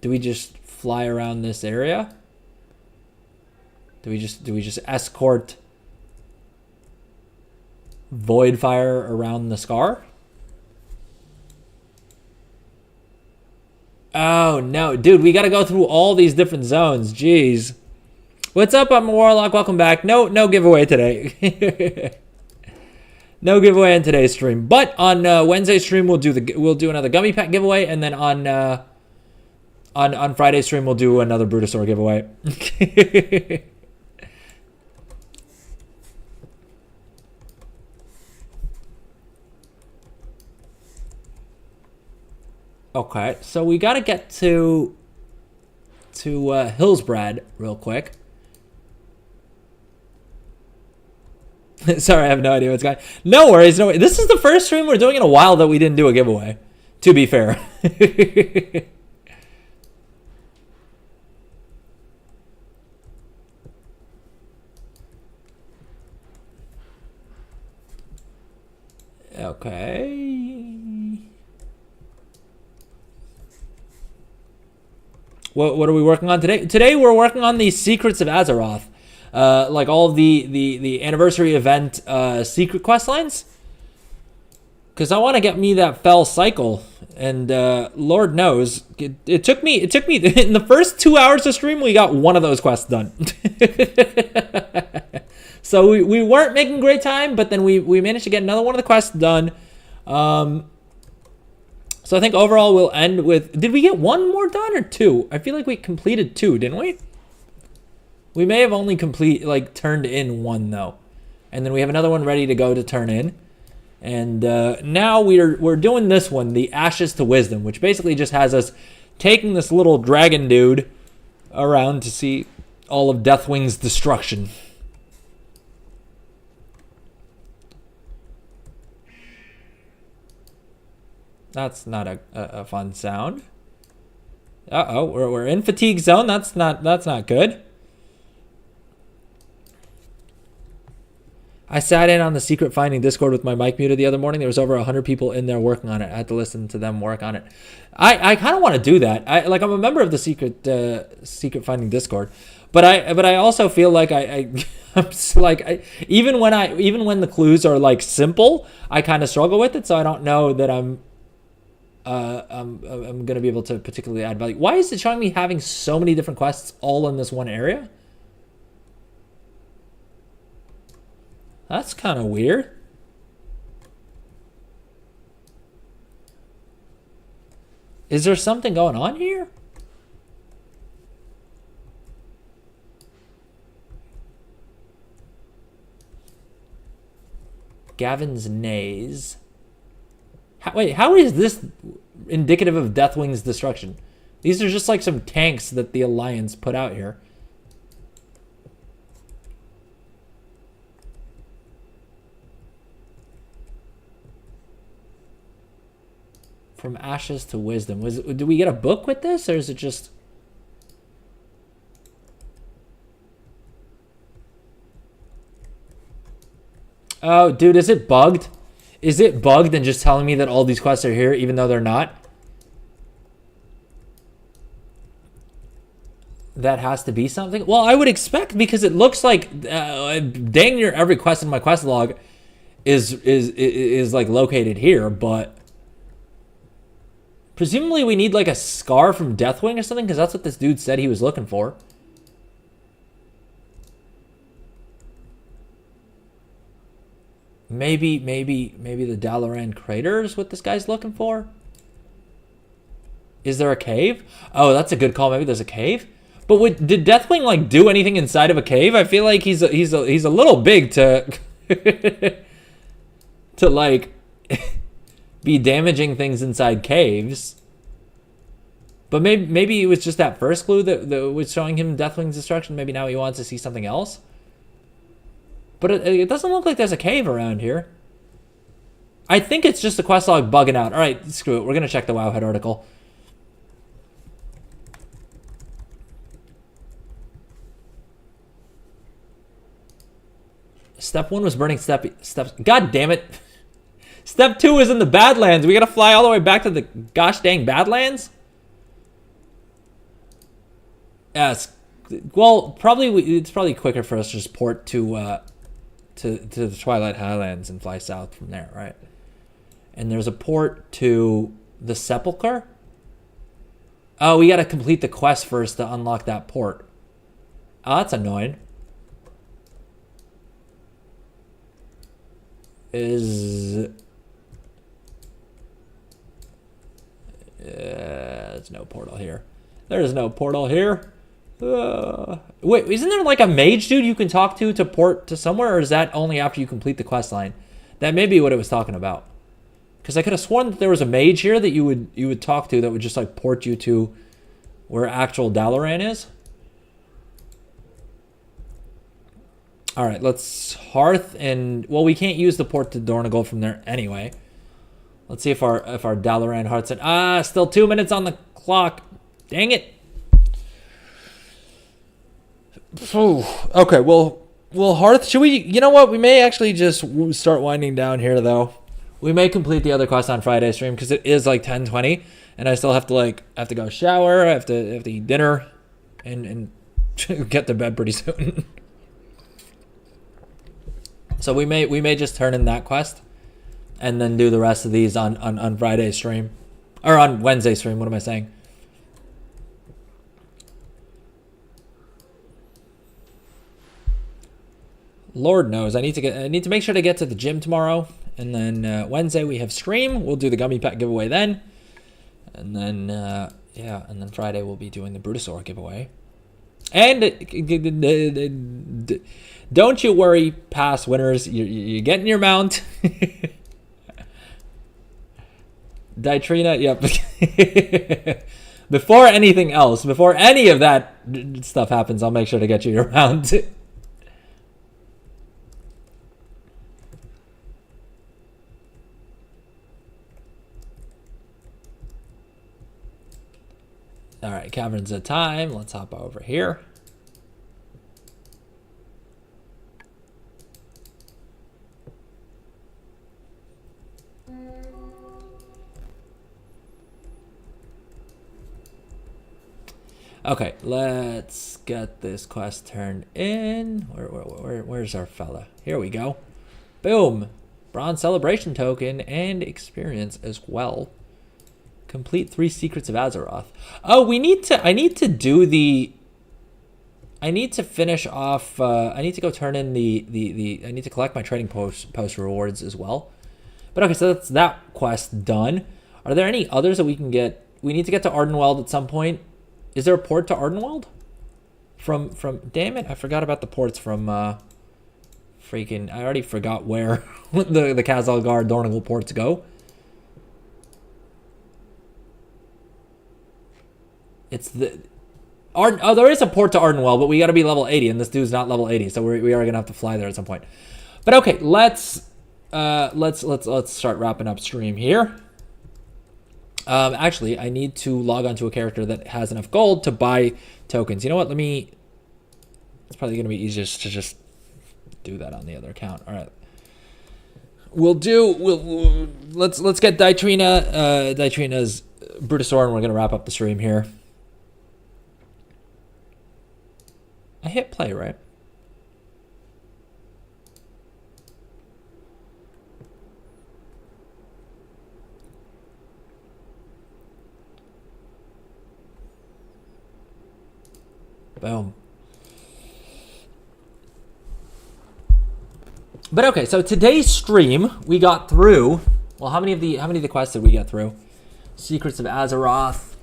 Do we just fly around this area? Do we just escort Voidfire around the Scar? Oh no, dude, we gotta go through all these different zones. Jeez. What's up? I'm a Warlock. Welcome back. No giveaway today. No giveaway on today's stream, but on Wednesday's stream we'll do another Gummy Pack giveaway, and then on Friday's stream we'll do another Bruto giveaway. Okay, so we gotta get to Hillsbrad real quick. Sorry, I have no idea what's going on. No worries, no worries. This is the first stream we're doing in a while that we didn't do a giveaway, to be fair. Okay. What are we working on today? Today we're working on the Secrets of Azeroth. Like all of the anniversary event secret quest lines, because I want to get me that fell cycle, and Lord knows it took me in the first 2 hours of stream we got one of those quests done. So we weren't making great time, but then we managed to get another one of the quests done. So I think overall we'll end with, did we get one more done or 2? I feel like we completed 2, didn't we? We may have only turned in 1 though, and then we have another one ready to go to turn in, and now we're doing this one, the Ashes to Wisdom, which basically just has us taking this little dragon dude around to see all of Deathwing's destruction. That's not a fun sound. Uh-oh, we're in fatigue zone. That's not good. I sat in on the secret finding Discord with my mic muted the other morning. There was over 100 people in there working on it. I had to listen to them work on it. I kind of want to do that. I'm a member of the secret finding Discord, but I also feel like I'm even when the clues are like simple, I kind of struggle with it. So I don't know that I'm gonna be able to particularly add value. Why is it showing me having so many different quests all in this one area? That's kind of weird. Is there something going on here? Gavin's Nays. How is this indicative of Deathwing's destruction? These are just like some tanks that the Alliance put out here. From ashes to wisdom. Do we get a book with this, or is it just... Oh, dude, is it bugged? Is it bugged and just telling me that all these quests are here, even though they're not? That has to be something. Well, I would expect, because it looks like dang near every quest in my quest log is like located here, but presumably we need like a scar from Deathwing or something, because that's what this dude said he was looking for. Maybe the Dalaran crater is what this guy's looking for. Is there a cave? Oh, that's a good call. Maybe there's a cave. But did Deathwing like do anything inside of a cave? I feel like he's a little big to to like be damaging things inside caves. But maybe it was just that first clue that was showing him Deathwing's destruction. Maybe now he wants to see something else. But it doesn't look like there's a cave around here. I think it's just the quest log bugging out. All right, screw it. We're gonna check the Wowhead article. Step 1 was burning steps. God damn it. Step 2 is in the Badlands. We gotta fly all the way back to the gosh dang Badlands? Yes. Well, it's probably quicker for us to just port to the Twilight Highlands and fly south from there, right? And there's a port to the Sepulchre. Oh, we gotta complete the quest first to unlock that port. Oh, that's annoying. There's no portal here. There's no portal here. Wait, isn't there like a mage dude you can talk to port to somewhere, or is that only after you complete the quest line? That may be what it was talking about. Because I could have sworn that there was a mage here that you would talk to that would just like port you to where actual Dalaran is. All right, let's Hearth and... Well, we can't use the port to Dornagal from there anyway. Let's see if our Dalaran Hearth's in... Ah, still 2 minutes on the clock. Dang it. Okay, well, Hearth... Should we... You know what? We may actually just start winding down here, though. We may complete the other quest on Friday stream, because it is like 10:20, and I still have to go shower, I have to eat dinner, and get to bed pretty soon. So we may just turn in that quest and then do the rest of these on Friday's stream. Or on Wednesday's stream, what am I saying? Lord knows. I need to make sure to get to the gym tomorrow. And then Wednesday we have stream. We'll do the gummy pack giveaway then. And then and then Friday we'll be doing the Brutosaur giveaway. And don't you worry, past winners. You're getting your mount. Ditrina, yep. Before anything else, before any of that stuff happens, I'll make sure to get you your mount. All right, caverns of time. Let's hop over here. Okay, let's get this quest turned in. Where's our fella? Here we go. Boom. Bronze celebration token and experience as well. Complete 3 secrets of Azeroth. Oh, I need to finish off, I need to go turn in I need to collect my trading post rewards as well. But okay, so that's that quest done. Are there any others that we can get? We need to get to Ardenweld at some point. Is there a port to Ardenweld? From damn it, I forgot about the ports from freaking, I already forgot where the Khazalgar Dornagal ports go. It's the there is a port to Ardenwell, but we got to be level 80, and this dude's not level 80, so we are gonna have to fly there at some point. But okay, let's start wrapping up stream here. Actually, I need to log onto a character that has enough gold to buy tokens. You know what? It's probably going to be easiest to just do that on the other account. All right. Let's get Dytrina's Brutosaur, and we're going to wrap up the stream here. I hit play, right? Boom. But okay, so today's stream we got through. Well, how many of the quests did we get through? Secrets of Azeroth.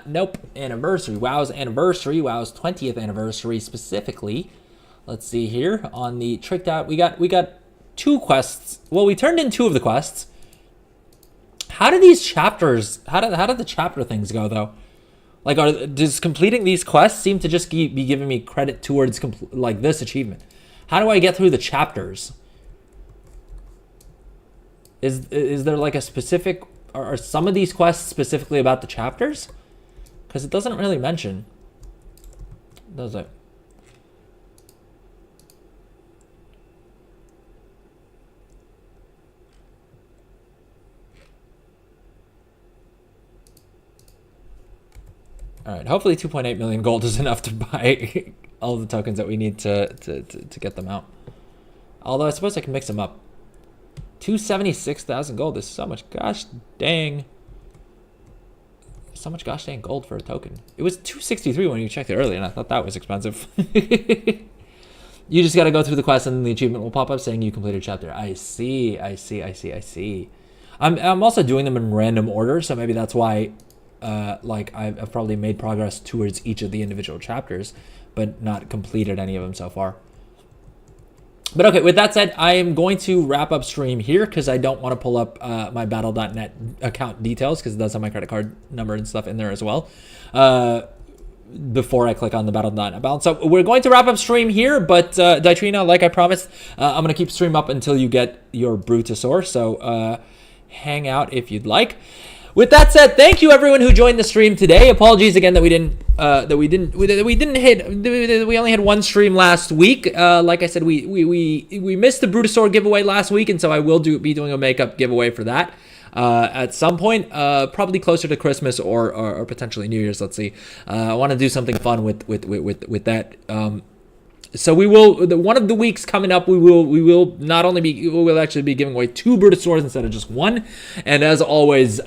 Nope. Anniversary. WoW's anniversary. WoW's 20th anniversary specifically. Let's see here on the tricked out. We got 2 quests. Well, we turned in 2 of the quests. How do these chapters? How do the chapter things go though? Like, does completing these quests seem to just be giving me credit towards like this achievement? How do I get through the chapters? Is there like a specific? Are some of these quests specifically about the chapters? Because it doesn't really mention, does it? All right, hopefully 2.8 million gold is enough to buy all the tokens that we need to get them out. Although I suppose I can mix them up. 276,000 gold is so much gosh dang. So much gosh dang gold for a token. It was 263 when you checked it earlier, and I thought that was expensive. You just got to go through the quest, and then the achievement will pop up saying you completed chapter. I see. I'm also doing them in random order, so maybe that's why. Like I've probably made progress towards each of the individual chapters, but not completed any of them so far. But okay, with that said, I am going to wrap up stream here because I don't want to pull up my battle.net account details because it does have my credit card number and stuff in there as well before I click on the battle.net balance. So we're going to wrap up stream here, but Dytrina, like I promised, I'm going to keep stream up until you get your Brutosaur. So hang out if you'd like. With that said, thank you everyone who joined the stream today. Apologies again that we only had one stream last week. Like I said, we missed the Brutosaur giveaway last week, and so I will be doing a makeup giveaway for that at some point, probably closer to Christmas or potentially New Year's. Let's see. I want to do something fun with that. So we will. One of the weeks coming up, we will actually be giving away 2 Brutosaurs instead of just 1. And as always,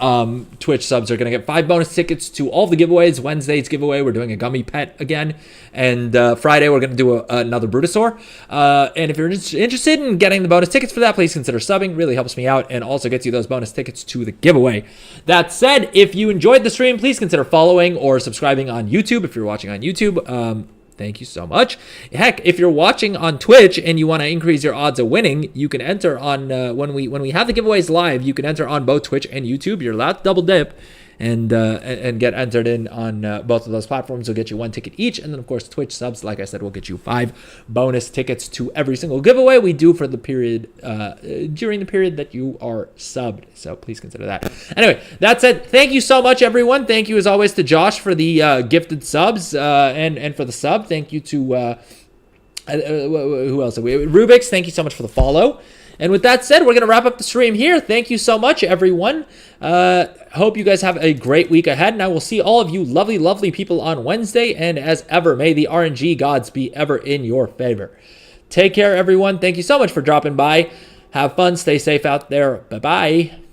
Twitch subs are going to get 5 bonus tickets to all the giveaways. Wednesday's giveaway, we're doing a Gummi pet again, and Friday we're going to do another Brutosaur. And if you're interested in getting the bonus tickets for that, please consider subbing. Really helps me out and also gets you those bonus tickets to the giveaway. That said, if you enjoyed the stream, please consider following or subscribing on YouTube if you're watching on YouTube. Thank you so much. Heck, if you're watching on Twitch and you want to increase your odds of winning, you can enter on when we have the giveaways live. You can enter on both Twitch and YouTube. You're allowed to double dip and get entered in on both of those platforms. Will get you 1 ticket each, and then of course Twitch subs, like I said, will get you 5 bonus tickets to every single giveaway we do for the period during the period that you are subbed. So please consider that. Anyway, that said, thank you so much, everyone. Thank you as always to Josh for the gifted subs and for the sub. Thank you to who else? Rubik's. Thank you so much for the follow. And with that said, we're going to wrap up the stream here. Thank you so much, everyone. Hope you guys have a great week ahead, and I will see all of you lovely, lovely people on Wednesday. And as ever, may the RNG gods be ever in your favor. Take care, everyone. Thank you so much for dropping by. Have fun. Stay safe out there. Bye-bye.